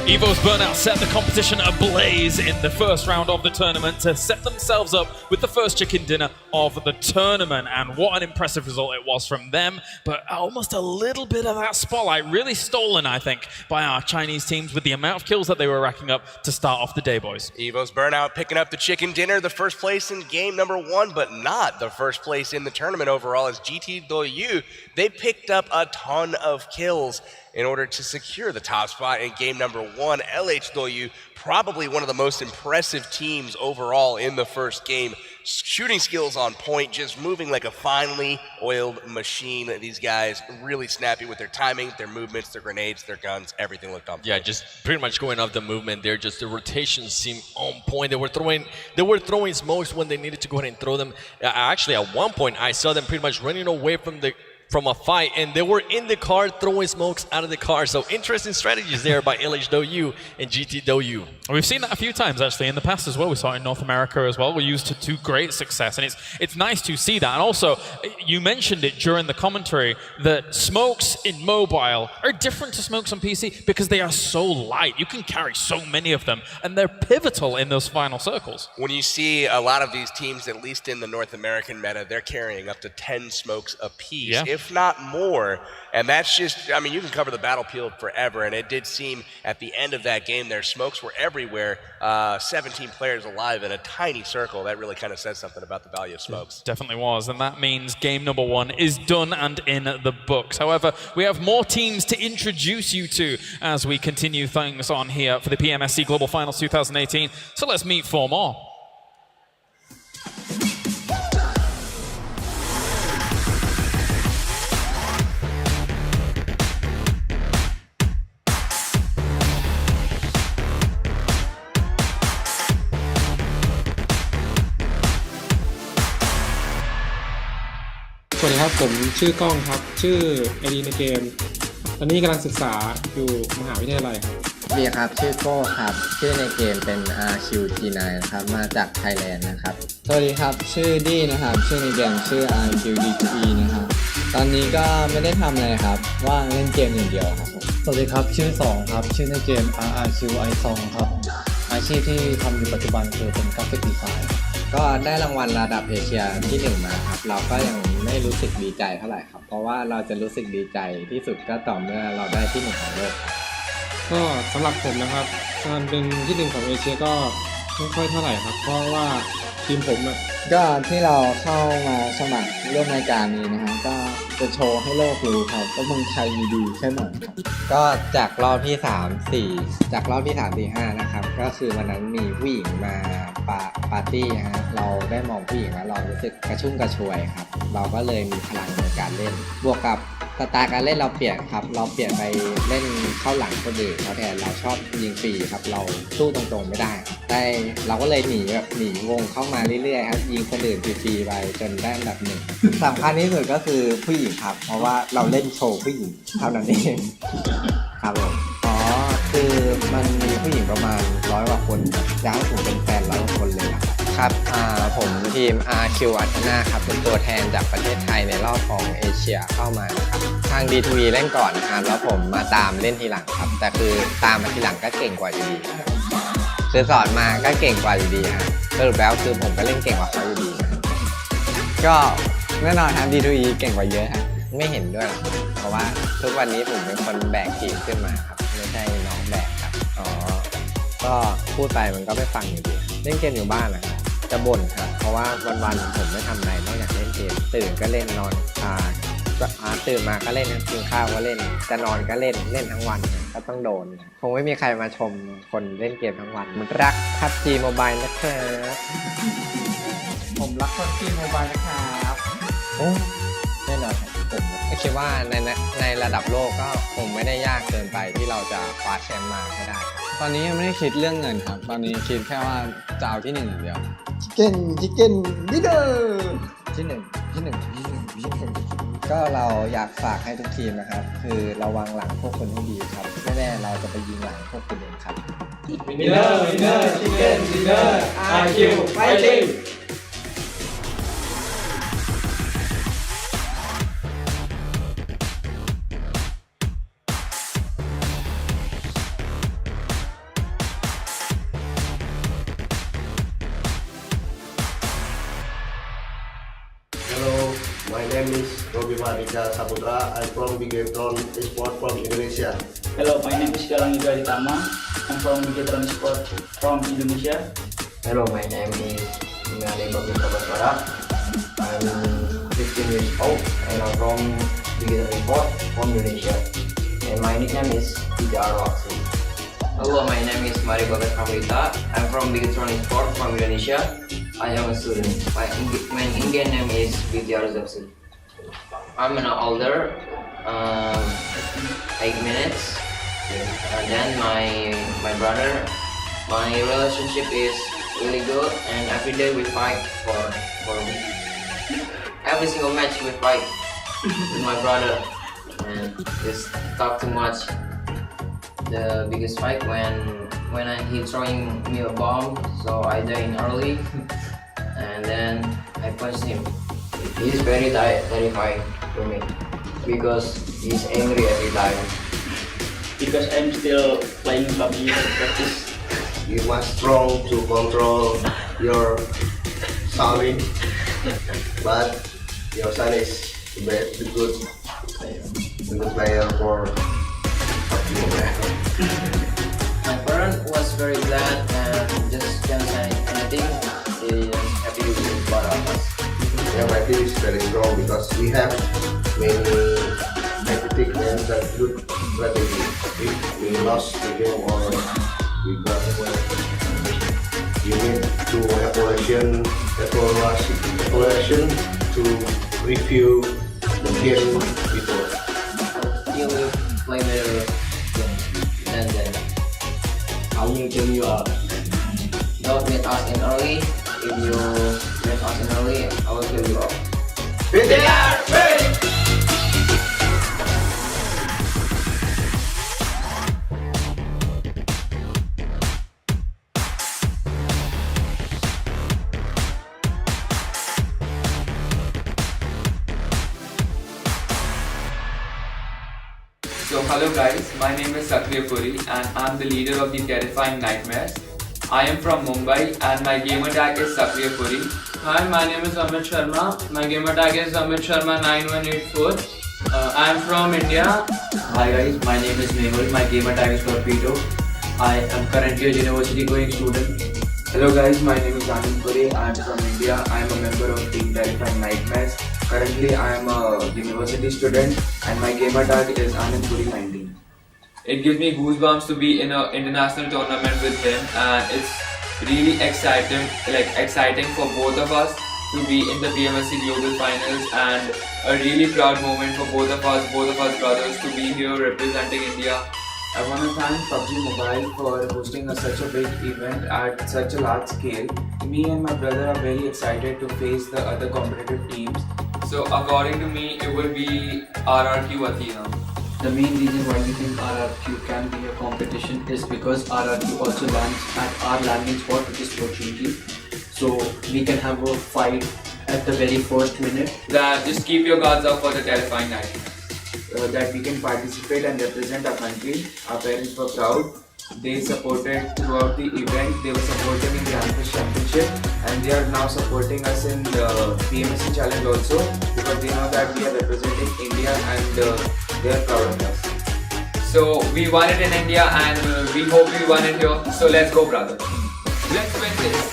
S3: Evo's Burnout set the competition ablaze in the first round of the tournament to set themselves up with the first chicken dinner of the tournament, and what an impressive result it was from them. But almost a little bit of that spotlight really stolen, I think, by our Chinese teams with the amount of kills that they were racking up to start off the day, boys.
S2: Evo's Burnout picking up the chicken dinner, the first place in game number 1, but not the first place in the tournament overall, as GT Doyu, they picked up a ton of kills in order to secure the top spot in game number 1. LH Doyu, probably one of the most impressive teams overall in the first game. Shooting skills on point, just moving like a finely oiled machine. These guys really snappy with their timing, their movements, their grenades, their guns, everything looked on point.
S1: Yeah, just pretty much going off the movement there. Just the rotations seemed on point. They were throwing smokes when they needed to go ahead and throw them. Actually, at one point, I saw them pretty much running away from a fight, and they were in the car throwing smokes out of the car. So interesting strategies there by LH Doyu and GT Doyu.
S3: We've seen that a few times actually in the past as well. We saw it in North America as well. We used to great success, and it's nice to see that. And also, you mentioned it during the commentary that smokes in mobile are different to smokes on PC because they are so light. You can carry so many of them, and they're pivotal in those final circles.
S2: When you see a lot of these teams, at least in the North American meta, they're carrying up to 10 smokes apiece.
S3: Yeah.
S2: If not more. And that's just, I mean, you can cover the battlefield forever, and it did seem at the end of that game their smokes were everywhere. 17 players alive in a tiny circle. That really kind of says something about the value of smokes.
S3: It definitely was, and that means game number 1 is done and in the books. However, we have more teams to introduce you to as we continue things on here for the PMSC Global Finals 2018. So let's meet 4 more.
S5: สวัสดีครับผมชื่อกล้องครับชื่อไอดีในเกมตอนนี้กำลังศึกษาอยู่มหาวิทยาลัยครับ
S17: สวัสดีครับชื่อโก้ครับชื่อในเกมเป็น RQG9 นะครับมาจากไทยแลนด์นะครับสวัสดีครับชื่อดี้นะครับชื่อในเกมชื่อ RQD2E นะครับตอนนี้ก็ไม่ได้ทำอะไรครับว่างเล่นเกมอย่างเดียวครับสวัสดีครับชื่อ2ครับชื่อในเกม RRQI2 ครับอาชีพที่ทำอยู่ปัจจุบันคือเป็นกราฟิกดีไซน์ก็ได้รางวัลระดับเอเชียที่1มาครับเราก็ยังไม่รู้สึกดีใจเท่าไหร่ครับเพราะว่าเราจะรู้สึกดีใจที่สุดก็ต่อเมื่อเราได้ที่1ของโลกครับ
S5: ก็สำหรับผมนะครับการเป็นที่1ของเอเชียก็ไม่ค่อยเท่าไหร่ครับเพราะว่าทีมผม
S17: ก็ที่เราเข้ามาสมัครร่วมรายการนี้นะฮะก็จะโชว์ให้โลกรู้ครับว่าเมืองไทยมีดีแค่ไหนครับก็จากรอบที่5นะครับก็คือวันนั้นมีผู้หญิงมาปาร์ตี้ฮะเราได้มองผู้หญิงแล้วเรารู้สึกกระชุ่มกระชวยครับเราก็เลยมีพลังในการเล่นบวกกับสไตล์การเล่นเราเปลี่ยนครับเราเปลี่ยนไปเล่นเข้าหลังคนอื่นเขาแทนเราชอบยิงฟรีครับเราสู้ตรงๆไม่ได้แต่เราก็เลยหนีวงเข้ามาเรื่อยๆครับยิงคนอื่นฟรีๆไปจนได้อันดับ1สำคัญที่สุดก็คือผู้หญิงครับเพราะว่าเราเล่นโชว์ผู้หญิงเท่านั้นเองครับผมคือมันมีผู้หญิงประมาณ100 กว่าคนอยากให้ผมเป็นแฟน100 กว่าคนเลยครับผมทีม RQ Athena ครับเป็นตัวแทนจากประเทศไทยในรอบของเอเชียเข้ามาครับทาง D2E เล่นก่อนนะครับแล้วผมมาตามเล่นทีหลังครับแต่คือตามมาทีหลังก็เก่งกว่าอยู่ดีคือสอนมาก็เก่งกว่าอยู่ดีครับสรุปแล้วคือผมก็เล่นเก่งกว่าเขาอยู่ดีก็แน่นอนครับ D2E เก่งกว่าเยอะครับไม่เห็นด้วยหรอกเพราะว่าทุกวันนี้ผมเป็นคนแบกทีมขึ้นมาครับไม่ใช่น้องแบกครับก็พูดไปมันก็ไม่ฟังอยู่ดีเล่นเกมอยู่บ้านนะครับจะบ่นครับเพราะว่าวันๆผมไม่ทำอะไรนอกจากเล่นเกมตื่นก็เล่นนอน ตื่นมาก็เล่นกินข้าวก็เล่นจะนอนก็เล่นทั้งวันก็ต้องโดนคงไม่มีใครมาชมคนเล่นเกมทั้งวันมันรัก PUBG Mobile นะครับผมรัก PUBG Mobile นะครับแน่นอนผมคิดว่าในระดับโลกก็คงไม่ได้ยากเกินไปที่เราจะคว้าแชมป์มาให้ได้ตอนนี้ยังไม่ได้คิดเรื่องเงินครับตอนนี้คิดแค่ว่าจะเอาที่1อย่างเดียวชิคเก้นลีดเดอร์ที่1ก็เราอยากฝากให้ทุกทีมนะครับคือระวังหลังพวกคุณให้ดีครับไม่แน่เราจะไปยิงหลังพวกคุณเองครับ
S5: winner chicken dinner IQ fighting
S25: Hello, my name is Robi Marika Saputra. I'm from Bigetron Esport from Indonesia.
S4: Hello, my name is Galang Yuda Ditama. I'm from Bigetron Esport from Indonesia.
S18: Hello, my name is Imali Babi Kabaswara. I'm 15 years old and I'm from Bigetron Esport from Indonesia. And my nickname is Tijar Roxy. Hello, my name is Mari Bagas Kamrita. I'm from Bigetron Esport from Indonesia. I am a student. My in-game name is BTR Zepsi. I'm an older, 8 minutes. And then my brother, my relationship is really good, and every day we fight for every single match we fight with my brother, and just talk too much. The biggest fight when he throwing me a bomb, so I die in early. And then I punched him. He's very terrifying to me because he's angry every time.
S4: Because I'm still playing PUBG for practice.
S25: You must strong to control your son, but your son is the good player for
S18: My parent was very glad and just can't say anything. Happy with both of us.
S25: Yeah, my team is very strong because we have many tactics and good strategy. If we lost the game or we got you need to evaluation to review the game before.
S18: You will play better than them.
S4: I will tell you
S18: Don't meet us in early. If you meet us in early, I will kill you up.
S25: BTR ready!
S19: So hello guys, my name is Sakriya Puri and I'm the leader of the Terrifying Nightmares. I am from Mumbai and my gamer tag is Sakriya Puri.
S20: Hi, my name is Amit Sharma. My gamer tag is Amit Sharma 9184. I am from India.
S21: Hi guys, my name is Mehul. My gamer tag is Torpedo. I am currently a university going student.
S22: Hello guys, my name is Anand Puri. I am from India. I am a member of Team Terrifying Nightmares. Currently, I am a university student and my gamer tag is Anand Puri 19.
S19: It gives me goosebumps to be in an international tournament with him, and it's really exciting for both of us to be in the PMSC Global Finals, and a really proud moment for both of us brothers to be here representing India.
S22: I want to thank PUBG Mobile for hosting such a big event at such a large scale. Me and my brother are very excited to face the other competitive teams.
S19: So according to me, it will be RRQ Athena.
S21: The main reason why we think RRQ can be a competition is because RRQ also lands at our landing spot, which is Pochinki. So we can have a fight at the very first minute.
S19: Just keep your guards up for the Terrifying Night.
S22: That we can participate and represent our country. Our parents were proud. They supported throughout the event. They were supporting in the Grandfish Championship, and they are now supporting us in the PMSC Challenge also, because they know that we are representing India and they are proud of us.
S19: So we won it in India, and we hope we won it here. So let's go, brother. Let's win this.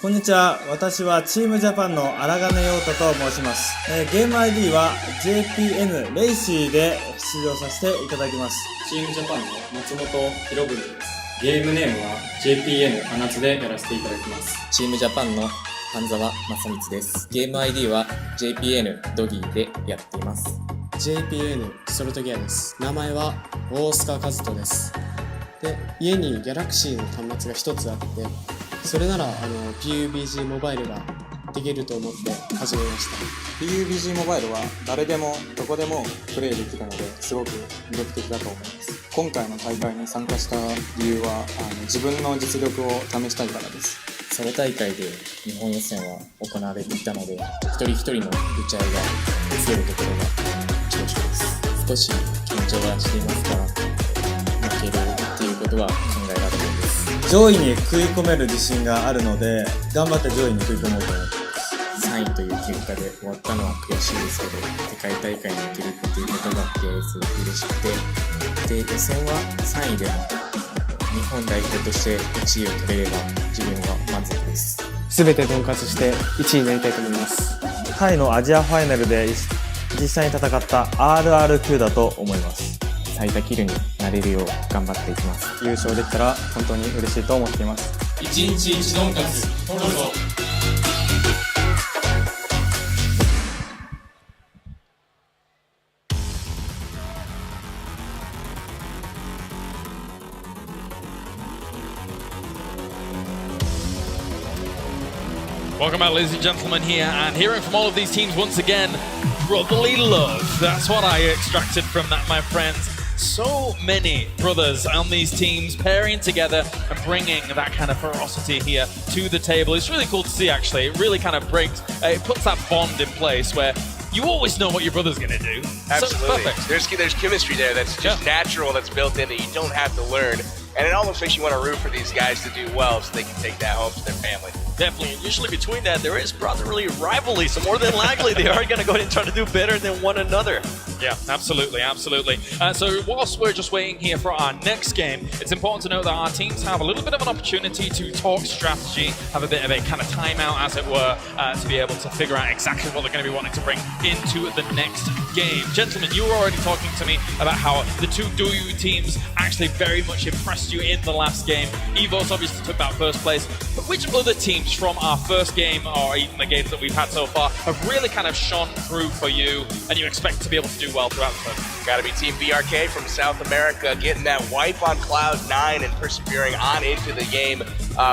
S6: こんにちは。私はチームジャパンの荒金陽太と申します。ゲーム ID は JPN レイシーで出場させていただきます。
S7: チームジャパンの松本博文です。ゲームネームは JPN 真夏でやらせていただきます。
S8: チームジャパンの半沢正光です。ゲーム ID は JPN ドギーでやっています。
S9: JPN ソルトギアです。名前は大須賀和人です。で、家にギャラクシーの端末が一つあって、それならPUBG モバイルができると思って始めました。PUBG モバイルは誰でもどこでもプレイできるのですごく魅力的だと思います。今回の大会に参加した理由は自分の実力を試したいからです。
S8: それ大会で日本予選は行われていたので、一人一人の打ち合いが強いところが長所です。少し緊張はしていますが、負けるっていうことは考えられないです。
S6: 上位に食い込める自信があるので、頑張って上位に食い込もうと思ってます。
S8: 3位という結果で終わったのは悔しいですけど、世界大会に行けるっていうことがすごく嬉しくて、で予選は3位でも日本代表として1位を取れれば自分は満足です。
S9: 全て分割して1位になりたいと思います。
S6: タイのアジアファイナルで実際に戦った RRQ だと思います。
S8: 最多キルになれるよう頑張っていきます。
S6: 優勝できたら本当に嬉しいと思っています。
S3: 1日1ドンカツ取るぞ。Welcome back, ladies and gentlemen, here, and hearing from all of these teams once again, brotherly love. That's what I extracted from that, my friends. So many brothers on these teams pairing together and bringing that kind of ferocity here to the table. It's really cool to see, actually. It really kind of it puts that bond in place where you always know what your brother's going to do.
S2: Absolutely.
S3: So perfect.
S2: There's chemistry there that's just natural, that's built in, that you don't have to learn. And it almost makes you want to root for these guys to do well so they can take that home to their family.
S1: Definitely. And usually between that, there is brotherly rivalry. So more than likely, they are going to go ahead and try to do better than one another.
S3: Yeah, absolutely, absolutely. So whilst we're just waiting here for our next game, it's important to note that our teams have a little bit of an opportunity to talk strategy, have a bit of a kind of timeout, as it were, to be able to figure out exactly what they're going to be wanting to bring into the next game. Gentlemen, you were already talking to me about how the two Duyu teams actually very much impressed you in the last game. Evos obviously took that first place, but which other teams from our first game, or even the games that we've had so far, have really kind of shone through for you and you expect to be able to do well throughout the tournament?
S2: Got to be Team BRK from South America, getting that wipe on Cloud9 and persevering on into the game.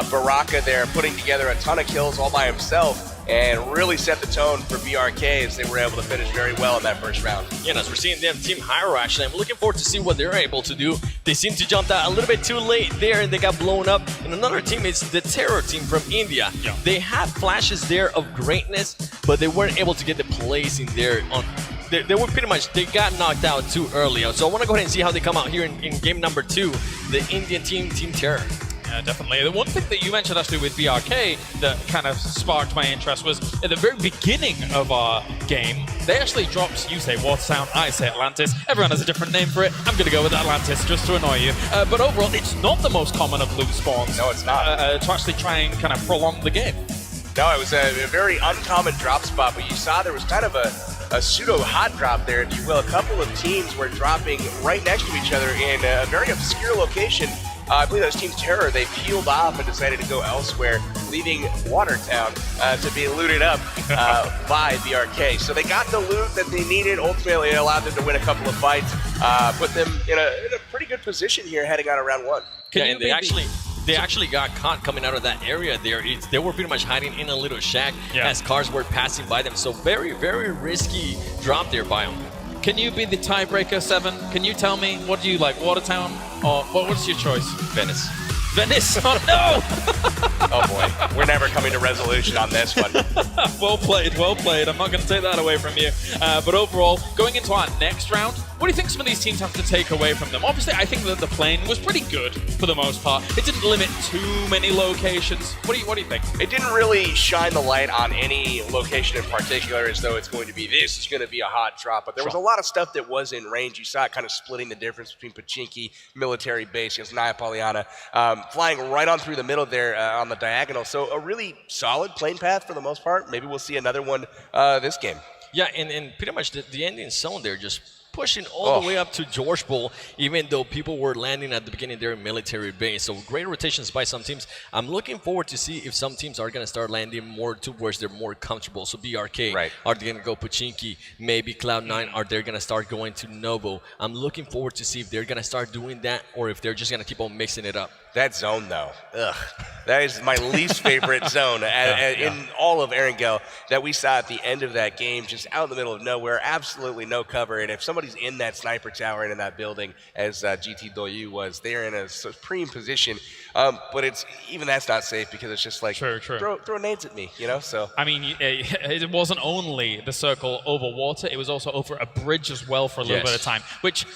S2: Baraka there putting together a ton of kills all by himself and really set the tone for BRK as they were able to finish very well in that first round.
S1: Yeah, and as we're seeing them Team Hyro, actually, I'm looking forward to see what they're able to do. They seem to jump out a little bit too late there and they got blown up. And another team is the Terror team from India.
S3: Yeah.
S1: They had flashes there of greatness, but they weren't able to get the placing there on. They were pretty much, they got knocked out too early. So I want to go ahead and see how they come out here in game number 2, the Indian team, Team Terror.
S3: Yeah, definitely. The one thing that you mentioned actually with BRK that kind of sparked my interest was at the very beginning of our game, they actually dropped, you say Watertown, I say Atlantis. Everyone has a different name for it. I'm going to go with Atlantis just to annoy you. But overall, it's not the most common of loot spawns.
S2: No, it's not.
S3: To actually try and kind of prolong the game.
S2: No, it was a very uncommon drop spot, but you saw there was kind of a pseudo hot drop there, if you will. A couple of teams were dropping right next to each other in a very obscure location. I believe that was Team Terror. They peeled off and decided to go elsewhere, leaving Watertown to be looted up by BRK. So they got the loot that they needed. Ultimately, it allowed them to win a couple of fights, put them in a pretty good position here heading out of round 1.
S1: And they actually got caught coming out of that area there. They were pretty much hiding in a little shack as cars were passing by them. So very, very risky drop there by them.
S3: Can you be the tiebreaker, Seven? Can you tell me, what do you like, Watertown or what's your choice?
S1: Venice.
S3: Venice? Oh no!
S2: Oh boy, we're never coming to resolution on this one.
S3: Well played, well played. I'm not going to take that away from you. But overall, going into our next round, What do you think some of these teams have to take away from them? Obviously, I think that the plane was pretty good for the most part. It didn't limit too many locations. What do you think?
S2: It didn't really shine the light on any location in particular as though it's going to be this is going to be a hot drop. But there was a lot of stuff that was in range. You saw it kind of splitting the difference between Pachinki, military base against Naya Polyana, flying right on through the middle there on the diagonal. So a really solid plane path for the most part. Maybe we'll see another one this game.
S1: Yeah, and pretty much the ending zone there just pushing all the way up to George Bull, even though people were landing at the beginning there in military base. So great rotations by some teams. I'm looking forward to see if some teams are going to start landing more towards they're more comfortable. So BRK, are they going to go Pachinki? Maybe Cloud9, are they going to start going to Novo? I'm looking forward to see if they're going to start doing that or if they're just going to keep on mixing it up.
S2: That zone, though, that is my least favorite zone in all of Erangel that we saw at the end of that game, just out in the middle of nowhere, absolutely no cover. And if somebody's in that sniper tower and in that building, as GT Doyu was, they're in a supreme position. But it's even that's not safe because it's just like throw nades at me, you know. So
S3: I mean, it wasn't only the circle over water; it was also over a bridge as well for a little bit of time, which.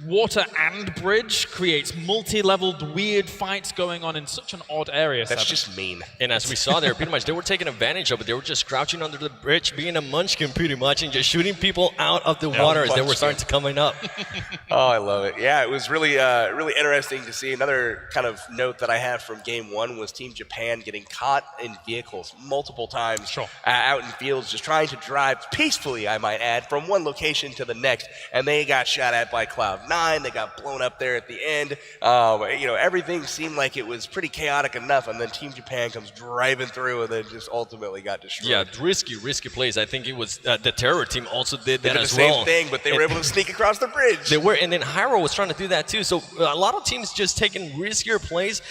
S3: Water and bridge creates multi-leveled weird fights going on in such an odd area.
S2: That's just mean.
S1: And as we saw there, pretty much they were taking advantage of it. They were just crouching under the bridge, being a munchkin pretty much, and just shooting people out of the water as they were starting to coming up.
S2: Oh, I love it. Yeah, it was really, really interesting to see. Another kind of note that I have from Game 1 was Team Japan getting caught in vehicles multiple times out in fields, just trying to drive peacefully, I might add, from one location to the next, and they got shot at by Cloud9. They got blown up there at the end. You know, everything seemed like it was pretty chaotic enough, and then Team Japan comes driving through and then just ultimately got destroyed.
S1: Yeah, risky plays. I think it was the Terror team also did that as
S2: well.
S1: well.
S2: Same thing, but they were able to sneak across the bridge.
S1: They were, and then Hyro was trying to do that too. So a lot of teams just taking riskier plays.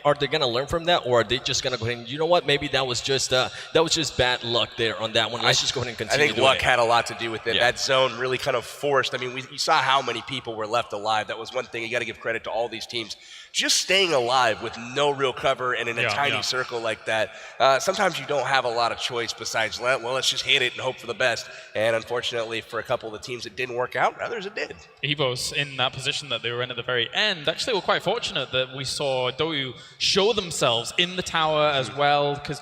S1: Are they going to learn from that, or are they just going to go ahead and, you know what, maybe that was just bad luck there on that one. Let's just go ahead and continue.
S2: I think luck had a lot to do with it. That zone really kind of forced. I mean, you saw how many people were left alive. That was one thing. You got to give credit to all these teams. Just staying alive with no real cover and in a tiny circle like that. Sometimes you don't have a lot of choice besides, well, let's just hit it and hope for the best. And unfortunately, for a couple of the teams, it didn't work out. Others, it did.
S3: Evos, in that position that they were in at the very end, actually were quite fortunate that we saw Doyu show themselves in the tower as well, because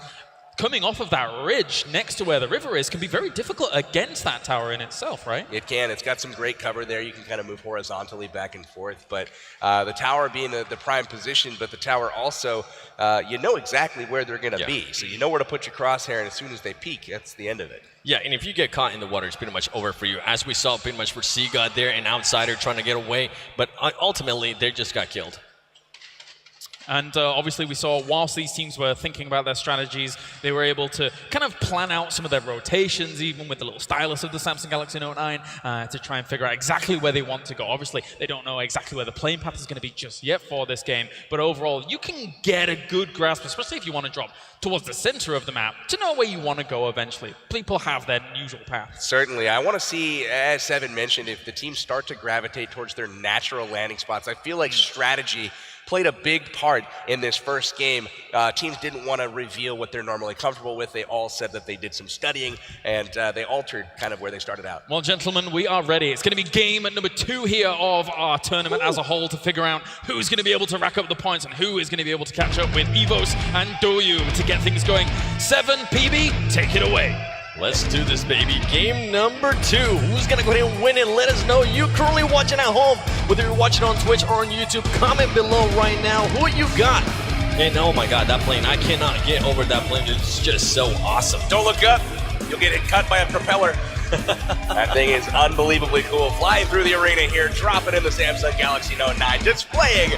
S3: coming off of that ridge next to where the river is can be very difficult against that tower in itself, right?
S2: It can. It's got some great cover there. You can kind of move horizontally back and forth. But the tower being the prime position, but the tower also, you know exactly where they're going to be. So you know where to put your crosshair, and as soon as they peek, that's the end of it.
S1: Yeah, and if you get caught in the water, it's pretty much over for you. As we saw pretty much for Seagod there, an outsider trying to get away. But ultimately, they just got killed.
S3: And obviously we saw whilst these teams were thinking about their strategies, they were able to kind of plan out some of their rotations, even with the little stylus of the Samsung Galaxy Note 9, to try and figure out exactly where they want to go. Obviously, they don't know exactly where the plane path is going to be just yet for this game, but overall, you can get a good grasp, especially if you want to drop towards the center of the map, to know where you want to go eventually. People have their usual path.
S2: Certainly. I want to see, as Seven mentioned, if the teams start to gravitate towards their natural landing spots. I feel like strategy played a big part in this first game. Teams didn't want to reveal what they're normally comfortable with. They all said that they did some studying, and they altered kind of where they started out.
S3: Well, gentlemen, we are ready. It's going to be game number 2 here of our tournament as a whole to figure out who's going to be able to rack up the points and who is going to be able to catch up with Evos and Doyu to get things going. 7, PB, take it away.
S1: Let's do this, baby. Game number 2. Who's going to go ahead and win it? Let us know. You currently watching at home, whether you're watching on Twitch or on YouTube, comment below right now who you got. And oh my God, that plane, I cannot get over that plane. It's just so awesome.
S2: Don't look up. You'll get cut by a propeller. That thing is unbelievably cool. Flying through the arena here, dropping in the Samsung Galaxy Note 9, displaying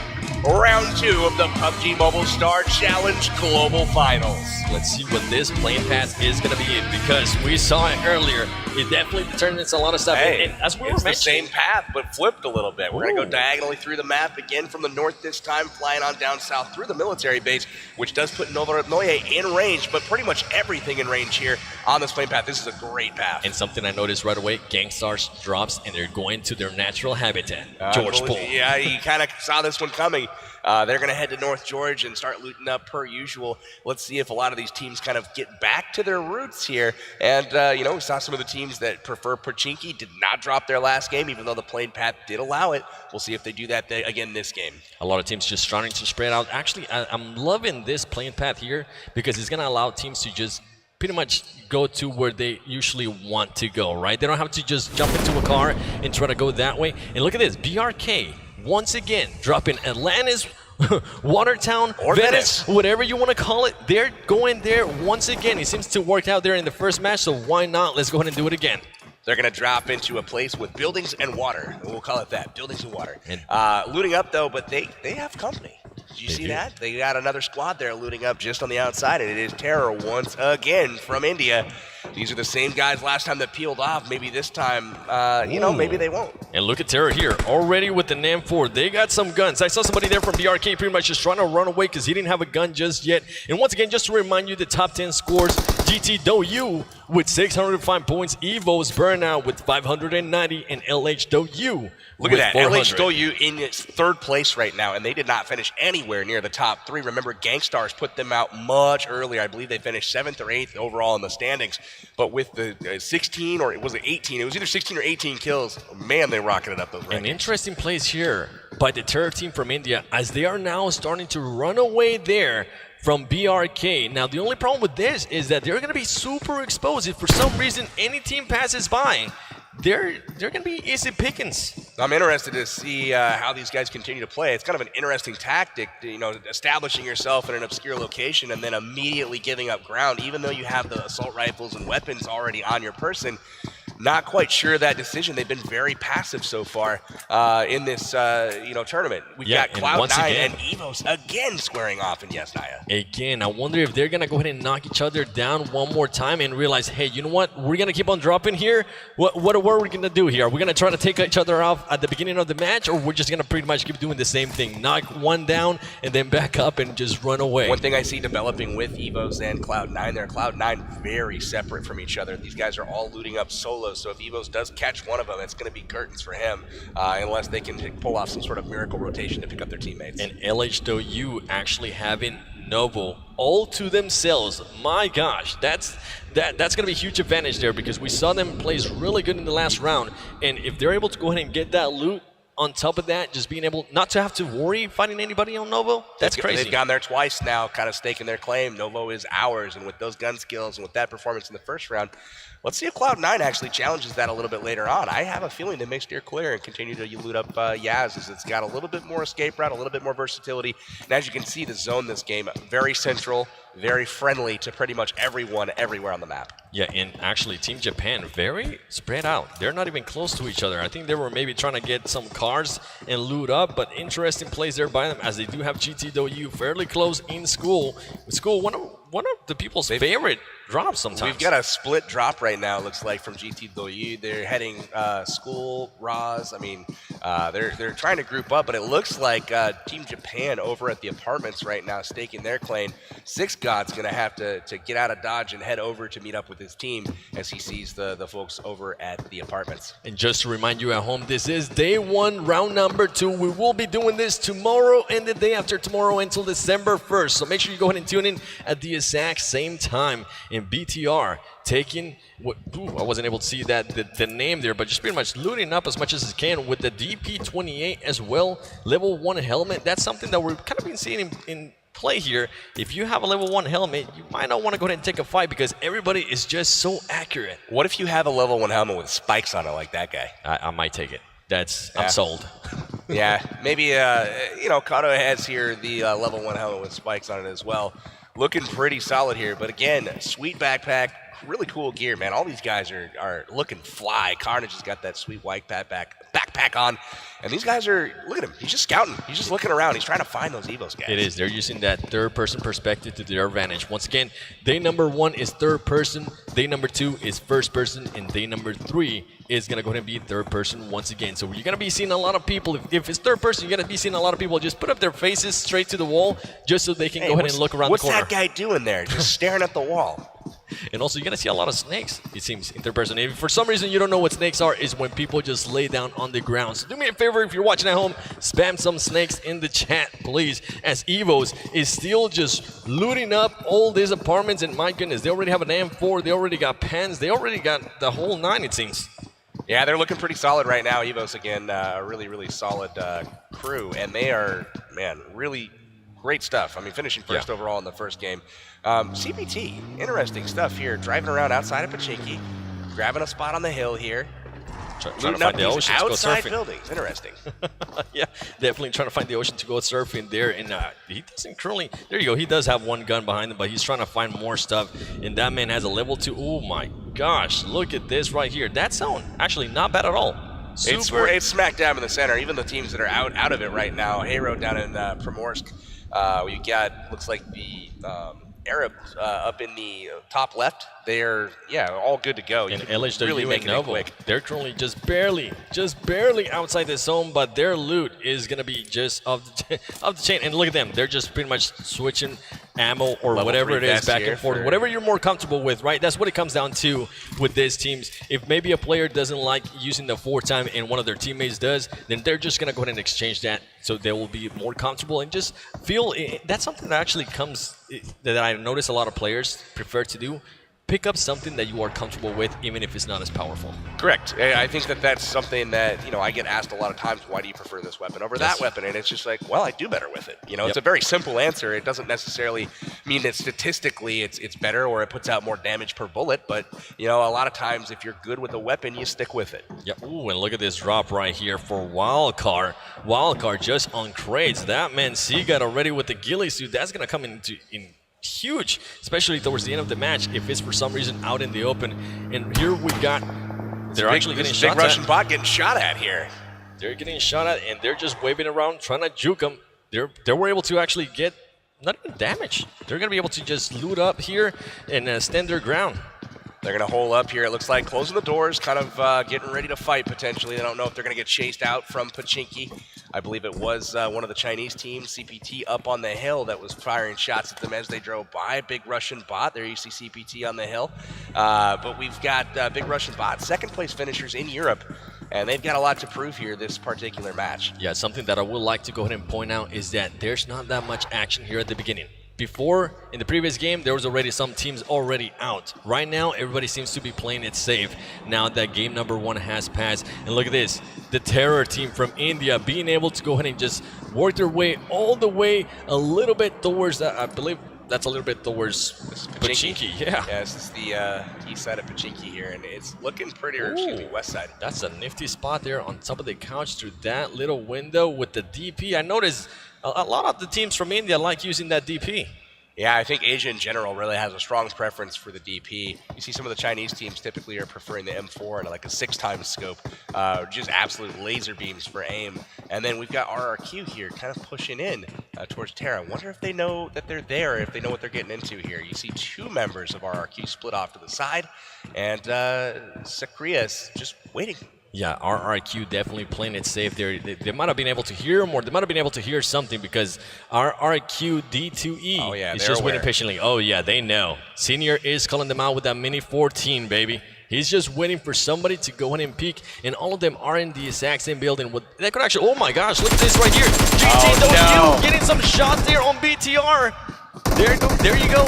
S2: round 2 of the PUBG Mobile Star Challenge Global Finals.
S1: Let's see what this plane path is going to be, because we saw it earlier. It definitely determines a lot of stuff.
S2: Hey,
S1: and as we were
S2: it's
S1: mentioning,
S2: the same path, but flipped a little bit. We're going to go diagonally through the map again from the north this time, flying on down south through the military base, which does put Nova Noye in range, but pretty much everything in range here on this plane path. This is a great path.
S1: And something I noticed right away, Gangstars drops, and they're going to their natural habitat, George Bull.
S2: Yeah, you kind of saw this one coming. They're going to head to North Georgia and start looting up per usual. Let's see if a lot of these teams kind of get back to their roots here. And, we saw some of the teams that prefer Pochinki did not drop their last game, even though the plane path did allow it. We'll see if they do that again this game.
S1: A lot of teams just starting to spread out. Actually, I'm loving this plane path here because it's going to allow teams to just pretty much go to where they usually want to go, right? They don't have to just jump into a car and try to go that way. And look at this, BRK, once again, dropping Atlantis, Watertown,
S2: or
S1: Venice, whatever you want to call it. They're going there once again. It seems to work out there in the first match, so why not? Let's go ahead and do it again.
S2: They're going to drop into a place with buildings and water. We'll call it that, buildings and water. Looting up, though, but they have company. Did you see that? They got another squad there looting up just on the outside, and it is Terror once again from India. These are the same guys last time that peeled off. Maybe this time, maybe they won't.
S1: And look at Terror here, already with the NAM4. They got some guns. I saw somebody there from BRK pretty much just trying to run away because he didn't have a gun just yet. And once again, just to remind you, the top 10 scores, GT Do with 605 points, Evo's Burnout with 590, and LH Do
S2: Look at that, LH Do in its third place right now, and they did not finish anywhere near the top 3. Remember, Gangstars put them out much earlier. I believe they finished 7th or 8th overall in the standings. But with the 16, or was it 18? It was either 16 or 18 kills. Man, they rocketed up those rankings.
S1: An interesting place here by the Terror team from India, as they are now starting to run away there from BRK. Now, the only problem with this is that they're going to be super exposed. If for some reason any team passes by, they're going to be easy pickings.
S2: I'm interested to see how these guys continue to play. It's kind of an interesting tactic, establishing yourself in an obscure location and then immediately giving up ground, even though you have the assault rifles and weapons already on your person. Not quite sure that decision. They've been very passive so far in this, tournament. We've got Cloud9 and Evos again squaring off in Yes Naya.
S1: Again, I wonder if they're going to go ahead and knock each other down one more time and realize, hey, you know what? We're going to keep on dropping here. What are we going to do here? Are we going to try to take each other off at the beginning of the match, or we're just going to pretty much keep doing the same thing? Knock one down and then back up and just run away.
S2: One thing I see developing with Evos and Cloud9 there, Cloud9 very separate from each other. These guys are all looting up solo. So if Evos does catch one of them, it's going to be curtains for him, unless they can pull off some sort of miracle rotation to pick up their teammates.
S1: And LH Do actually having Novo all to themselves. My gosh, that's going to be a huge advantage there, because we saw them plays really good in the last round. And if they're able to go ahead and get that loot, on top of that, just being able not to have to worry fighting anybody on Novo, that's crazy.
S2: They've gone there twice now, kind of staking their claim. Novo is ours, and with those gun skills and with that performance in the first round, let's see if Cloud9 actually challenges that a little bit later on. I have a feeling they may steer clear and continue to loot up Yaz, as it's got a little bit more escape route, a little bit more versatility. And as you can see, the zone this game, very central, very friendly to pretty much everyone everywhere on the map.
S1: Yeah, and actually Team Japan, very spread out. They're not even close to each other. I think they were maybe trying to get some cars and loot up, but interesting plays there by them, as they do have GT Do fairly close in school. One of the people's favorite drops sometimes.
S2: We've got a split drop right now, looks like, from GT Do. They're heading school, Roz. I mean, they're trying to group up, but it looks like Team Japan over at the apartments right now staking their claim. Six God's going to have to get out of Dodge and head over to meet up with his team as he sees the folks over at the apartments.
S1: And just to remind you at home, this is day 1, round number 2. We will be doing this tomorrow and the day after tomorrow until December 1st. So make sure you go ahead and tune in at the exact same time. In BTR taking I wasn't able to see the name there, but just pretty much looting up as much as it can with the DP28 as well. Level 1 helmet. That's something that we're kind of been seeing in play here. If you have a level 1 helmet, you might not want to go ahead and take a fight, because everybody is just so accurate.
S2: What if you have a level 1 helmet with spikes on it like that guy?
S1: I might take it. I'm sold.
S2: Yeah, maybe Kato has here the level 1 helmet with spikes on it as well. Looking pretty solid here, but again, sweet backpack, really cool gear, man. All these guys are looking fly. Carnage has got that sweet white backpack on, and these guys are, look at him, he's just scouting. He's just looking around. He's trying to find those Evos guys.
S1: It is. They're using that third-person perspective to their advantage. Once again, day number 1 is third person, day number 2 is first person, and day number 3 is going to go ahead and be third person once again. So you're going to be seeing a lot of people, if it's third person, you're going to be seeing a lot of people just put up their faces straight to the wall just so they can go ahead and look around the corner.
S2: What's that guy doing there? Just staring at the wall.
S1: And also, you're going to see a lot of snakes, it seems, in third person. If for some reason you don't know what snakes are, is when people just lay down on the ground. So do me a favor, if you're watching at home, spam some snakes in the chat, please, as Evos is still just looting up all these apartments. And my goodness, they already have an M4, they already got pens, they already got the whole 9, it seems.
S2: Yeah, they're looking pretty solid right now. Evos, again, a really, really solid crew. And they are, man, really great stuff. I mean, finishing first overall in the first game. CPT, interesting stuff here. Driving around outside of Pachinki, grabbing a spot on the hill here.
S1: Trying to find the ocean to go
S2: outside
S1: surfing.
S2: buildings. Interesting.
S1: Yeah, definitely trying to find the ocean to go surfing there. And he doesn't currently, there you go, he does have one gun behind him, but he's trying to find more stuff. And that man has a level 2. Oh my gosh, look at this right here. That sound actually not bad at all.
S2: It's smack dab in the center. Even the teams that are out of it right now. Hero down in Primorsk. We got, looks like the Arabs up in the top left. They're, all good to go.
S1: And LHW
S2: really
S1: and
S2: making it
S1: Novo,
S2: quick.
S1: they're currently just barely outside the zone, but their loot is going to be just off the chain. And look at them. They're just pretty much switching ammo or
S2: Level
S1: whatever
S2: 3
S1: it is
S2: vest
S1: back
S2: here
S1: and forth.
S2: for-
S1: Whatever you're more comfortable with, right? That's what it comes down to with these teams. If maybe a player doesn't like using the 4-time and one of their teammates does, then they're just going to go ahead and exchange that so they will be more comfortable and just feel that's something that actually comes that I notice a lot of players prefer to do. Pick up something that you are comfortable with, even if it's not as powerful.
S2: Correct. I think that's something that, I get asked a lot of times, why do you prefer this weapon over that weapon? And it's just like, well, I do better with it. It's a very simple answer. It doesn't necessarily mean that statistically it's better or it puts out more damage per bullet, but, a lot of times if you're good with a weapon, you stick with it.
S1: Yep. Ooh, and look at this drop right here for Wildcard. Wildcard just on crates. That man C got already with the ghillie suit. That's going to come in huge, especially towards the end of the match if it's for some reason out in the open. And here we got, they're actually getting shot at.
S2: Big Russian bot getting shot at here.
S1: They're getting shot at and they're just waving around trying to juke them. They were able to actually get not even damage. They're going to be able to just loot up here and stand their ground.
S2: They're going to hole up here, it looks like, closing the doors, kind of getting ready to fight potentially. They don't know if they're going to get chased out from Pachinki. I believe it was one of the Chinese teams, CPT, up on the hill that was firing shots at them as they drove by. Big Russian bot. There you see CPT on the hill. But we've got Big Russian bot, second place finishers in Europe. And they've got a lot to prove here this particular match.
S1: Yeah, something that I would like to go ahead and point out is that there's not that much action here at the beginning. Before, in the previous game, there was already some teams already out. Right now, everybody seems to be playing it safe now that game number 1 has passed. And look at this, the Terror team from India being able to go ahead and just work their way all the way a little bit towards, I believe that's a little bit towards Pachinki. Yeah.
S2: Yeah, this is the east side of Pachinki here, and it's looking pretty, or excuse me, west side.
S1: That's a nifty spot there on top of the couch through that little window with the DP. I noticed a lot of the teams from India like using that DP.
S2: Yeah, I think Asia in general really has a strong preference for the DP. You see some of the Chinese teams typically are preferring the M4 and like a 6x scope, just absolute laser beams for aim. And then we've got RRQ here kind of pushing in towards Terra. I wonder if they know that they're there, if they know what they're getting into here. You see 2 members of RRQ split off to the side, and Sakria's just waiting.
S1: Yeah, RRQ definitely playing it safe there. They might have been able to hear him, or they might have been able to hear something, because RRQ D2E is just waiting patiently. Oh yeah, they know. Senior is calling them out with that mini 14, baby. He's just waiting for somebody to go in and peek, and all of them are in the exact same building. That could actually, oh my gosh, look at this right here. GT getting some shots there on BTR. There you go.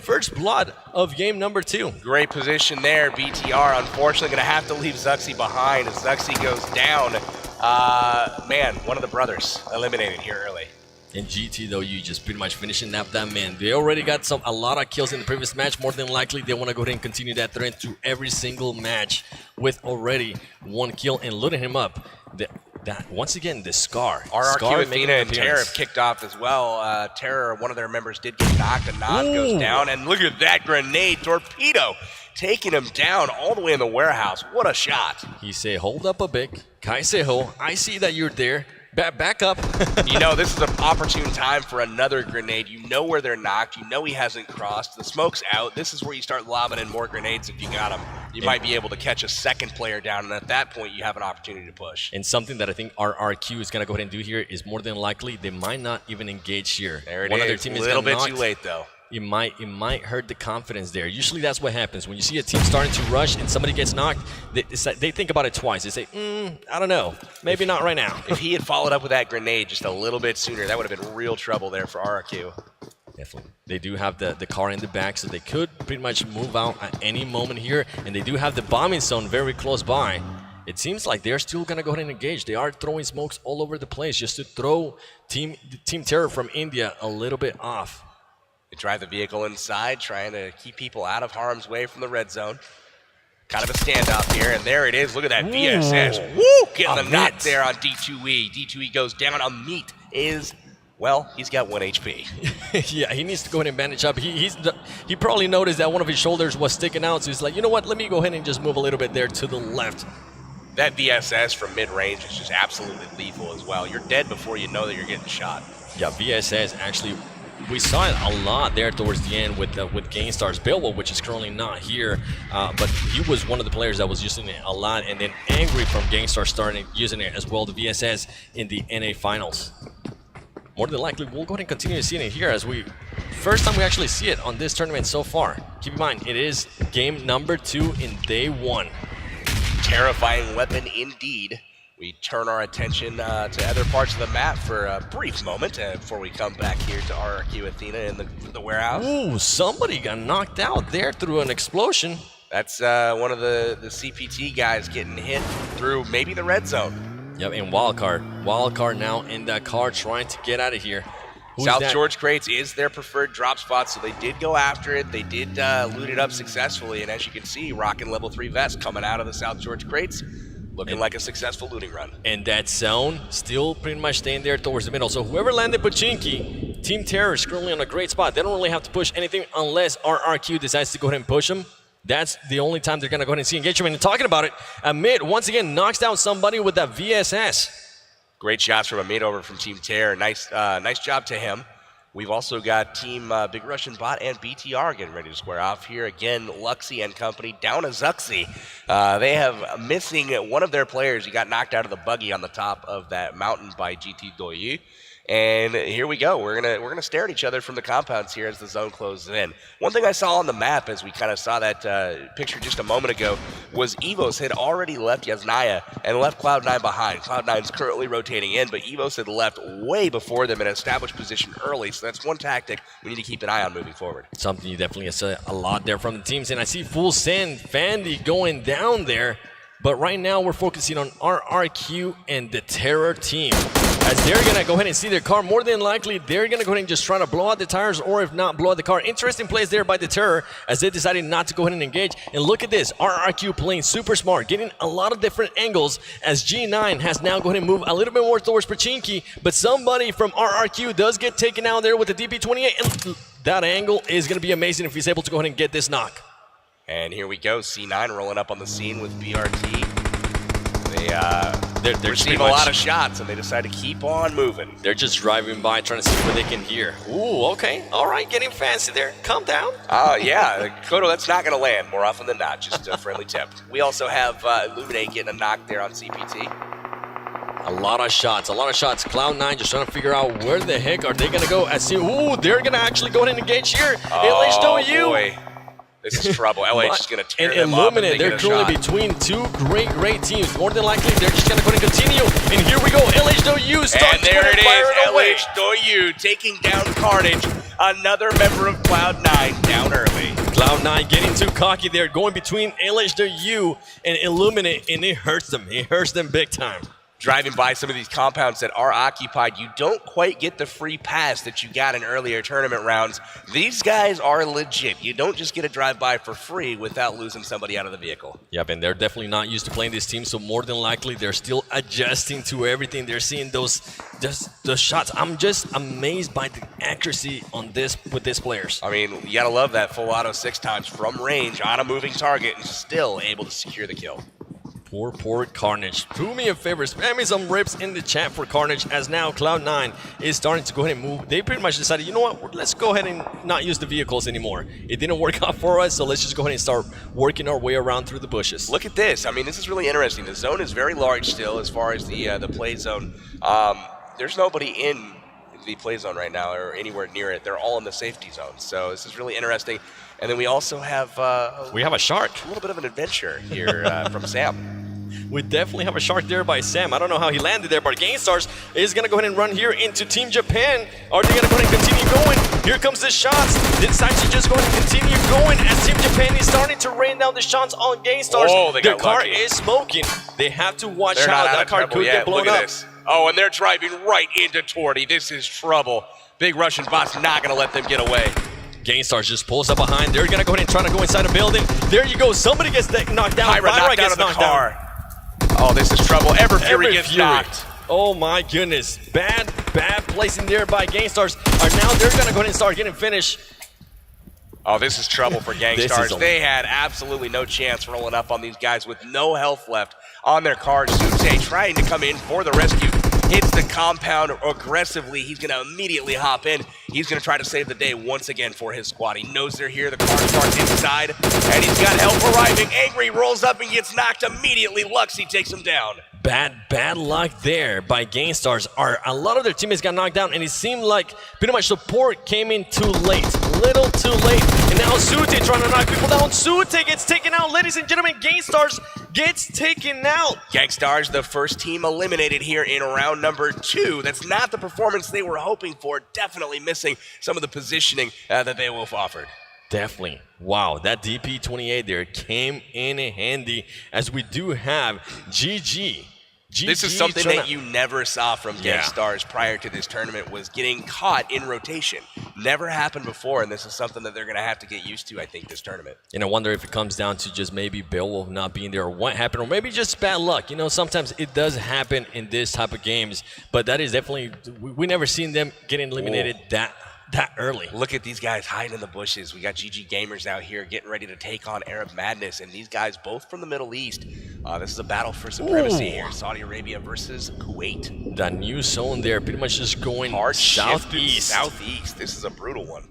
S1: First blood of game number 2.
S2: Great position there. BTR unfortunately going to have to leave Zuxi behind as Zuxi goes down. Man, one of the brothers eliminated here early.
S1: And GT, though, you just pretty much finishing up that man. They already got a lot of kills in the previous match. More than likely, they want to go ahead and continue that trend through every single match with already 1 kill and looting him up. Once again, the Scar.
S2: RRQ, Athena, and Terror have kicked off as well. Terror, one of their members did get knocked. A nod goes down, and look at that grenade torpedo taking him down all the way in the warehouse. What a shot.
S1: He say, hold up a bit. Kaiseho, I see that you're there. Back up.
S2: You know, this is an opportune time for another grenade. You know where they're knocked. You know he hasn't crossed. The smoke's out. This is where you start lobbing in more grenades if you got them. You might be able to catch a second player down, and at that point, you have an opportunity to push.
S1: And something that I think RRQ is going to go ahead and do here is more than likely they might not even engage here.
S2: There it is. One of their team is a little bit too late, though.
S1: it might hurt the confidence there. Usually that's what happens when you see a team starting to rush and somebody gets knocked. They think about it twice. They say, I don't know, maybe not right now.
S2: If he had followed up with that grenade just a little bit sooner, that would have been real trouble there for RRQ.
S1: Definitely. They do have the car in the back, so they could pretty much move out at any moment here, and they do have the bombing zone very close by. It seems like they're still going to go ahead and engage. They are throwing smokes all over the place just to throw Team Terror from India a little bit off.
S2: They drive the vehicle inside, trying to keep people out of harm's way from the red zone. Kind of a standoff here, and there it is. Look at that VSS. Woo! Getting the knock there on D2E. D2E goes down. Amit is, well, he's got 1 HP.
S1: Yeah, he needs to go ahead and bandage up. He probably noticed that one of his shoulders was sticking out, so he's like, you know what, let me go ahead and just move a little bit there to the left.
S2: That VSS from mid-range is just absolutely lethal as well. You're dead before you know that you're getting shot.
S1: Yeah, VSS actually, we saw it a lot there towards the end with Gainstar's Bilbo, which is currently not here, but he was one of the players that was using it a lot, and then Angry from Gangstar started using it as well, the VSS in the NA Finals. More than likely, we'll go ahead and continue seeing it here as first time we actually see it on this tournament so far. Keep in mind, it is game number 2 in day 1.
S2: Terrifying weapon indeed. We turn our attention to other parts of the map for a brief moment before we come back here to RRQ Athena in the warehouse.
S1: Ooh, somebody got knocked out there through an explosion.
S2: That's one of the CPT guys getting hit through maybe the red zone.
S1: Yep, and Wildcard. Wildcard now in that car trying to get out of here.
S2: South George Crates is their preferred drop spot, so they did go after it. They did loot it up successfully, and as you can see, rocking level 3 vest coming out of the South George Crates, looking like a successful looting run.
S1: And that zone still pretty much staying there towards the middle. So whoever landed Pachinki, Team Terror is currently on a great spot. They don't really have to push anything unless RRQ decides to go ahead and push them. That's the only time they're going to go ahead and see engagement. And talking about it, Amit once again knocks down somebody with that VSS.
S2: Great shots from Amit over from Team Terror. Nice job to him. We've also got Team Big Russian Bot and BTR getting ready to square off here. Again, Luxy and company down to Zuxi. They have missing one of their players. He got knocked out of the buggy on the top of that mountain by GT Doyi. And here we go. We're gonna stare at each other from the compounds here as the zone closes in. One thing I saw on the map as we kind of saw that picture just a moment ago was Evos had already left Yasnaya and left Cloud9 behind. Cloud9's currently rotating in, but Evos had left way before them and established position early. So that's one tactic we need to keep an eye on moving forward.
S1: Something you definitely see a lot there from the teams. And I see Full Send, Fandy going down there. But right now we're focusing on RRQ and the Terror team. As they're going to go ahead and see their car, more than likely they're going to go ahead and just try to blow out the tires, or if not, blow out the car. Interesting plays there by the Terror as they decided not to go ahead and engage. And look at this, RRQ playing super smart, getting a lot of different angles as G9 has now go ahead and move a little bit more towards Pachinki, but somebody from RRQ does get taken out there with the DP28, and that angle is going to be amazing if he's able to go ahead and get this knock.
S2: And here we go, C9 rolling up on the scene with BRT. They receive a lot of shots, and they decide to keep on moving.
S1: They're just driving by, trying to see what they can hear. Ooh, okay. All right, getting fancy there. Calm down.
S2: Yeah, Kodo, that's not going to land more often than not. Just a friendly tip. We also have Illuminate getting a knock there on CPT.
S1: A lot of shots, Cloud9 just trying to figure out where the heck are they going to go. Ooh, they're going to actually go ahead and engage here.
S2: Oh, boy. This is trouble. LH is going to tear them up.
S1: And they're currently between two great teams. More than likely, they're just going to go and continue. And here we go. LH starts
S2: and there it is. LH Doyu taking down Carnage. Another member of Cloud9 down early.
S1: Cloud9 getting too cocky there, going between LH and Illuminate, and it hurts them. It hurts them big time.
S2: Driving by some of these compounds that are occupied, you don't quite get the free pass that you got in earlier tournament rounds. These guys are legit. You don't just get a drive-by for free without losing somebody out of the vehicle.
S1: Yep, and they're definitely not used to playing this team, so more than likely they're still adjusting to everything. They're seeing those shots. I'm just amazed by the accuracy on this with these players.
S2: I mean, you gotta love that full auto 6 times from range on a moving target and still able to secure the kill.
S1: Poor Carnage. Do me a favor, spam me some rips in the chat for Carnage, as now Cloud9 is starting to go ahead and move. They pretty much decided, you know what, let's go ahead and not use the vehicles anymore. It didn't work out for us, so let's just go ahead and start working our way around through the bushes.
S2: Look at this. I mean, this is really interesting. The zone is very large still as far as the play zone. There's nobody in the play zone right now or anywhere near it. They're all in the safety zone. So this is really interesting. And then we also have
S1: a shark.
S2: A little bit of an adventure here from Sam.
S1: We definitely have a shark there by Sam. I don't know how he landed there, but GameStars is going to go ahead and run here into Team Japan. Are they going to go ahead and continue going? Here comes the shots. They decide to just go ahead and continue going as Team Japan is starting to rain down the shots on GameStars.
S2: Oh, they
S1: Their
S2: got
S1: car
S2: lucky.
S1: is smoking. They have to watch
S2: They're
S1: out.
S2: not out
S1: That
S2: of
S1: car
S2: trouble
S1: could
S2: yet.
S1: get blown
S2: Look at
S1: up.
S2: this. Oh, and they're driving right into Torty. This is trouble. Big Russian bot's not going to let them get away.
S1: GameStars just pulls up behind. They're going to go ahead and try to go inside a building. There you go. Somebody gets knocked down.
S2: Pyra knocked out of the car. Oh, this is trouble. Everfury gets knocked.
S1: Oh my goodness. Bad placing there by GameStars. Now they're going to go ahead and start getting finished.
S2: Oh, this is trouble for GameStars. They had absolutely no chance rolling up on these guys with no health left on their car. Zute trying to come in for the rescue. Hits the compound aggressively. He's going to immediately hop in. He's going to try to save the day once again for his squad. He knows they're here. The car's parked inside, and he's got help arriving. Angry rolls up and gets knocked immediately. Luxy takes him down.
S1: Bad luck there by GameStars. A lot of their teammates got knocked down, and it seemed like pretty much support came in too late. Little too late. And now Zute trying to knock people down. Zute gets taken out. Ladies and gentlemen, GameStars gets taken out.
S2: GameStars, the first team eliminated here in round number 2. That's not the performance they were hoping for. Definitely missing some of the positioning that they will have offered.
S1: Definitely. Wow, that DP28 there came in handy as we do have GG.
S2: This is something that you never saw from GameStars prior to this tournament, was getting caught in rotation. Never happened before, and this is something that they're going to have to get used to, I think, this tournament.
S1: And I wonder if it comes down to just maybe Beowulf not being there or what happened, or maybe just bad luck. You know, sometimes it does happen in this type of games, but that is definitely, we never seen them getting eliminated that early.
S2: Look at these guys hiding in the bushes. We got GG Gamers out here getting ready to take on Arab Madness, and these guys both from the Middle East. This is a battle for supremacy here. Saudi Arabia versus Kuwait.
S1: That new zone there pretty much just going
S2: southeast. Southeast. This is a brutal one.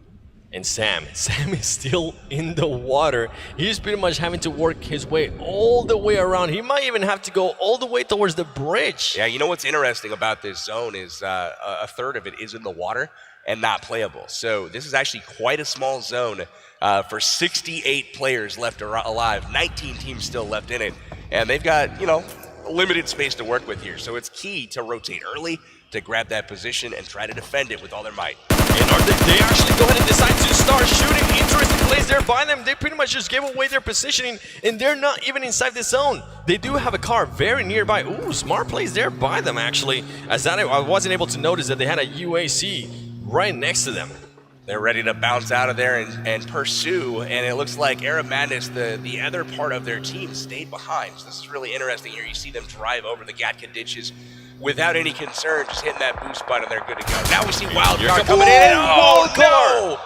S1: And Sam is still in the water. He's pretty much having to work his way all the way around. He might even have to go all the way towards the bridge.
S2: Yeah, you know what's interesting about this zone is a third of it is in the water and not playable. So this is actually quite a small zone for 68 players left alive, 19 teams still left in it. And they've got, limited space to work with here. So it's key to rotate early, to grab that position and try to defend it with all their might.
S1: And they actually go ahead and decide to start shooting. Interesting plays there by them. They pretty much just gave away their positioning, and they're not even inside the zone. They do have a car very nearby. Ooh, smart plays there by them, actually. As that, I wasn't able to notice that they had a UAC right next to them.
S2: They're ready to bounce out of there and pursue, and it looks like Arab Madness, the other part of their team, stayed behind. So this is really interesting here. You see them drive over the Gatka ditches without any concern, just hitting that boost button, they're good to go. Now we see Wildcard coming in, and no!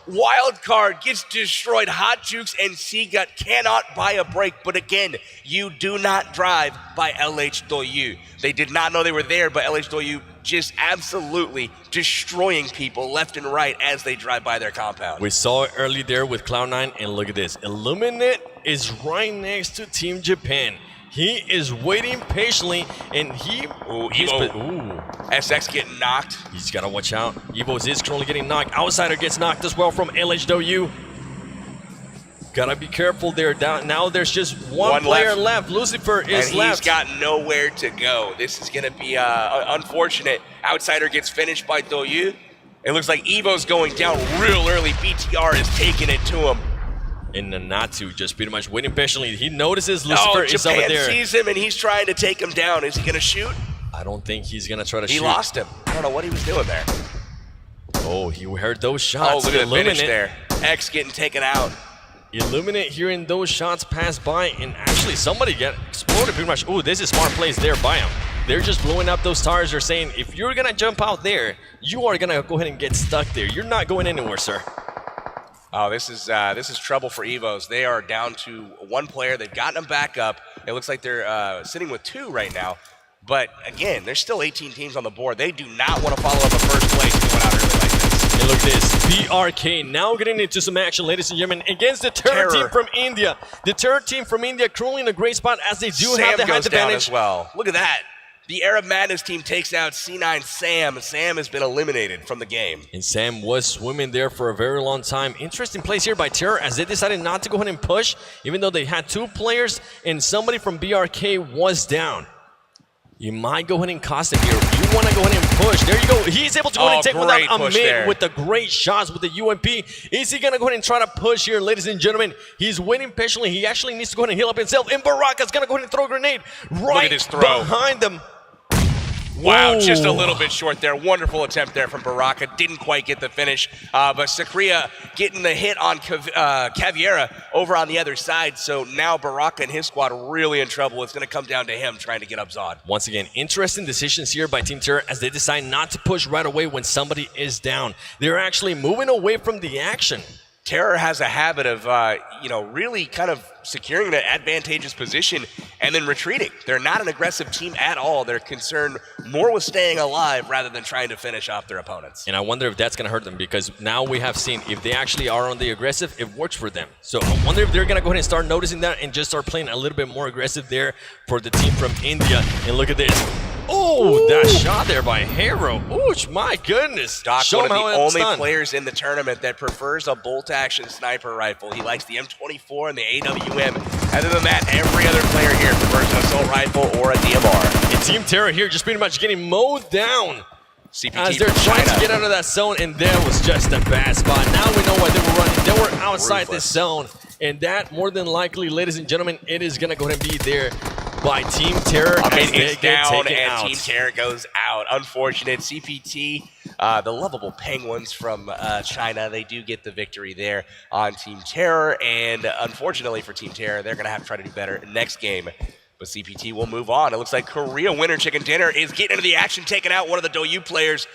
S2: Wildcard gets destroyed. Hot Jukes and Seagut cannot buy a break, but again, you do not drive by LH Doyu. They did not know they were there, but LH Doyu just absolutely destroying people left and right as they drive by their compound.
S1: We saw it early there with Cloud9, and look at this. Illuminate is right next to Team Japan. He is waiting patiently, and
S2: SX getting knocked.
S1: He's got to watch out. Evo's is currently getting knocked. Outsider gets knocked as well from LHW. Gotta be careful there. Now there's just one player left. Lucifer is left.
S2: He's got nowhere to go. This is going to be unfortunate. Outsider gets finished by Doyu. It looks like Evo's going down real early. BTR is taking it to him.
S1: And Nanatu just pretty much waiting patiently. He notices Lucifer is over there.
S2: Japan sees him and he's trying to take him down. Is he going to shoot?
S1: I don't think he's going to try to shoot.
S2: He lost him. I don't know what he was doing there.
S1: Oh, he heard those shots.
S2: Oh, look at the finish there. X getting taken out.
S1: Illuminate hearing those shots pass by, and actually somebody get exploded pretty much. Ooh, this is smart plays there by him. They're just blowing up those tires. They're saying, if you're going to jump out there, you are going to go ahead and get stuck there. You're not going anywhere, sir.
S2: Oh, this is trouble for Evos. They are down to one player. They've gotten them back up. It looks like they're sitting with 2 right now. But again, there's still 18 teams on the board. They do not want to follow up a first place going out early like this.
S1: And look at this. BRK now getting into some action, ladies and gentlemen, against the Terror team from India. The Terror team from India currently in a great spot as they do have the height advantage.
S2: As well. Look at that. The Arab Madness team takes out C9 Sam. Sam has been eliminated from the game.
S1: And Sam was swimming there for a very long time. Interesting place here by Terror as they decided not to go ahead and push, even though they had 2 players and somebody from BRK was down. You might go ahead and cost him here. You want to go ahead and push. There you go. He's able to go ahead and take without a mid with the great shots with the UMP. Is he going to go ahead and try to push here, ladies and gentlemen? He's waiting patiently. He actually needs to go ahead and heal up himself. And Baraka's going to go ahead and throw a grenade right behind them.
S2: Wow,
S1: Ooh.
S2: just a little bit short there. Wonderful attempt there from Baraka. Didn't quite get the finish, but Sakria getting the hit on Caviera over on the other side. So now Baraka and his squad really in trouble. It's going to come down to him trying to get up Zod.
S1: Once again, interesting decisions here by Team Terror as they decide not to push right away when somebody is down. They're actually moving away from the action.
S2: Terror has a habit of, really kind of securing an advantageous position and then retreating. They're not an aggressive team at all. They're concerned more with staying alive rather than trying to finish off their opponents.
S1: And I wonder if that's going to hurt them because now we have seen if they actually are on the aggressive, it works for them. So I wonder if they're going to go ahead and start noticing that and just start playing a little bit more aggressive there for the team from India. And look at this. Oh, that shot there by Hero. Ooh, my goodness.
S2: Doc,
S1: Show
S2: one of
S1: him
S2: the
S1: how it's
S2: only
S1: done.
S2: players in the tournament that prefers a bolt-action sniper rifle. He likes the M24 and the AWM. Other than that, every other player here prefers an assault rifle or a DMR.
S1: And Team Terror here just pretty much getting mowed down.
S2: CPT
S1: as they're trying to get out of that zone, and that was just a bad spot. Now we know why they were running. They were outside this zone, and that more than likely, ladies and gentlemen, it is going to go ahead and be there by Team Terror.
S2: It's down, and Team Terror goes out. Unfortunate. CPT, the lovable Penguins from China, they do get the victory there on Team Terror, and unfortunately for Team Terror, they're going to have to try to do better next game. But CPT will move on. It looks like Korea Winter Chicken Dinner is getting into the action, taking out one of the Doyu players.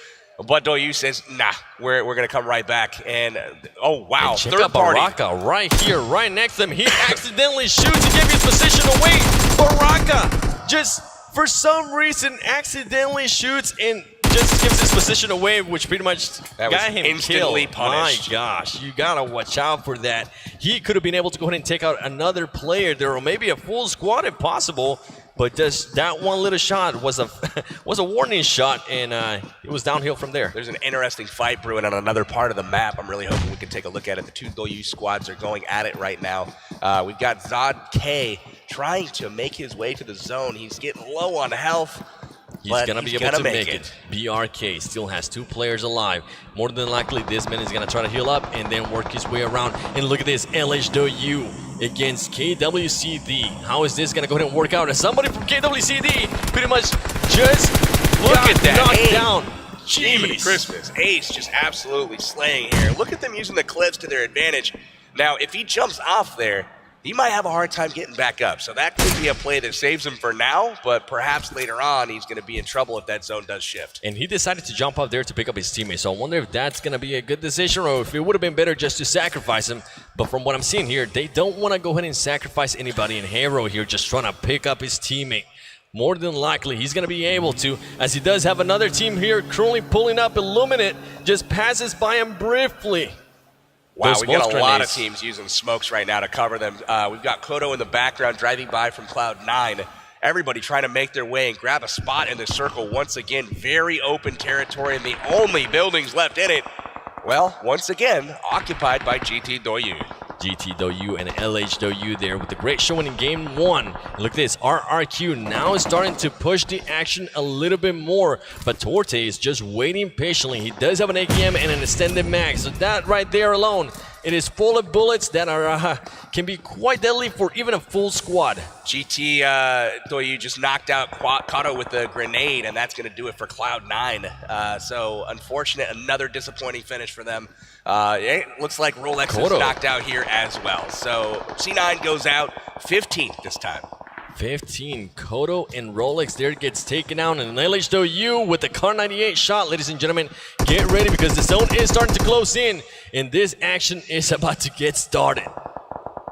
S2: But Doyu says, nah, we're going to come right back. And, oh, wow,
S1: and check
S2: third
S1: out
S2: party.
S1: Baraka right here, right next to him. He accidentally shoots and gives his position away. Baraka just, for some reason, accidentally shoots and just gives his position away, which pretty much got him
S2: instantly
S1: killed.
S2: punished.
S1: My gosh, you got to watch out for that. He could have been able to go ahead and take out another player there, or maybe a full squad if possible. But just that one little shot was a warning shot, and it was downhill from there.
S2: There's an interesting fight brewing on another part of the map. I'm really hoping we can take a look at it. The two Doyu squads are going at it right now. We've got Zod K trying to make his way to the zone. He's getting low on health.
S1: He's going to be able to make it. BRK still has 2 players alive. More than likely, this man is going to try to heal up and then work his way around. And look at this, LHW against KWCD. How is this going to go ahead and work out? As somebody from KWCD pretty much just
S2: look at that
S1: knocked down.
S2: Jeez. Christmas. Ace just absolutely slaying here. Look at them using the cliffs to their advantage. Now, if he jumps off there, he might have a hard time getting back up. So that could be a play that saves him for now, but perhaps later on he's going to be in trouble if that zone does shift.
S1: And he decided to jump up there to pick up his teammate. So I wonder if that's going to be a good decision or if it would have been better just to sacrifice him. But from what I'm seeing here, they don't want to go ahead and sacrifice anybody. And Hero here just trying to pick up his teammate. More than likely, he's going to be able to, as he does have another team here currently pulling up. Illuminate just passes by him briefly.
S2: Wow, we've got a lot of teams using smokes right now to cover them. We've got Kodo in the background driving by from Cloud9. Everybody trying to make their way and grab a spot in the circle. Once again, very open territory, and the only buildings left in it, well, once again, occupied by GT Doyu.
S1: GT Doyu and LH Doyu there with the great showing in game 1. Look at this, RRQ now is starting to push the action a little bit more, but Torte is just waiting patiently. He does have an AKM and an extended mag, so that right there alone, it is full of bullets that are can be quite deadly for even a full squad.
S2: GT Doyu just knocked out Kato with the grenade, and that's going to do it for Cloud9. So unfortunate, another disappointing finish for them. It looks like Rolex is knocked out here as well. So C9 goes out 15th this time.
S1: 15. Kodo and Rolex there gets taken out, and LHW with the Car 98 shot. Ladies and gentlemen, get ready because the zone is starting to close in, and this action is about to get started.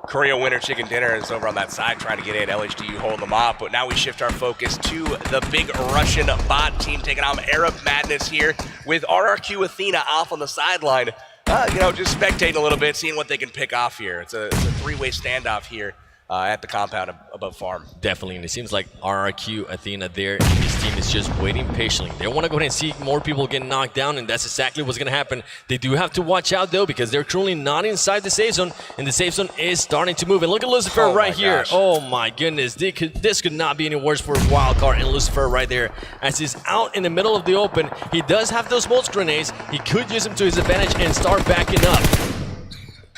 S2: Korea Winter Chicken Dinner is over on that side trying to get in. LHDU holding them off, but now we shift our focus to the big Russian bot team taking on Arab Madness here with RRQ Athena off on the sideline. Just spectating a little bit, seeing what they can pick off here. It's a 3-way standoff here at the compound above farm.
S1: Definitely, and it seems like RRQ Athena there and his team is just waiting patiently. They want to go ahead and see more people get knocked down, and that's exactly what's going to happen. They do have to watch out, though, because they're currently not inside the safe zone, and the safe zone is starting to move. And look at Lucifer right here.
S2: Gosh.
S1: Oh, my goodness. This could not be any worse for Wildcard and Lucifer right there. As he's out in the middle of the open, he does have those smoke grenades. He could use them to his advantage and start backing up.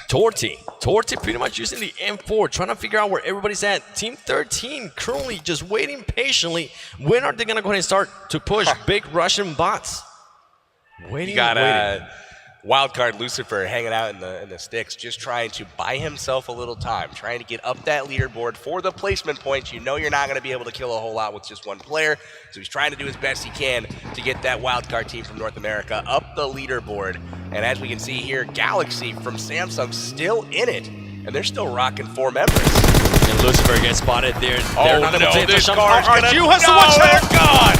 S1: Torty pretty much using the M4, trying to figure out where everybody's at. Team 13 currently just waiting patiently. When are they going to go ahead and start to push big Russian bots?
S2: You got Wildcard Lucifer hanging out in the sticks, just trying to buy himself a little time, trying to get up that leaderboard for the placement points. You know you're not going to be able to kill a whole lot with just one player, so he's trying to do his best he can to get that Wildcard team from North America up the leaderboard. And as we can see here, Galaxy from Samsung still in it, and they're still rocking 4 members.
S1: And Lucifer gets spotted there.
S2: Oh
S1: not
S2: no, this
S1: car's RRQ has to watch out.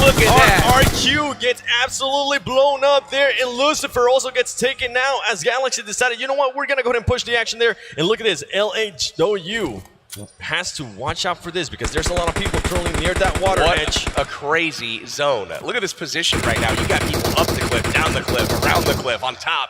S2: Look at that.
S1: RRQ gets absolutely blown up there, and Lucifer also gets taken out as Galaxy decided, you know what, we're going to go ahead and push the action there. And look at this, LHW has to watch out for this because there's a lot of people currently near that water edge.
S2: A crazy zone. Look at this position right now. You got people up the cliff, down the cliff, around the cliff, on top.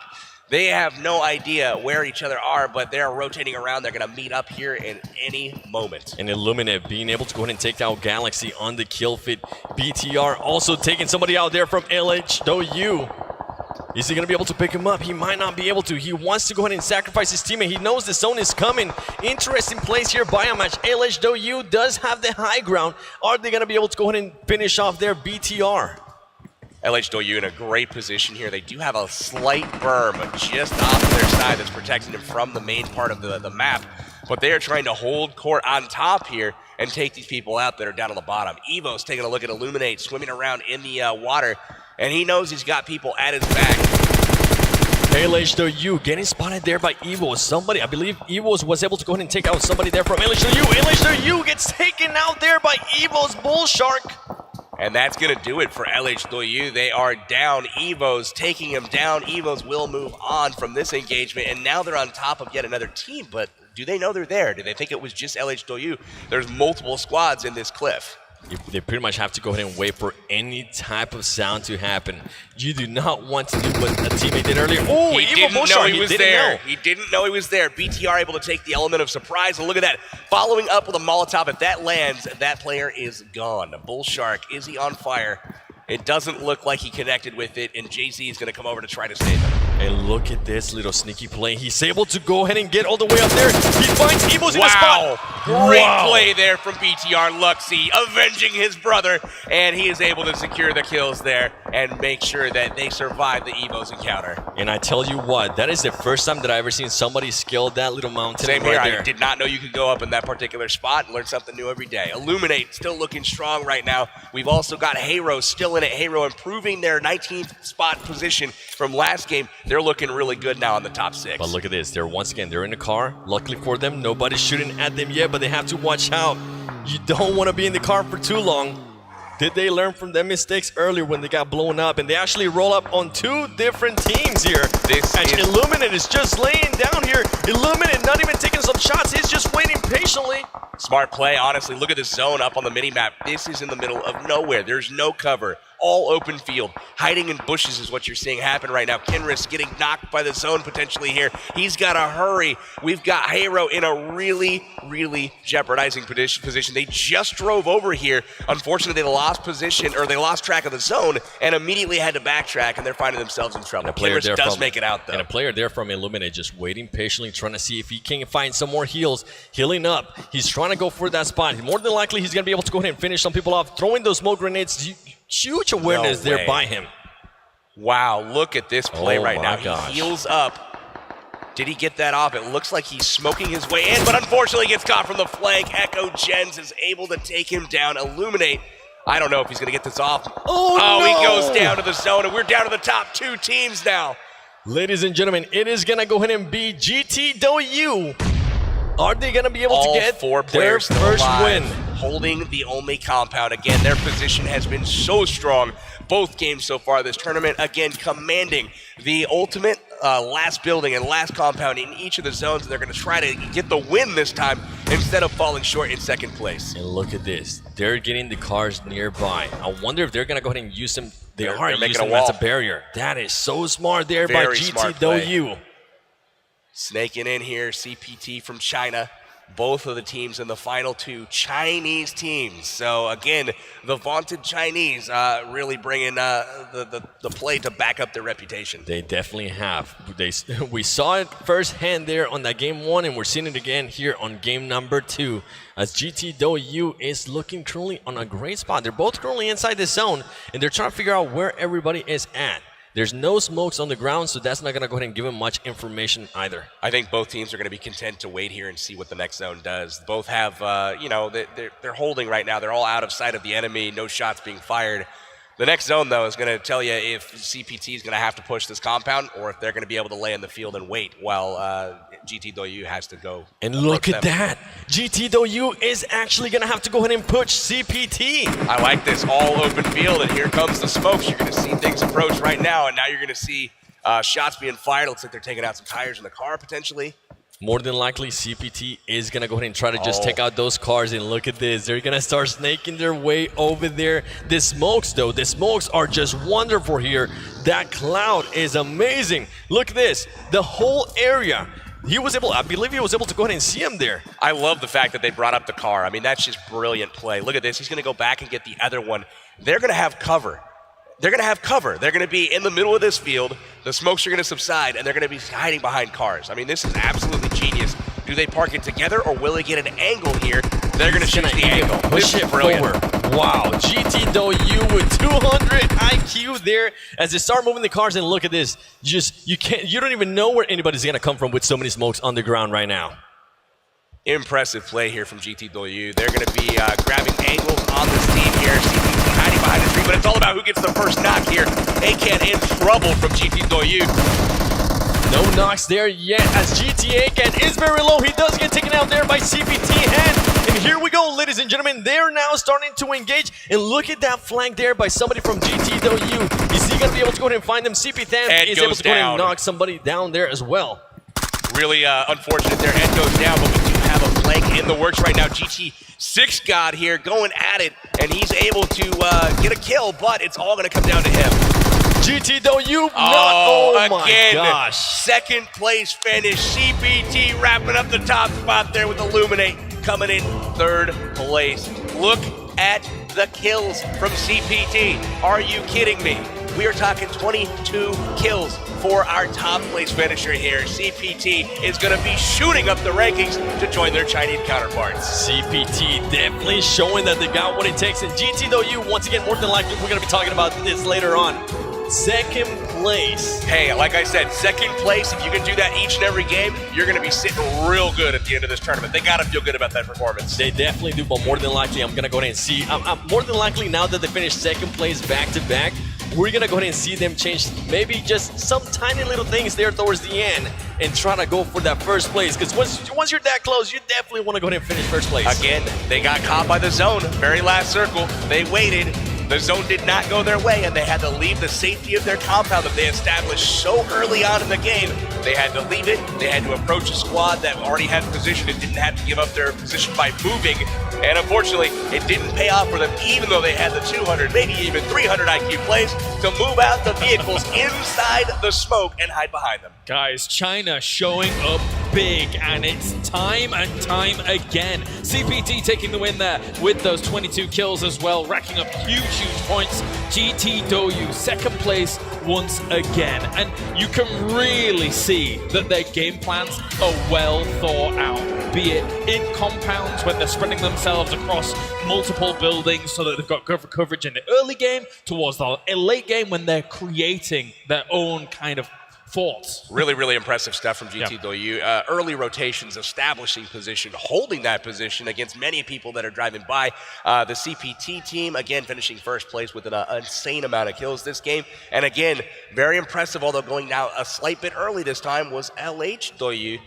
S2: They have no idea where each other are, but they're rotating around. They're going to meet up here in any moment.
S1: And Illuminate being able to go ahead and take out Galaxy on the kill fit. BTR also taking somebody out there from LHW. Is he going to be able to pick him up? He might not be able to. He wants to go ahead and sacrifice his teammate. He knows the zone is coming. Interesting place here, Biomatch. LHW does have the high ground. Are they going to be able to go ahead and finish off their BTR?
S2: LHW in a great position here. They do have a slight berm just off of their side that's protecting them from the main part of the map. But they are trying to hold court on top here and take these people out that are down on the bottom. Evo's taking a look at Illuminate, swimming around in the water, and he knows he's got people at his back.
S1: LHW getting spotted there by Evo. Somebody, I believe Evo was able to go ahead and take out somebody there from LHW. LHW gets taken out there by Evo's Bull Shark.
S2: And that's going to do it for LHW. They are down. Evo's taking him down. Evo's will move on from this engagement, and now they're on top of yet another team. But do they know they're there? Do they think it was just LHW? There's multiple squads in this cliff.
S1: They pretty much have to go ahead and wait for any type of sound to happen. You do not want to do what a teammate did earlier. Oh,
S2: he didn't know he was there. He didn't know he was there. BTR able to take the element of surprise. And look at that. Following up with a Molotov. If that lands, that player is gone. Bull Shark, is he on fire? It doesn't look like he connected with it, and Jay-Z is going to come over to try to save him.
S1: And look at this little sneaky play. He's able to go ahead and get all the way up there. He finds Evo's in the spot.
S2: Great play there from BTR. Luxy avenging his brother, and he is able to secure the kills there and make sure that they survive the Evo's encounter.
S1: And I tell you what, that is the first time that I've ever seen somebody scale that little mountain.
S2: Same here.
S1: There.
S2: I did not know you could go up in that particular spot and learn something new every day. Illuminate still looking strong right now. We've also got Hero still in it. Hero improving their 19th spot position from last game. They're looking really good now on the top 6.
S1: But look at this. They're once again, they're in the car. Luckily for them, nobody's shooting at them yet, but they have to watch out. You don't want to be in the car for too long. Did they learn from their mistakes earlier when they got blown up? And they actually roll up on 2 different teams here. Illuminate is just laying down here. Illuminate not even taking some shots. He's just waiting patiently.
S2: Smart play, honestly. Look at this zone up on the mini-map. This is in the middle of nowhere. There's no cover. All open field. Hiding in bushes is what you're seeing happen right now. Kinris getting knocked by the zone potentially here. He's got to hurry. We've got Hero in a really, really jeopardizing position. They just drove over here. Unfortunately, they lost position, or they lost track of the zone and immediately had to backtrack, and they're finding themselves in trouble. Kinris does make it out, though.
S1: And a player there from Illuminate just waiting patiently, trying to see if he can find some more heals. Healing up. He's trying to go for that spot. More than likely, he's going to be able to go ahead and finish some people off. Throwing those smoke grenades. Huge awareness there by him.
S2: Wow, look at this play right now.
S1: Gosh.
S2: He heals up. Did he get that off? It looks like he's smoking his way in, but unfortunately gets caught from the flank. Echo Gens is able to take him down. Illuminate. I don't know if he's going to get this off.
S1: No.
S2: He goes down to the zone, and we're down to the top 2 teams now.
S1: Ladies and gentlemen, it is going to go ahead and be GTW. Are they going to be able to get
S2: 4 players
S1: their first win?
S2: Holding the only compound. Again, their position has been so strong both games so far this tournament. Again, commanding the ultimate last building and last compound in each of the zones, and they're going to try to get the win this time instead of falling short in second place.
S1: And look at this. They're getting the cars nearby. I wonder if they're going to go ahead and use them. They're
S2: making
S1: using
S2: a
S1: them
S2: wall.
S1: as a barrier. That is so smart there
S2: Very
S1: by
S2: smart play.
S1: GTW.
S2: Snaking in here, CPT from China. Both of the teams in the final two Chinese teams. So again, the vaunted Chinese really bringing the play to back up their reputation.
S1: They definitely have. We saw it firsthand there on that game 1, and we're seeing it again here on game number 2. As GTW is looking currently on a great spot. They're both currently inside the zone, and they're trying to figure out where everybody is at. There's no smokes on the ground, so that's not going to go ahead and give them much information either.
S2: I think both teams are going to be content to wait here and see what the next zone does. Both have, they're holding right now. They're all out of sight of the enemy, no shots being fired. The next zone, though, is going to tell you if CPT is going to have to push this compound or if they're going to be able to lay in the field and wait while GTW has to go.
S1: And look at that. GTW is actually going to have to go ahead and push CPT.
S2: I like this all open field, and here comes the smokes. You're going to see things approach right now, and now you're going to see shots being fired. Looks like they're taking out some tires in the car, potentially.
S1: More than likely, CPT is going to go ahead and try to just take out those cars. And look at this. They're going to start snaking their way over there. The smokes, though, the smokes are just wonderful here. That cloud is amazing. Look at this. The whole area. I believe he was able to go ahead and see him there.
S2: I love the fact that they brought up the car. I mean, that's just brilliant play. Look at this. He's going to go back and get the other one. They're going to have cover. They're going to have cover. They're going to be in the middle of this field. The smokes are going to subside, and they're going to be hiding behind cars. I mean, this is absolutely genius. Do they park it together, or will they get an angle here? They're going to shoot the angle.
S1: Push it forward. Wow, GTW with 200 IQ there as they start moving the cars. And look at this. You don't even know where anybody's going to come from with so many smokes on the ground right now.
S2: Impressive play here from GTW. They're going to be grabbing angles on this team here. CPT hiding behind the tree, but it's all about who gets the first knock here. ACAN in trouble from GTW.
S1: No knocks there yet as GT8 is very low. He does get taken out there by CPT. And here we go, ladies and gentlemen. They're now starting to engage. And look at that flank there by somebody from GTW. Is he going to be able to go ahead and find them? CPT is able to go ahead and knock somebody down there as well.
S2: Really unfortunate there. Ed goes down, but we do have a flank in the works right now. GT6 God here going at it, and he's able to get a kill, but it's all going to come down to him.
S1: GTW,
S2: oh
S1: my gosh.
S2: Second place finish. CPT wrapping up the top spot there with Illuminate coming in third place. Look at the kills from CPT. Are you kidding me? We are talking 22 kills for our top place finisher here. CPT is going to be shooting up the rankings to join their Chinese counterparts.
S1: CPT definitely showing that they got what it takes. And GTW, once again, more than likely, we're going to be talking about this later on. Second place.
S2: Hey, like I said, second place, if you can do that each and every game, you're going to be sitting real good at the end of this tournament. They got to feel good about that performance.
S1: They definitely do, but more than likely, I'm going to go ahead and see. More than likely, now that they finished second place back-to-back, we're going to go ahead and see them change maybe just some tiny little things there towards the end and try to go for that first place. Because once you're that close, you definitely want to go ahead and finish first place.
S2: Again, they got caught by the zone. Very last circle. They waited. The zone did not go their way, and they had to leave the safety of their compound that they established so early on in the game. They had to leave it. They had to approach a squad that already had position and didn't have to give up their position by moving. And unfortunately, it didn't pay off for them, even though they had the 200, maybe even 300 IQ plays to move out the vehicles inside the smoke and hide behind them.
S3: Guys, China showing up big, and it's time and time again. CPT taking the win there with those 22 kills as well, racking up huge points. GTW second place once again, and you can really see that their game plans are well thought out, be it in compounds when they're spreading themselves across multiple buildings so that they've got coverage in the early game, towards the late game when they're creating their own kind of forts.
S2: Really, really impressive stuff from GTW. Early rotations, establishing position, holding that position against many people that are driving by. The CPT team, again, finishing first place with an insane amount of kills this game. And again, very impressive, although going now a slight bit early this time, was LH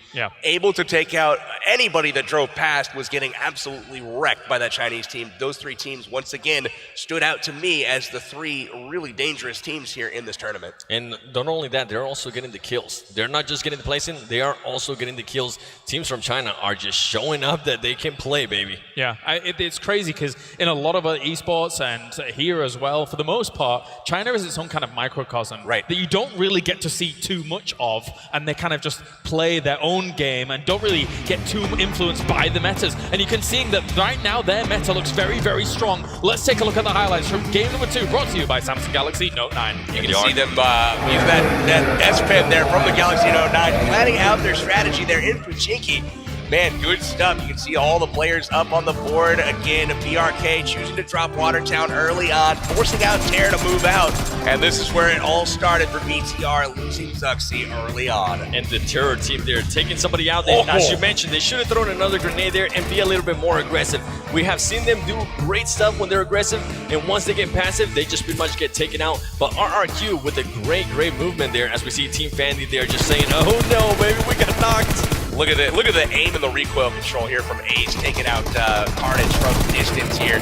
S2: able to take out anybody that drove past, was getting absolutely wrecked by that Chinese team. Those three teams, once again, stood out to me as the three really dangerous teams here in this tournament.
S1: And not only that, they're also getting the kills. They're not just getting the placing, they are also getting the kills. Teams from China are just showing up that they can play, baby.
S3: Yeah, it's crazy because in a lot of other esports and here as well, for the most part, China is its own kind of microcosm that you don't really get to see too much of, and they kind of just play their own game and don't really get too influenced by the metas. And you can see that right now their meta looks very, very strong. Let's take a look at the highlights from game number 2, brought to you by Samsung Galaxy Note 9.
S2: You can see them use that S-Pen there from the Galaxy Note 9, planning out their strategy there in Pubgm. Man, good stuff. You can see all the players up on the board. Again, BRK choosing to drop Watertown early on, forcing out Terra to move out. And this is where it all started for BTR, losing Zuxi early on.
S1: And the Terror team there, taking somebody out there. As you mentioned, they should have thrown another grenade there and be a little bit more aggressive. We have seen them do great stuff when they're aggressive, and once they get passive, they just pretty much get taken out. But RRQ with a great movement there, as we see Team Fandy there just saying, oh no, baby, we got knocked.
S2: Look at the aim and the recoil control here from Ace, taking out Carnage from distance here.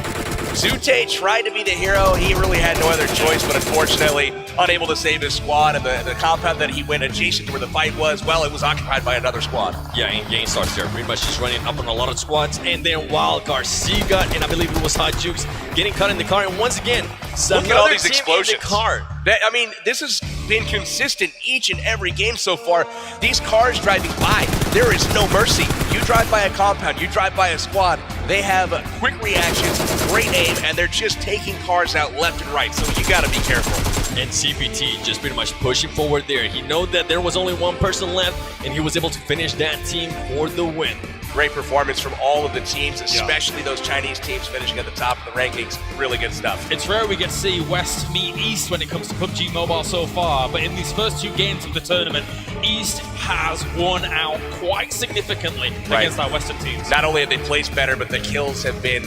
S2: Zute tried to be the hero. He really had no other choice, but unfortunately unable to save his squad. And the compound that he went adjacent to where the fight was, well, it was occupied by another squad.
S1: Yeah, and game starts there. Pretty much just running up on a lot of squads. And then Wildcard, Seagut, and I believe it was Hot Jukes getting caught in the car. And once again,
S2: look at all these explosions.
S1: In the car.
S2: I mean, this has been consistent each and every game so far. These cars driving by, there is no mercy. You drive by a compound, you drive by a squad, they have quick reactions, great aim, and they're just taking cars out left and right, so you gotta be careful.
S1: And CPT just pretty much pushing forward there. He knew that there was only one person left, and he was able to finish that team for the win.
S2: Great performance from all of the teams, especially those Chinese teams finishing at the top of the rankings. Really good stuff.
S3: It's rare we get to see West meet East when it comes to PUBG Mobile so far, but in these first 2 games of the tournament, East has won out quite significantly against our Western teams.
S2: Not only have they placed better, but the kills have been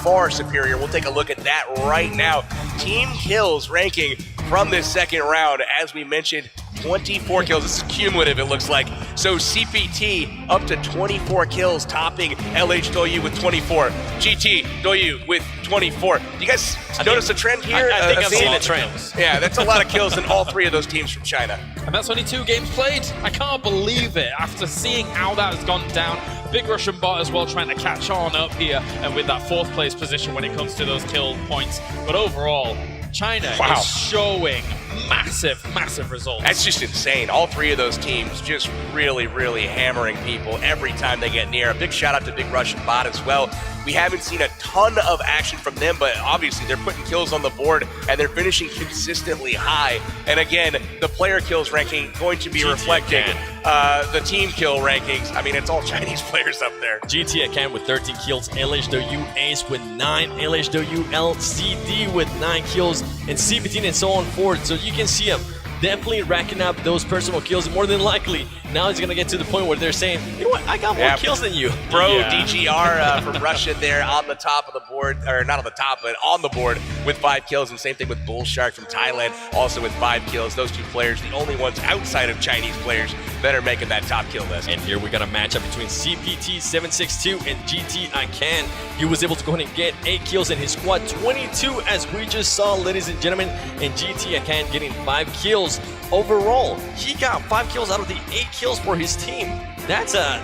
S2: far superior. We'll take a look at that right now. Team kills ranking from this second round, as we mentioned, 24 kills. This is cumulative, it looks like. So CPT up to 24 kills, topping LH Doyu with 24. GT Doyu with 24. Do you guys notice a trend here?
S1: I think I've seen the trend.
S2: Yeah, that's a lot of kills in all 3 of those teams from China.
S3: And that's only 2 games played. I can't believe it. After seeing how that has gone down, big Russian bot as well trying to catch on up here and with that 4th place position when it comes to those kill points. But overall, China is showing massive results.
S2: That's just insane. All 3 of those teams just really hammering people every time they get near. A big shout out to Big Russian Bot as well. We haven't seen a ton of action from them, but obviously they're putting kills on the board and they're finishing consistently high. And again, the player kills ranking going to be reflecting the team kill rankings. I mean, it's all Chinese players up there.
S1: GT Akan with 13 kills, LHW Ace with 9, LHW LCD with 9 kills, and CPT and so on forward. So you can see him definitely racking up those personal kills. More than likely, now he's going to get to the point where they're saying, you know what, I got more kills than you.
S2: Bro, DGR from Russia there on the top of the board, or not on the top, but on the board with 5 kills. And same thing with Bull Shark from Thailand, also with 5 kills. Those 2 players, the only ones outside of Chinese players that are making that top kill list.
S1: And here we got a matchup between CPT762 and GT Akan. He was able to go ahead and get 8 kills in his squad, 22 as we just saw, ladies and gentlemen, and GT Akan getting 5 kills. Overall, he got 5 kills out of the 8 kills for his team. That's a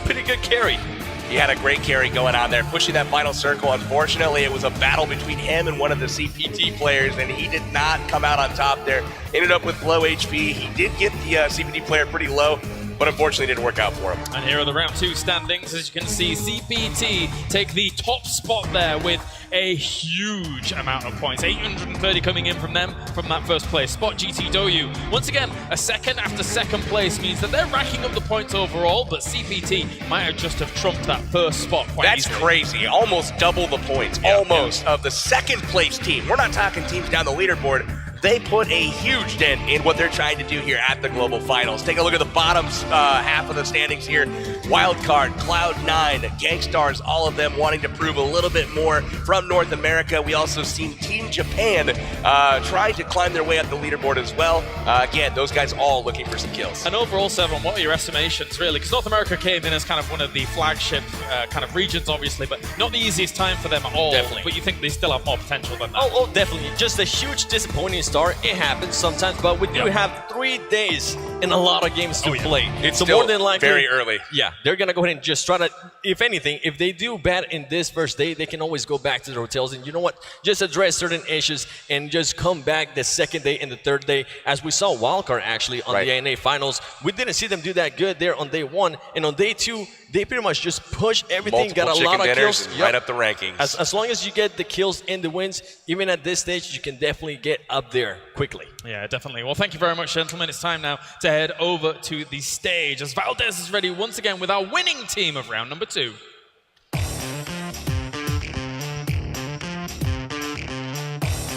S1: pretty good carry.
S2: He had a great carry going on there, pushing that final circle. Unfortunately, it was a battle between him and one of the CPT players, and he did not come out on top there. Ended up with low HP. He did get the CPT player pretty low, but unfortunately didn't work out for him.
S3: And here are the round 2 standings. As you can see, CPT take the top spot there with a huge amount of points. 830 coming in from them from that first place spot. GT Doyu, once again, a second after second place means that they're racking up the points overall, but CPT might have just have trumped that first spot quite easily.
S2: Crazy. Almost double the points, of the second place team. We're not talking teams down the leaderboard. They put a huge dent in what they're trying to do here at the Global Finals. Take a look at the bottom half of the standings here. Wildcard, Cloud9, Gangstars, all of them wanting to prove a little bit more from North America. We also seen Team Japan trying to climb their way up the leaderboard as well. Again, those guys all looking for some kills.
S3: And overall, Seven, what are your estimations, really? Because North America came in as kind of one of the flagship kind of regions, obviously, but not the easiest time for them at all.
S1: Definitely.
S3: But you think they still have more potential than that?
S1: Oh, definitely. Just a huge disappointing start. It happens sometimes, but we do have 3 days and a lot of games to play.
S2: It's
S1: so
S2: still
S1: more than likely,
S2: very early.
S1: Yeah, they're gonna go ahead and just try to. If anything, if they do bad in this first day, they can always go back to their hotels and you know what? Just address certain issues and just come back the second day and the third day. As we saw Wildcard actually on the ANA finals, we didn't see them do that good there on day 1, and on day 2 they pretty much just pushed everything,
S2: Multiple
S1: got a lot of
S2: dinners,
S1: kills,
S2: right up the rankings.
S1: As long as you get the kills and the wins, even at this stage, you can definitely get up there quickly.
S3: Yeah, definitely. Well, thank you very much, gentlemen. It's time now to head over to the stage as Valdez is ready once again with our winning team of round number 2.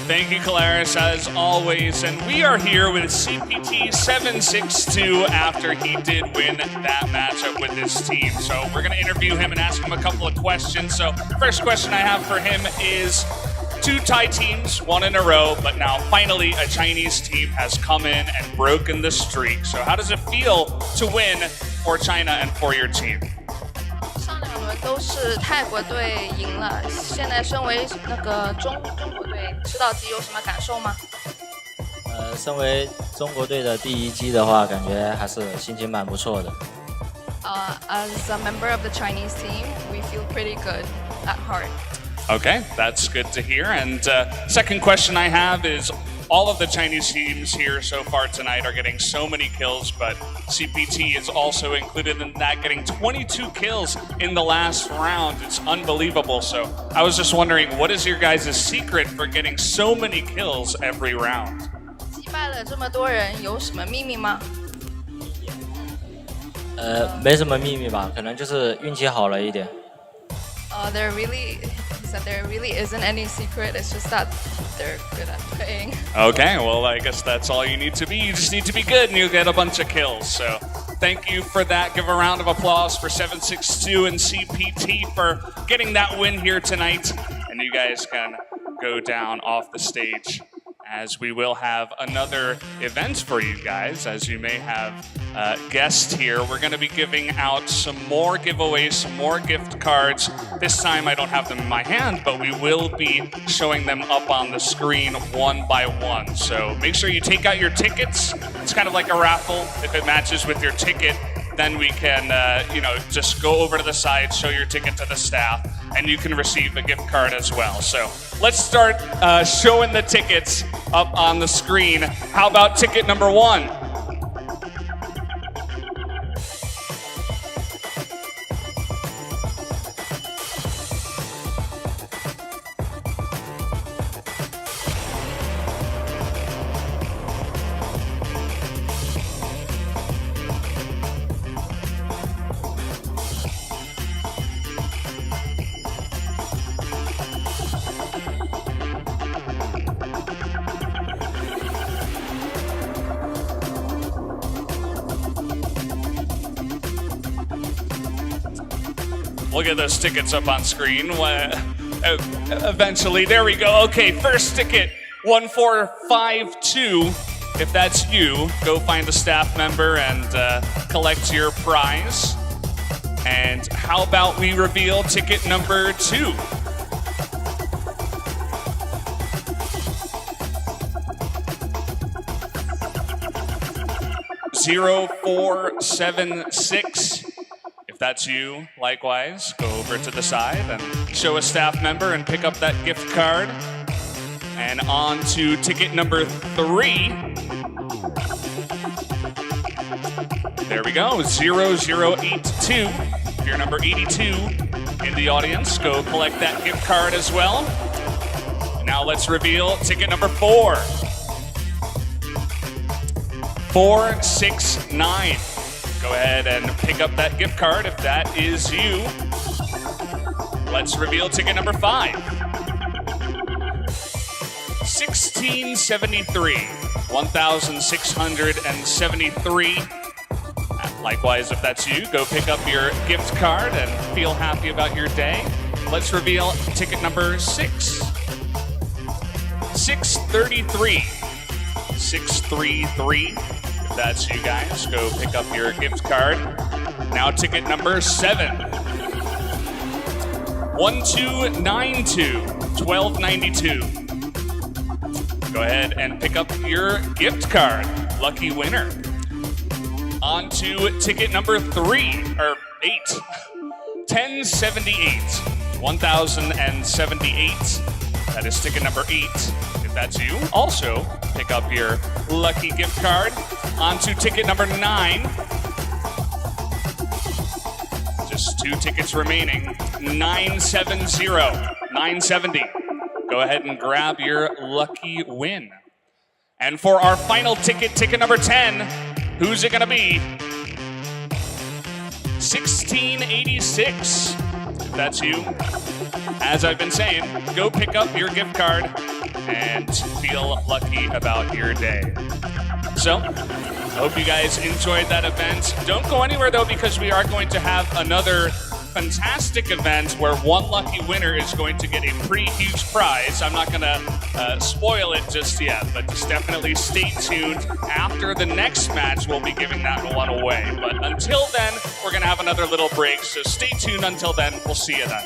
S12: Thank you, Calaris, as always. And we are here with CPT 762 after he did win that matchup with his team. So we're going to interview him and ask him a couple of questions. So first question I have for him is 2 Thai teams, 1 in a row, but now finally a Chinese team has come in and broken the streak. So how does it feel to win for China and for your team?
S13: 上2轮都是泰国队赢了，现在身为那个中国队，吃到鸡有什么感受吗？
S14: 身为中国队的第一击的话，感觉还是心情蛮不错的。
S13: As a member of the Chinese team, we feel pretty good at heart.
S12: Okay, that's good to hear. And second question I have is, all of the Chinese teams here so far tonight are getting so many kills, but CPT is also included in that, getting 22 kills in the last round. It's unbelievable. So I was just wondering, what is your guys' secret for getting so many kills every round?
S13: 击败了这么多人，有什么秘密吗？
S14: 没什么秘密吧，可能就是运气好了一点。
S13: There really isn't any secret. It's just that they're good at playing.
S12: Okay, well, I guess that's all you need to be. You just need to be good and you'll get a bunch of kills. So thank you for that. Give a round of applause for 762 and CPT for getting that win here tonight. And you guys can go down off the stage, as we will have another event for you guys. As you may have guessed here, we're going to be giving out some more giveaways, some more gift cards. This time I don't have them in my hand, but we will be showing them up on the screen one by one. So make sure you take out your tickets. It's kind of like a raffle. If it matches with your ticket, then we can, just go over to the side, show your ticket to the staff, and you can receive a gift card as well. So let's start showing the tickets up on the screen. How about ticket number 1? Look at those tickets up on screen. Eventually, there we go. Okay, first ticket, 1452. If that's you, go find a staff member and collect your prize. And how about we reveal ticket number 2? (0476). If that's you, likewise, go over to the side and show a staff member and pick up that gift card. And on to ticket number 3. There we go, 0082. If you're number 82 in the audience, go collect that gift card as well. Now let's reveal ticket number 4. 469. Go ahead and pick up that gift card if that is you. Let's reveal ticket number 5. 1673. 1673. Likewise, if that's you, go pick up your gift card and feel happy about your day. Let's reveal ticket number 6. 633. 633. If that's you guys, go pick up your gift card. Now ticket number 7. 1292. 1292. Go ahead and pick up your gift card. lucky winner. On to ticket number 3, or 8. 1078. 1078. That is ticket number 8. If that's you, also pick up your lucky gift card. On to ticket number 9. Just 2 tickets remaining. 970. 970. Go ahead and grab your lucky win. And for our final ticket, ticket number 10, who's it gonna be? 1686. If that's you, as I've been saying, go pick up your gift card and feel lucky about your day. So, I hope you guys enjoyed that event. Don't go anywhere though, because we are going to have another fantastic event where one lucky winner is going to get a pretty huge prize. I'm not gonna spoil it just yet, but just definitely stay tuned. After the next match, we'll be giving that one away. But until then, we're gonna have another little break, so stay tuned until then. We'll see you then.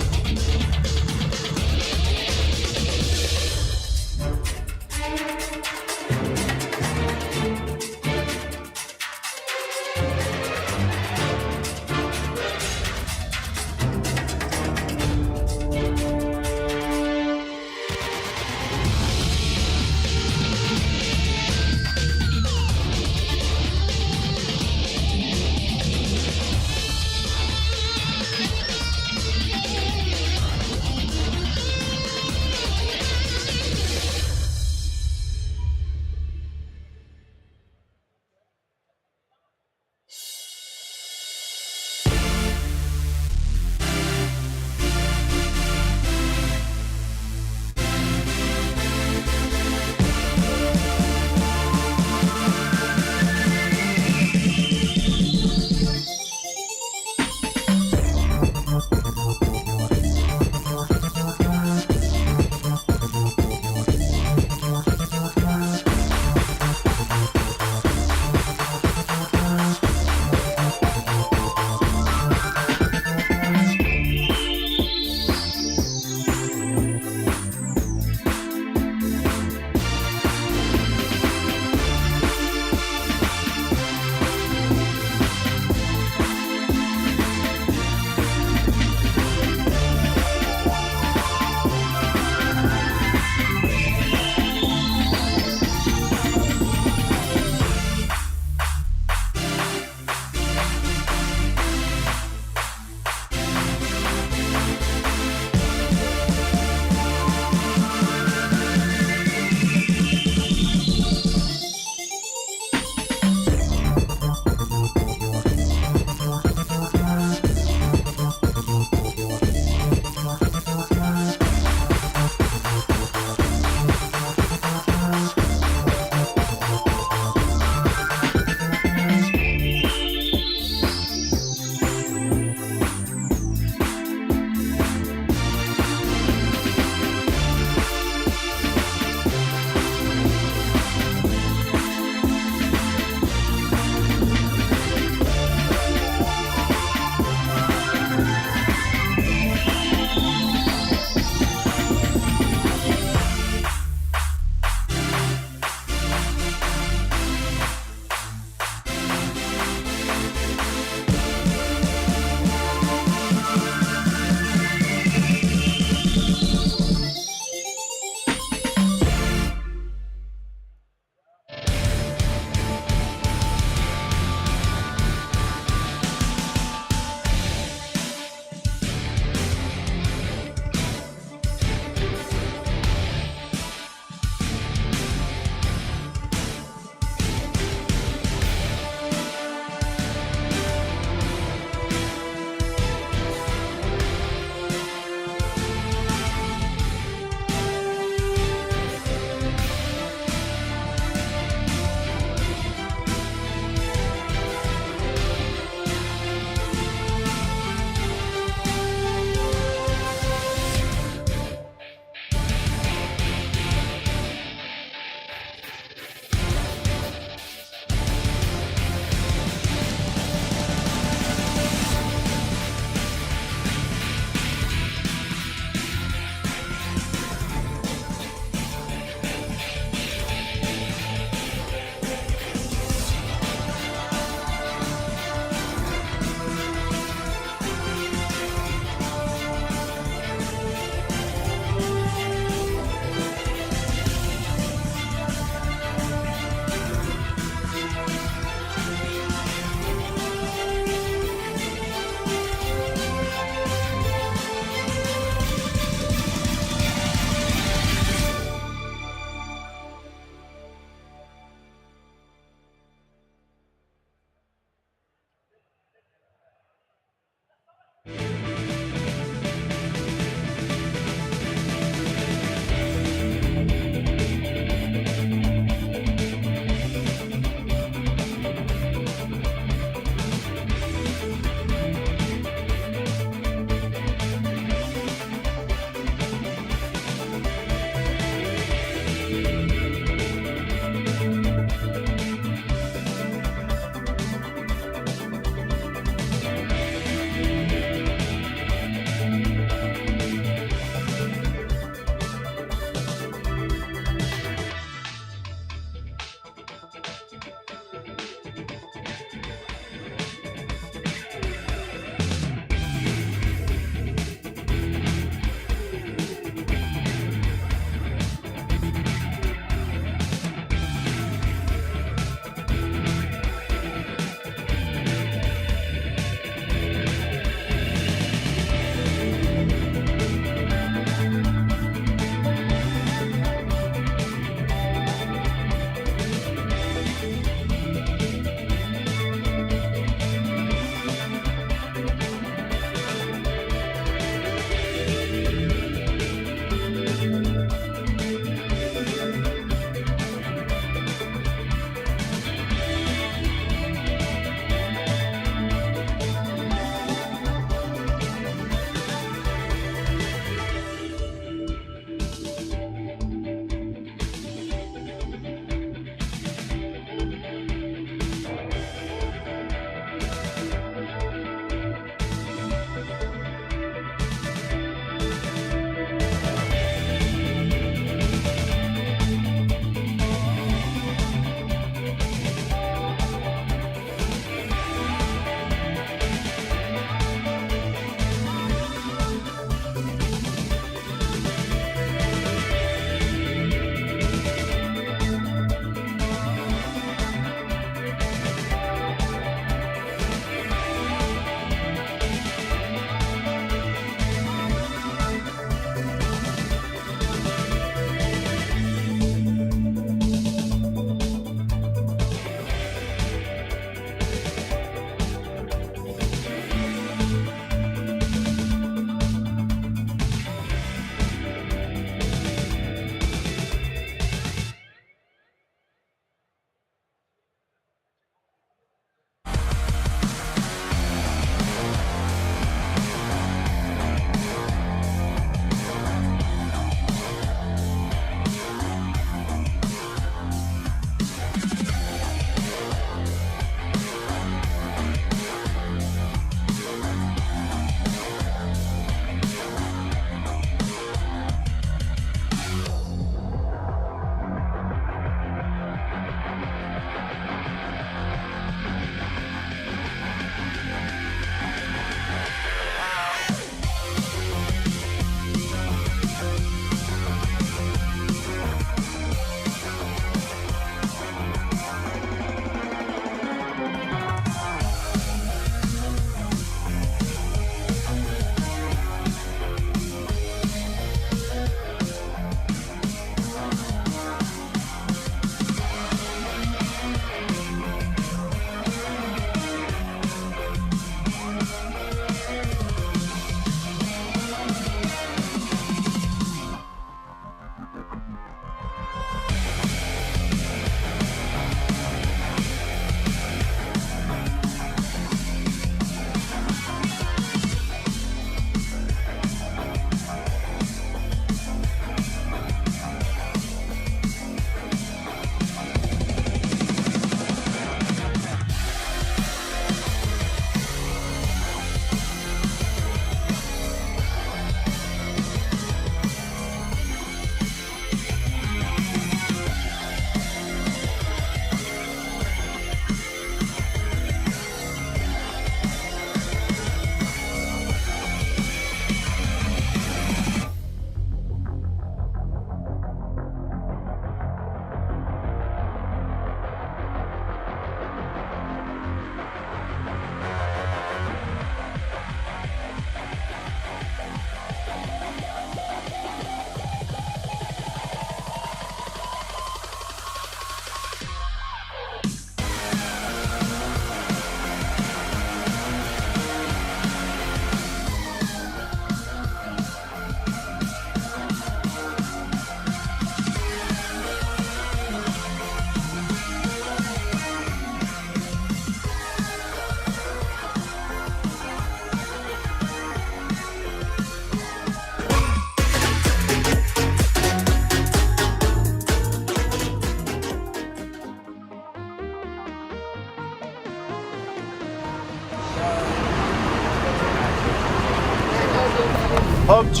S10: PUBG!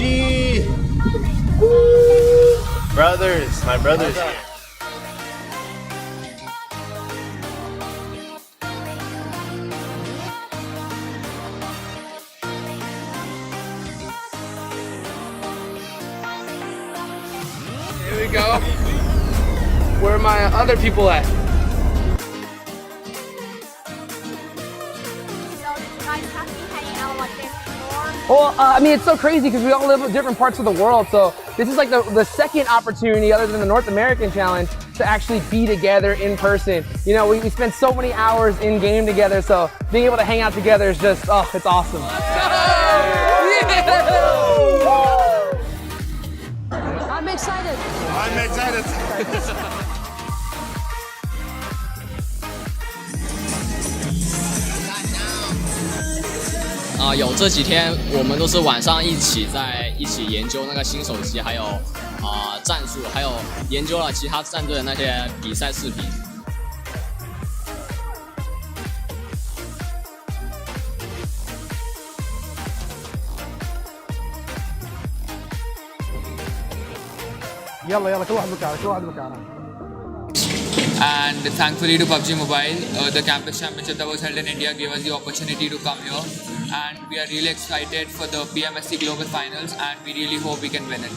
S10: Brothers, my brothers here.
S11: Here we go. Where are my other people at?
S15: Well, I mean, it's so crazy because we all live in different parts of the world. So this is like the second opportunity other than the North American Challenge to actually be together in person. You know, we spend so many hours in game together. So being able to hang out together is just, oh, it's awesome.
S16: I'm excited.
S10: I'm excited.
S23: 有这几天我们都是晚上一起研究那个新手机，还有战术，还有研究了其他战队的那些比赛视频。
S15: يلا يلا كل واحد مكانه كل واحد مكانه.
S19: And thankfully to Pubgm Mobile, the campus championship that was held in India gave us the opportunity to come here, and we are really excited for the PMSC Global Finals, and we really hope we can win it.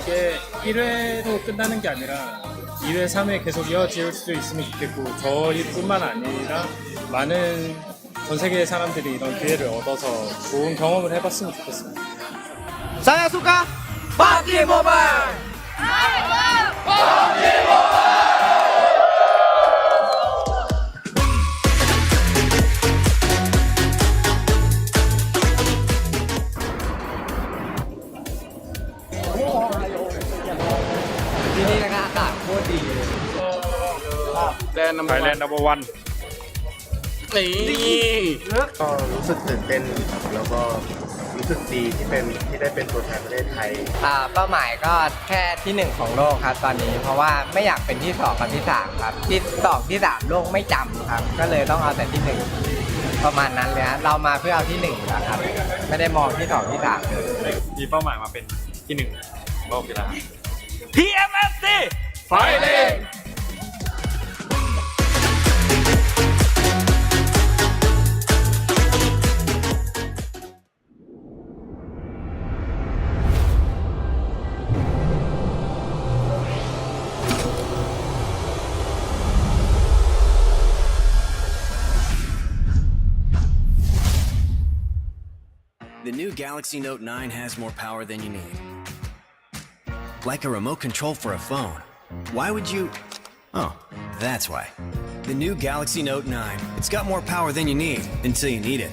S7: 이게 1회로 끝나는 게 아니라 2회, 3회 계속 이어질 수도 있으면 좋겠고, 저희뿐만 아니라 많은 전 세계의 사람들이 이런 기회를 얻어서 좋은 경험을 해봤으면 좋겠습니다.
S11: Saya suka PUBG Mobile.
S15: PUBG
S7: Thailand number one.
S10: ก็รู้สึกตื่นเต้นแล้วก็รู้สึกดีที่ได้เป็นตัวแทนประเทศไทย
S17: เป้าหมายก็แค่ที่ 1 ของโลกครับตอนนี้เพราะว่าไม่อยากเป็นที่ 2 กับที่ 3 ครับที่ 2 ที่ 3 โลกไม่จำครับก็เลยต้องเอาแต่ที่ 1 ประมาณนั้นเลยฮะเรามาเพื่อเอาที่ 1แล้วครับไม่ได้มองที่ 2 ที่ 3เลย
S7: มีเป้าหมายมาเป็นที่ 1 ของโลกอยู่แล้ว
S11: PMSC Fighting.
S24: The new Galaxy Note 9 has more power than you need. Like a remote control for a phone. Why would you... Oh, that's why. The new Galaxy Note 9. It's got more power than you need, until you need it.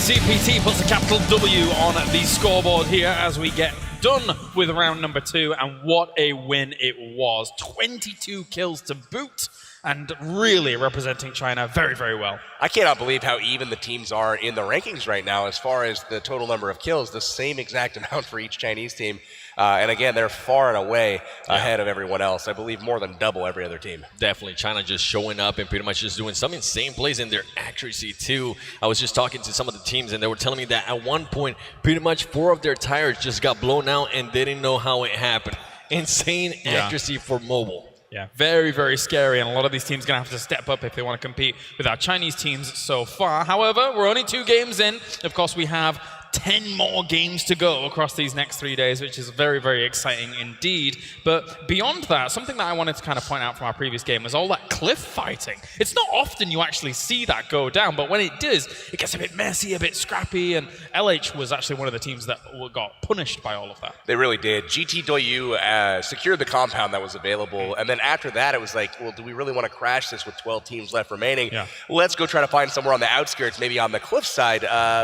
S3: CPT puts a capital W on the scoreboard here as we get done with round number 2, and what a win it was. 22 kills to boot, and really representing China very, very well.
S2: I cannot believe how even the teams are in the rankings right now as far as the total number of kills, the same exact amount for each Chinese team. And again, they're far and away ahead of everyone else. I believe more than double every other team.
S1: Definitely. China just showing up and pretty much just doing some insane plays in their accuracy too. I was just talking to some of the teams and they were telling me that at one point, pretty much 4 of their tires just got blown out and they didn't know how it happened. Insane accuracy for mobile.
S3: Yeah, very, very scary, and a lot of these teams are going to have to step up if they want to compete with our Chinese teams so far. However, we're only 2 games in. Of course, we have 10 more games to go across these next 3 days, which is very, very exciting indeed. But beyond that, something that I wanted to kind of point out from our previous game was all that cliff fighting. It's not often you actually see that go down, but when it does, it gets a bit messy, a bit scrappy, and LH was actually one of the teams that got punished by all of that.
S2: They really did. GT Doyu secured the compound that was available, and then after that, it was like, well, do we really want to crash this with 12 teams left remaining?
S3: Yeah.
S2: Let's go try to find somewhere on the outskirts, maybe on the cliff side,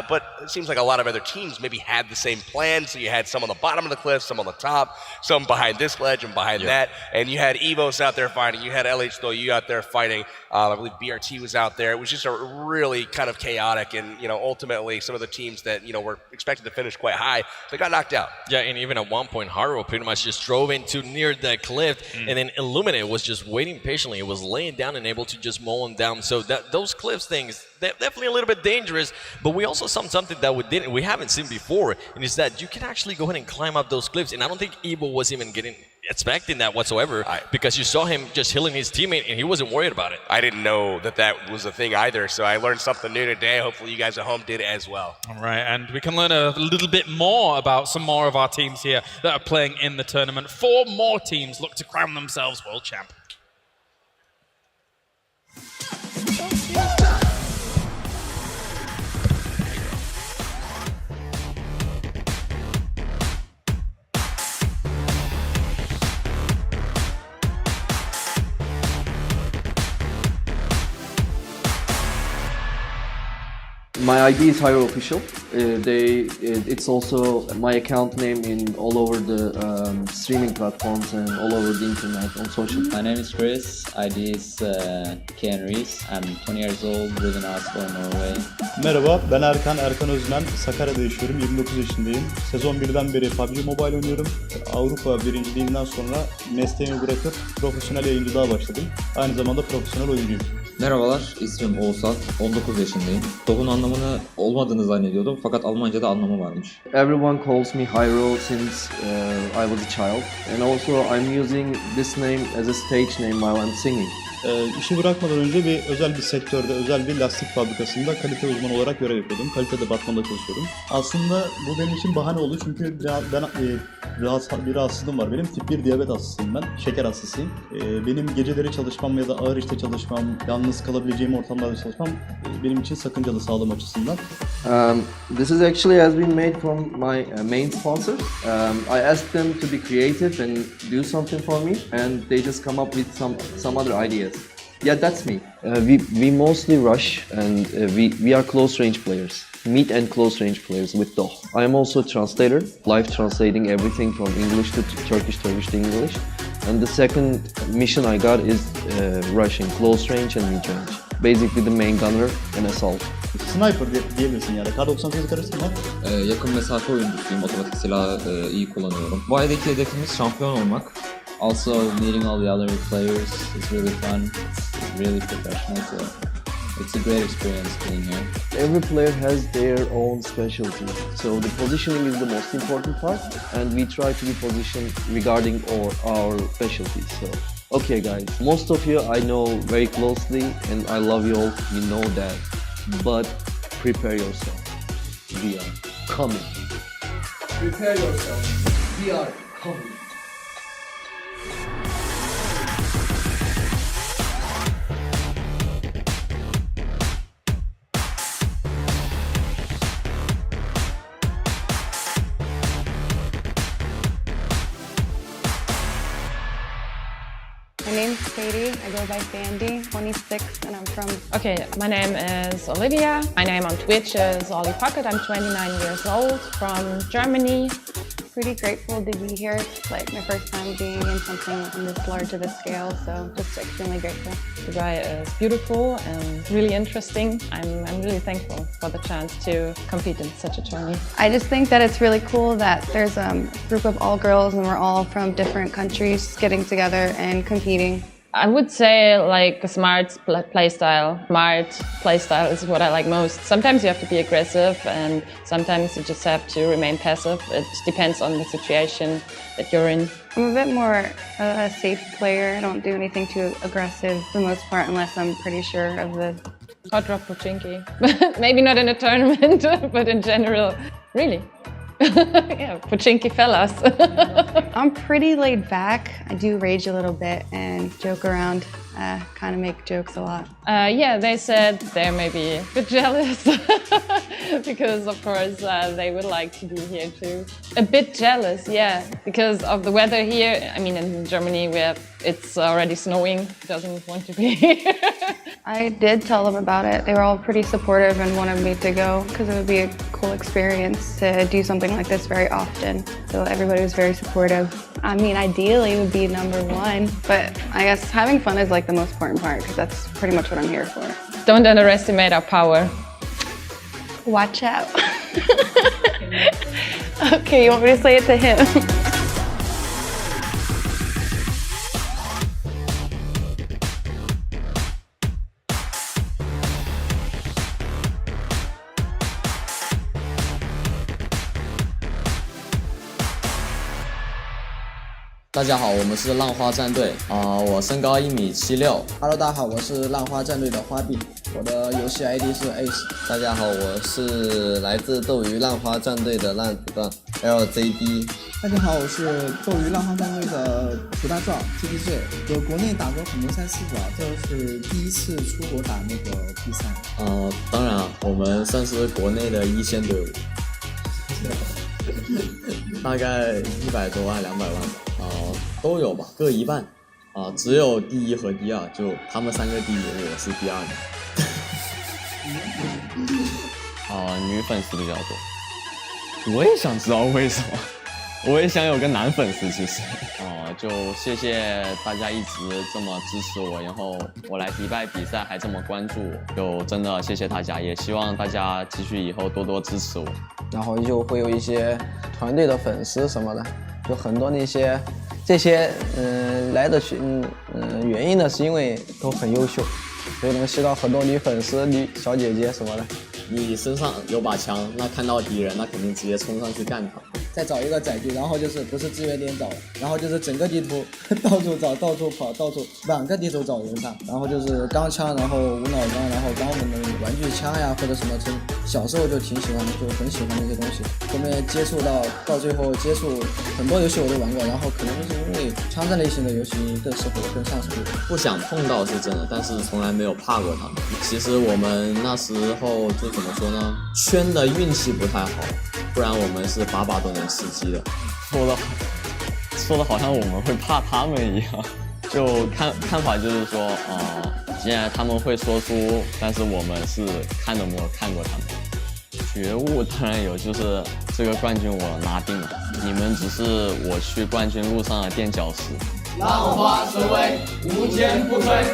S2: but it seems like a lot of other teams maybe had the same plan, so you had some on the bottom of the cliff, some on the top, some behind this ledge and behind that, and you had Evos out there fighting, you had LH Doyu out there fighting, I believe BRT was out there. It was just a really kind of chaotic, and ultimately some of the teams that were expected to finish quite high, they got knocked out.
S1: Yeah, and even at one point, Haru pretty much just drove into near the cliff, and then Illuminate was just waiting patiently. It was laying down and able to just mow him down. So those cliffs things, they're definitely a little bit dangerous, but we also saw something that we haven't seen before, and is that you can actually go ahead and climb up those cliffs, and I don't think Evo was even expecting that whatsoever, because you saw him just healing his teammate and he wasn't worried about it.
S2: I didn't know that was a thing either, so I learned something new today. Hopefully you guys at home did as well.
S3: All right, and we can learn a little bit more about some more of our teams here that are playing in the tournament. 4 more teams look to crown themselves world champ.
S4: My ID is Hyro Official. It's also my account name in all over the streaming platforms and all over the internet on social.
S5: My name is Chris. ID is Ken Rees. I'm 20 years old, live in Oslo, Norway.
S18: Merhaba, ben Erkan Özmen. Sakarya'da yaşıyorum, 29 yaşındayım. Sezon 1'den beri Pubgm Mobile oynuyorum. Avrupa birinciliğinden sonra mesleğimi bırakıp profesyonel yayıncılığa başladım. Aynı zamanda profesyonel oyuncuyum.
S20: Merhabalar, ismim Oğuzhan, 19 yaşındayım. TOH'un anlamını olmadığını zannediyordum fakat Almanca'da anlamı varmış.
S4: Everyone calls me Hyro since I was a child, and also I'm using this name as a stage name while I'm singing.
S18: İşi bırakmadan önce özel bir sektörde, özel bir lastik fabrikasında kalite uzmanı olarak görev yapıyordum. Kalite departmanında çalışıyordum. Aslında bu benim için bahane oldu çünkü ben bir rahatsızlığım var. Benim tip 1 diyabet hastasıyım ben, şeker hastasıyım. Benim geceleri çalışmam ya da ağır işte çalışmam, yalnız kalabileceğim ortamlarda çalışmam benim için sakıncalı sağlığım açısından.
S4: This is actually has been made from my main sponsor. I asked them to be creative and do something for me, and they just come up with some other ideas. Yeah, that's me. We mostly rush, and we are close range players. Mid and close range players with Doh. I am also a translator, live translating everything from English to Turkish to English. And the second mission I got is rushing, close range and mid range. Basically the main gunner and assault.
S18: Sniper diyebilirsin yani. K98 karıştırma.
S20: Yakın mesafe oyuncusuyum, otomatik silahı iyi kullanıyorum. Bu aydaki hedefimiz şampiyon olmak. Also, meeting all the other players is really fun. It's really professional, so it's a great experience being here.
S4: Every player has their own specialty, so the positioning is the most important part, and we try to be positioned regarding our specialties. So, okay guys, most of you I know very closely, and I love you all, you know that, but prepare yourself. We are coming.
S11: Prepare yourself. We are coming.
S8: My name's Katie. I go by Sandy, 26, and I'm from...
S9: Okay, my name is Olivia. My name on Twitch is Ollie Pocket. I'm 29 years old, from Germany.
S8: Pretty grateful to be here. It's like my first time being in something on this large of a scale, so just extremely grateful.
S9: Dubai is beautiful and really interesting. I'm really thankful for the chance to compete in such a tourney.
S8: I just think that it's really cool that there's a group of all girls and we're all from different countries getting together and competing.
S9: I would say like a smart playstyle. Smart playstyle is what I like most. Sometimes you have to be aggressive and sometimes you just have to remain passive. It depends on the situation that you're in.
S8: I'm a bit more a safe player. I don't do anything too aggressive for the most part unless I'm pretty sure of the...
S9: Hot drop Pochinki. Maybe not in a tournament, but in general. Really? Yeah, Pochinki fellas.
S8: I'm pretty laid back. I do rage a little bit and joke around, kind of make jokes a lot.
S9: Yeah, they said they're maybe a bit jealous because of course they would like to be here too. A bit jealous, yeah, because of the weather here. I mean, in Germany it's already snowing, doesn't want to be here.
S8: I did tell them about it. They were all pretty supportive and wanted me to go because it would be a cool experience to do something like this very often. So everybody was very supportive. I mean, ideally it would be #1, but I guess having fun is like the most important part because that's pretty much what I'm here for.
S9: Don't underestimate our power.
S8: Watch out. Okay, you want me to say it to him?
S5: 大家好，我们是浪花战队我身高1.76米。
S21: Hello， 大家好，我是浪花战队的花臂，我的游戏 ID 是 Ace。
S22: 大家好，我是来自斗鱼浪花战队的烂子弹 LZD。
S21: 大家好，我是斗鱼浪花战队的涂大壮 TDJ。我国内打过很多赛事吧，这是第一次出国打那个比赛。
S5: 当然我们算是国内的一线队伍，大概100多万、200万吧。都有吧，各一半。只有第1和第2，就他们3个第1，我是第2名。女粉丝比较多。我也想知道为什么，我也想有个男粉丝其实。就谢谢大家一直这么支持我，然后我来迪拜比赛还这么关注我，就真的谢谢大家，也希望大家继续以后多多支持我。
S21: 然后就会有一些团队的粉丝什么的，就很多这些来的原因呢，是因为都很优秀，所以能吸到很多女粉丝、女小姐姐什么的。
S5: 你身上有把枪，那看到敌人，那肯定直接冲上去干他。
S21: 再找一个载具，然后就是不是资源点找，然后就是整个地图到处找、到处跑、到处2个地图找人上，然后就是钢枪，然后无脑钢，然后钢门的玩具枪呀，或者什么小时候就挺喜欢，就很喜欢那些东西。后面接触到最后接触很多游戏我都玩过，然后可能就是因为枪战类型的游戏更适合我，更上手。
S5: 不想碰到是真的，但是从来没有怕过他们。其实我们那时候就怎么说呢，圈的运气不太好，不然我们是把都能吃鸡的。说的好像我们会怕他们一样。就看法就是说，既然他们会说出，但是我们是看都没有看过他们。觉悟当然有，就是这个冠军我拿定了，你们只是我去冠军路上的垫脚石。
S25: 浪花神威，无坚不摧。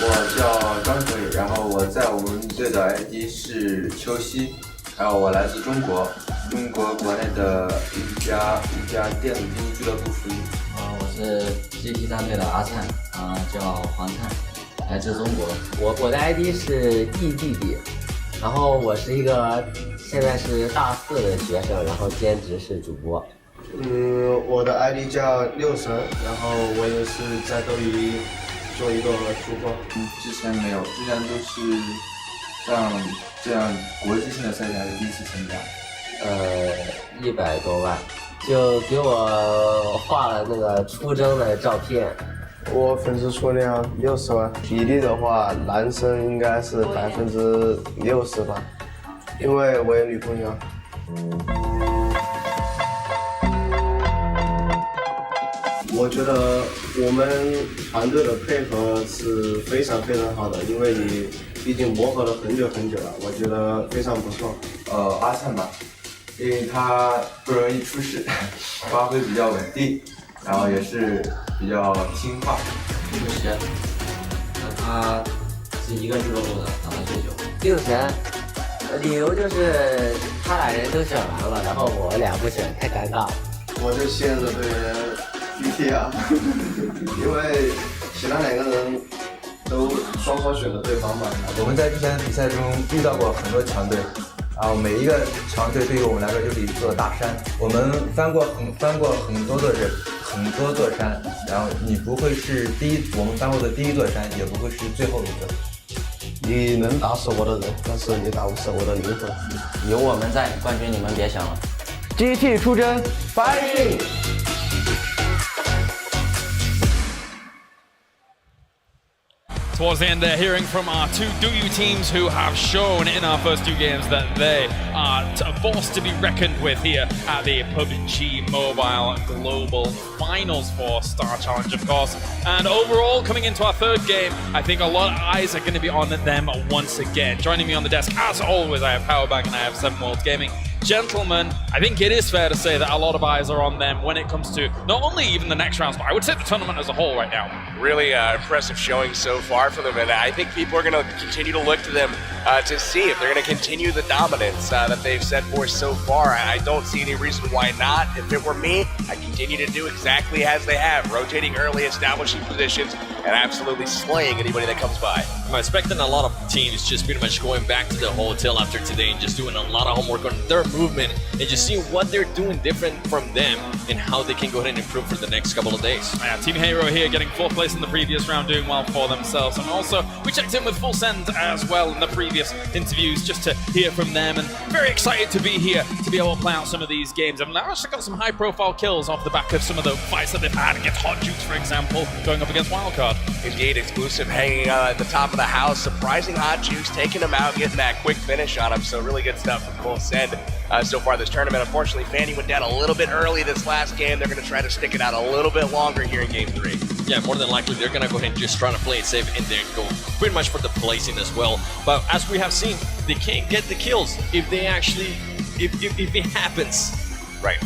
S26: 我叫张可以，然后我在我们队的 ID 是秋熙，还有我来自中国国内的一家电子竞技俱乐部服役。
S27: 我是 GT 战队的阿灿，叫黄灿，来自中国。我的 ID 是 E 弟弟，然后我是一个现在是大4的学生，然后兼职是主播。
S10: 我的 ID 叫六神，然后我也是在斗鱼做一个主播。
S26: 之前没有，之前都是像这样国际性的赛事还是第一次参加。
S27: 100多万，就给我画了那个出征的照片。
S10: 我粉丝数量60万，比例的话，男生应该是60%吧，因为我有女朋友。我觉得我们团队的配合是非常好的，因为你毕竟磨合了很久了，我觉得非常不错。
S26: 阿灿吧，因为他不容易出事，发挥比较稳定，然后也是比较听话。
S27: 定神，他是一个俱乐部的，打了最久。定神，理由就是他俩人都选完了，然后我俩不选，太尴尬了。
S10: 我就信任队员 GT 啊，因为其他2个人都双选了对方嘛。
S26: 我们在之前的比赛中遇到过很多强队，然后每一个强队对于我们来说就是一座大山。我们翻过很多座山，然后你不会是我们翻过的第一座山，也不会是最后一个。
S10: 你能打死我的人，但是你打不死我的灵魂。
S27: 有我们在，冠军你们别想了。
S15: GT 出征 ，Fighting！
S3: Towards the end there, hearing from our two DouYu teams who have shown in our first 2 games that they are a force to be reckoned with here at the PUBG Mobile Global Finals for Star Challenge, of course. And overall, coming into our 3rd game, I think a lot of eyes are going to be on them once again. Joining me on the desk, as always, I have Powerbank and I have 7 World Gaming. Gentlemen, I think it is fair to say that a lot of eyes are on them when it comes to not only even the next rounds, but I would say the tournament as a whole right now.
S2: Really impressive showing so far for them, and I think people are going to continue to look to them to see if they're going to continue the dominance that they've set forth so far. I don't see any reason why not. If it were me, I'd continue to do exactly as they have, rotating early, establishing positions, and absolutely slaying anybody that comes by.
S1: I'm expecting a lot of teams just pretty much going back to the hotel after today and just doing a lot of homework on their movement and just seeing what they're doing different from them and how they can go ahead and improve for the next couple of days.
S3: Yeah, Team Hero here getting 4th place in the previous round, doing well for themselves. And also, we checked in with Full Send as well in the previous interviews just to hear from them. And very excited to be here to be able to play out some of these games. And now actually got some high-profile kills off the back of some of the fights that they've had against Hot Juice, for example, going up against Wildcard.
S2: Indeed, exclusive hanging at the top of the house, surprising Hot Juice, taking him out, getting that quick finish on him. So really good stuff from Full Send. So far this tournament. Unfortunately, Fanny went down a little bit early this last game. They're going to try to stick it out a little bit longer here in Game 3.
S1: Yeah, more than likely, they're going to go ahead and just try to play it safe and then go pretty much for the placing as well. But as we have seen, they can't get the kills if they actually, if it happens.
S2: Right.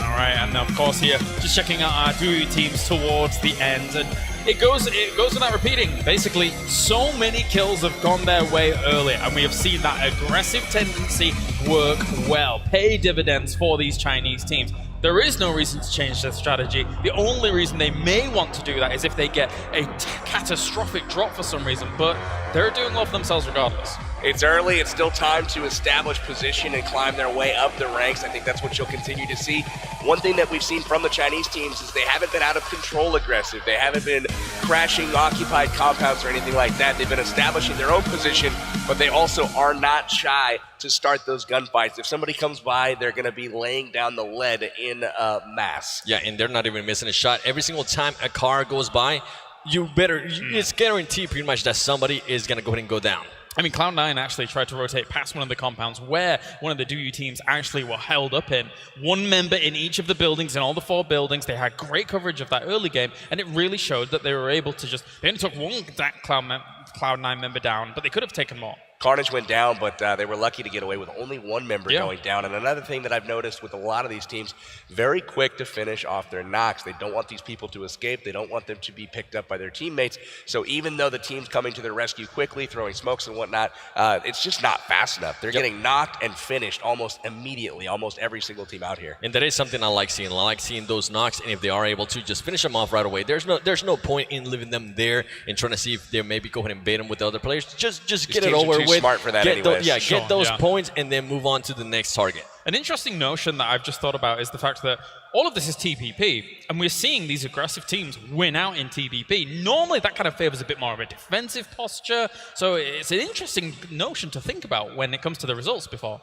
S3: All right, and of course here, just checking out our DouYu teams towards the end. And it goes without repeating. Basically, so many kills have gone their way early, and we have seen that aggressive tendency work well, pay dividends for these Chinese teams. There is no reason to change their strategy. The only reason they may want to do that is if they get a catastrophic drop for some reason, but they're doing well for themselves regardless.
S2: It's early, it's still time to establish position and climb their way up the ranks. I think that's what you'll continue to see. One thing that we've seen from the Chinese teams is they haven't been out of control aggressive. They haven't been crashing occupied compounds or anything like that. They've been establishing their own position, but they also are not shy to start those gunfights. If somebody comes by, they're going to be laying down the lead in mass.
S1: Yeah, and they're not even missing a shot. Every single time a car goes by, it's guaranteed pretty much that somebody is going to go ahead and go down.
S3: I mean, Cloud9 actually tried to rotate past one of the compounds where one of the DouYu teams actually were held up in. One member in each of the buildings, in all the 4 buildings. They had great coverage of that early game, and it really showed that they were able to just... They only took one Cloud9 member down, but they could have taken more.
S2: Carnage went down, but they were lucky to get away with only 1 member going down. And another thing that I've noticed with a lot of these teams, very quick to finish off their knocks. They don't want these people to escape. They don't want them to be picked up by their teammates. So even though the team's coming to their rescue quickly, throwing smokes and whatnot, it's just not fast enough. They're getting knocked and finished almost immediately, almost every single team out here.
S1: And that is something I like seeing. I like seeing those knocks, and if they are able to just finish them off right away, there's no point in leaving them there and trying to see if they maybe go ahead and bait them with the other players. Just get it over with.
S2: Smart for that
S1: anyways. Get those points and then move on to the next target.
S3: An interesting notion that I've just thought about is the fact that all of this is TPP, and we're seeing these aggressive teams win out in TPP. Normally, that kind of favors a bit more of a defensive posture, so it's an interesting notion to think about when it comes to the results before.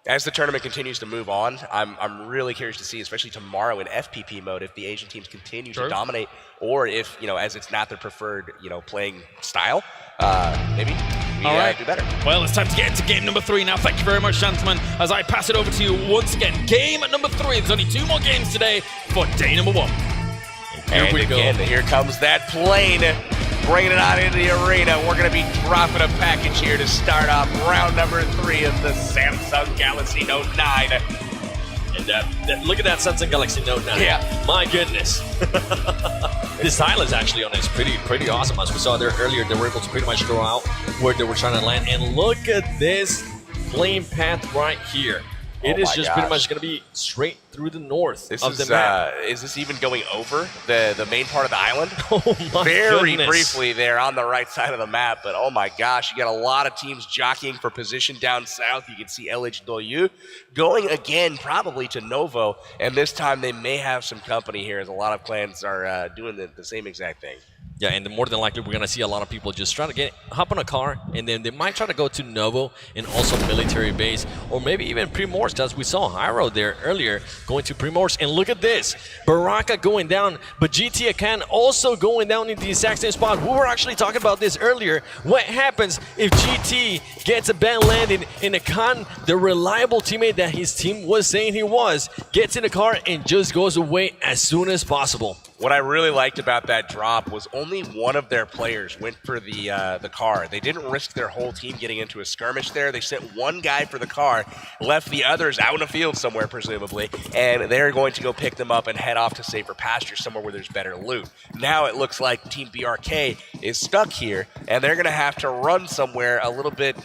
S2: As the tournament continues to move on, I'm really curious to see, especially tomorrow in FPP mode, if the Asian teams continue to dominate, or if, you know, as it's not their preferred, you know, playing style, maybe we do better.
S3: Well, it's time to get into game number 3 now. Thank you very much, gentlemen, as I pass it over to you once again. Game number 3. There's only 2 more games today for day number 1.
S2: And again, here comes that plane, bringing it out into the arena. We're going to be dropping a package here to start off round number 3 of the Samsung Galaxy Note 9.
S1: And look at that Samsung Galaxy Note 9.
S2: Yeah.
S1: My goodness. The stylus actually on it is pretty awesome. As we saw there earlier, they were able to pretty much throw out where they were trying to land. And look at this plane path right here. It is just pretty much going to be straight through the north of the map.
S2: Is this even going over the main part of the island?
S1: Oh my
S2: Very
S1: goodness.
S2: briefly there on the right side of the map, but oh my gosh, you got a lot of teams jockeying for position down south. You can see LH Doyu going again probably to Novo, and this time they may have some company here as a lot of clans are doing the same exact thing.
S1: Yeah, and more than likely, we're going to see a lot of people just trying to hop on a car, and then they might try to go to Novo and also military base, or maybe even Primorsk, as we saw Hyro there earlier going to Primorsk. And look at this, Baraka going down, but GT Akan also going down in the exact same spot. We were actually talking about this earlier. What happens if GT gets a bad landing and Akan, the reliable teammate that his team was saying he was, gets in the car and just goes away as soon as possible?
S2: What I really liked about that drop was only one of their players went for the car. They didn't risk their whole team getting into a skirmish there. They sent one guy for the car, left the others out in a field somewhere, presumably, and they're going to go pick them up and head off to safer pasture somewhere where there's better loot. Now it looks like Team BRK is stuck here, and they're going to have to run somewhere a little bit,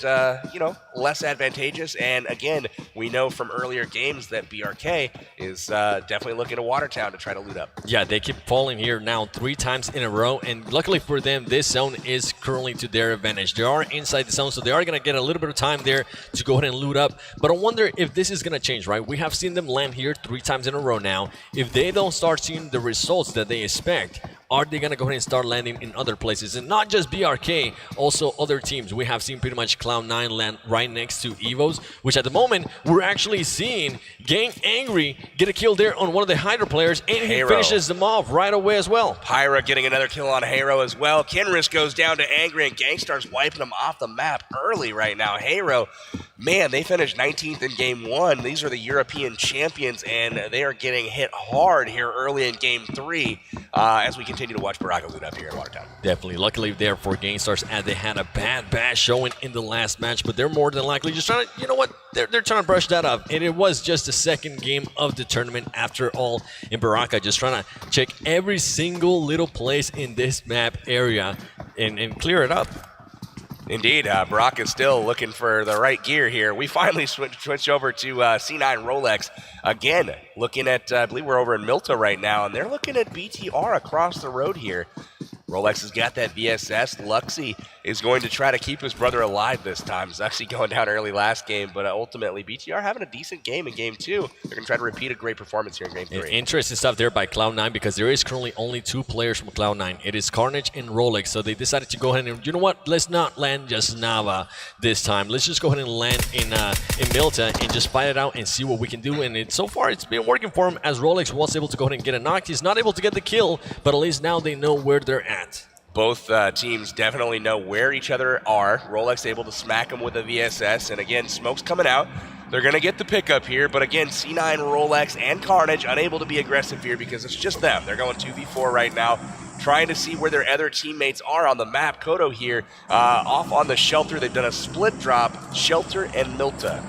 S2: you know, less advantageous. And again, we know from earlier games that BRK is definitely looking to Watertown to try to loot up.
S1: Yeah, they keep falling here now 3 times in a row, and luckily for them, this zone is currently to their advantage. They are inside the zone, so they are going to get a little bit of time there to go ahead and loot up. But I wonder if this is going to change, right? We have seen them land here 3 times in a row now. If they don't start seeing the results that they expect, are they going to go ahead and start landing in other places? And not just BRK, also other teams. We have seen pretty much Cloud9 land right next to Evos, which at the moment, we're actually seeing Gang Angry get a kill there on one of the Hydra players, and he finishes them off right away as well.
S2: Pyra getting another kill on Hero as well. Kenris goes down to Angry, and Gangstar's wiping him off the map early right now. Hero, man, they finished 19th in Game 1. These are the European champions, and they are getting hit hard here early in Game 3 as we continue to watch Baraka loot up here in Watertown.
S1: Definitely. Luckily there for Gainstars, as they had a bad showing in the last match, but they're more than likely just trying to, you know what, they're trying to brush that up. And it was just the second game of the tournament after all, in Baraka, just trying to check every single little place in this map area and clear it up.
S2: Indeed, Baraka is still looking for the right gear here. We finally switch over to C9 Rolex. Again, looking at, I believe we're over in Milta right now, and they're looking at BTR across the road here. Rolex has got that VSS. Luxy is going to try to keep his brother alive this time. Zuxi going down early last game, but ultimately BTR having a decent game in Game 2. They're going to try to repeat a great performance here in Game 3.
S1: Interesting stuff there by Cloud9, because there is currently only 2 players from Cloud9. It is Carnage and Rolex, so they decided to go ahead and, you know what, let's not land just Nava this time. Let's just go ahead and land in Milta and just fight it out and see what we can do. And so far, it's been working for him, as Rolex was able to go ahead and get a knock. He's not able to get the kill, but at least now they know where they're at.
S2: Both teams definitely know where each other are. Rolex able to smack him with a VSS, and again, smoke's coming out. They're going to get the pickup here, but again, C9, Rolex, and Carnage unable to be aggressive here because it's just them. They're going 2v4 right now, trying to see where their other teammates are on the map. Kodo here, off on the Shelter. They've done a split drop, Shelter and Milta.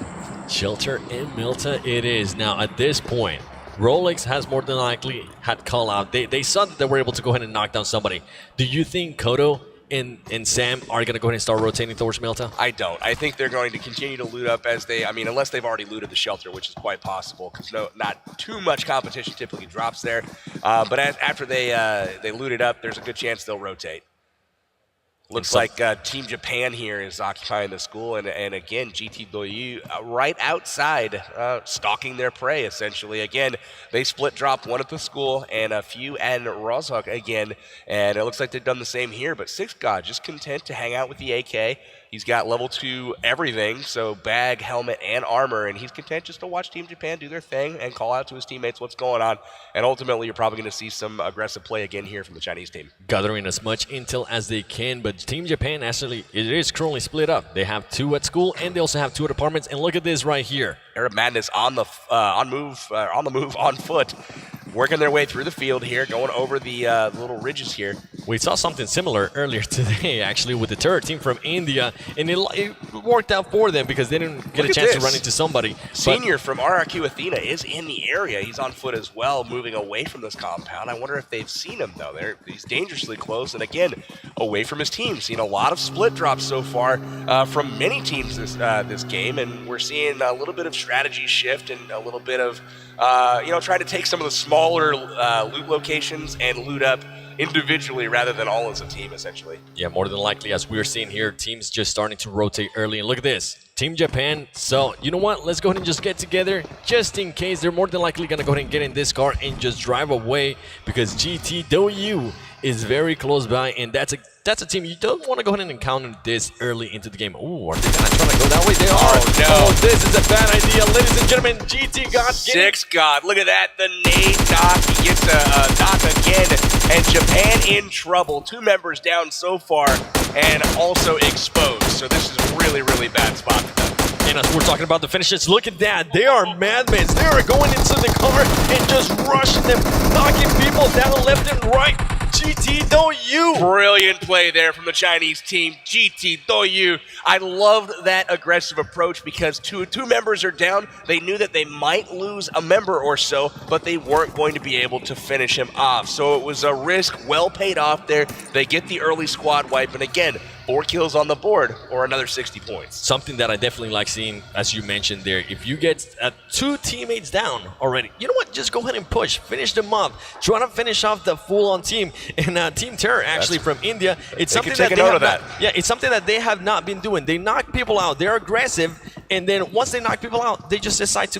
S1: Shelter and Milta it is. Now, at this point, Rolex has more than likely had call out. They saw that they were able to go ahead and knock down somebody. Do you think Kodo and Sam are going to go ahead and start rotating towards Milta?
S2: I don't. I think they're going to continue to loot up as they, I mean, unless they've already looted the Shelter, which is quite possible because not too much competition typically drops there. But after they loot it up, there's a good chance they'll rotate. Looks like Team Japan here is occupying the school, and again, GT Doyu right outside, stalking their prey, essentially. Again, they split dropped one at the school, and a few and Rozhok again, and it looks like they've done the same here, but Six God just content to hang out with the AK. He's got level 2 everything, so bag, helmet, and armor, and he's content just to watch Team Japan do their thing and call out to his teammates what's going on. And ultimately, you're probably going to see some aggressive play again here from the Chinese team.
S1: Gathering as much intel as they can, but Team Japan actually, it is currently split up. They have 2 at school, and they also have 2 at apartments. And look at this right here.
S2: Arab Madness on the move on foot, working their way through the field here, going over the little ridges here.
S1: We saw something similar earlier today, actually, with the third team from India, and it worked out for them because they didn't get a chance to run into somebody.
S2: Senior from RRQ Athena is in the area. He's on foot as well, moving away from this compound. I wonder if they've seen him, though. He's dangerously close, and again, away from his team. Seen a lot of split drops so far from many teams this game, and we're seeing a little bit of strategy shift and a little bit of, trying to take some of the smaller loot locations and loot up individually rather than all as a team, essentially.
S1: Yeah, more than likely, as we're seeing here, teams just starting to rotate early. And look at this, Team Japan. So, you know what? Let's go ahead and just get together just in case. They're more than likely going to go ahead and get in this car and just drive away because GTW is very close by, and that's a team you don't want to go ahead and encounter this early into the game. Ooh, are they going to try to go that way? They are.
S2: Oh, no.
S1: Oh, this is a bad idea. Ladies and gentlemen, GT got
S2: 6 God. Look at that. The nade knock. He gets a knock again. And Japan in trouble. 2 members down so far and also exposed. So this is really, really bad spot for them.
S1: And as we're talking about the finishes, look at that. They are madmen. They are going into the car and just rushing them, knocking people down left and right. GT Doyu.
S2: Brilliant play there from the Chinese team. GT Doyu. I loved that aggressive approach because two members are down. They knew that they might lose a member or so, but they weren't going to be able to finish him off. So it was a risk well paid off there. They get the early squad wipe, and again, 4 kills on the board or another 60 points.
S1: Something that I definitely like seeing, as you mentioned there, if you get 2 teammates down already, you know what? Just go ahead and push, finish them off, try to finish off the full-on team. And Team Terror, actually from India, it's something that they have not, yeah, it's something that they have not been doing. They knock people out, they're aggressive, and then once they knock people out, they just decide to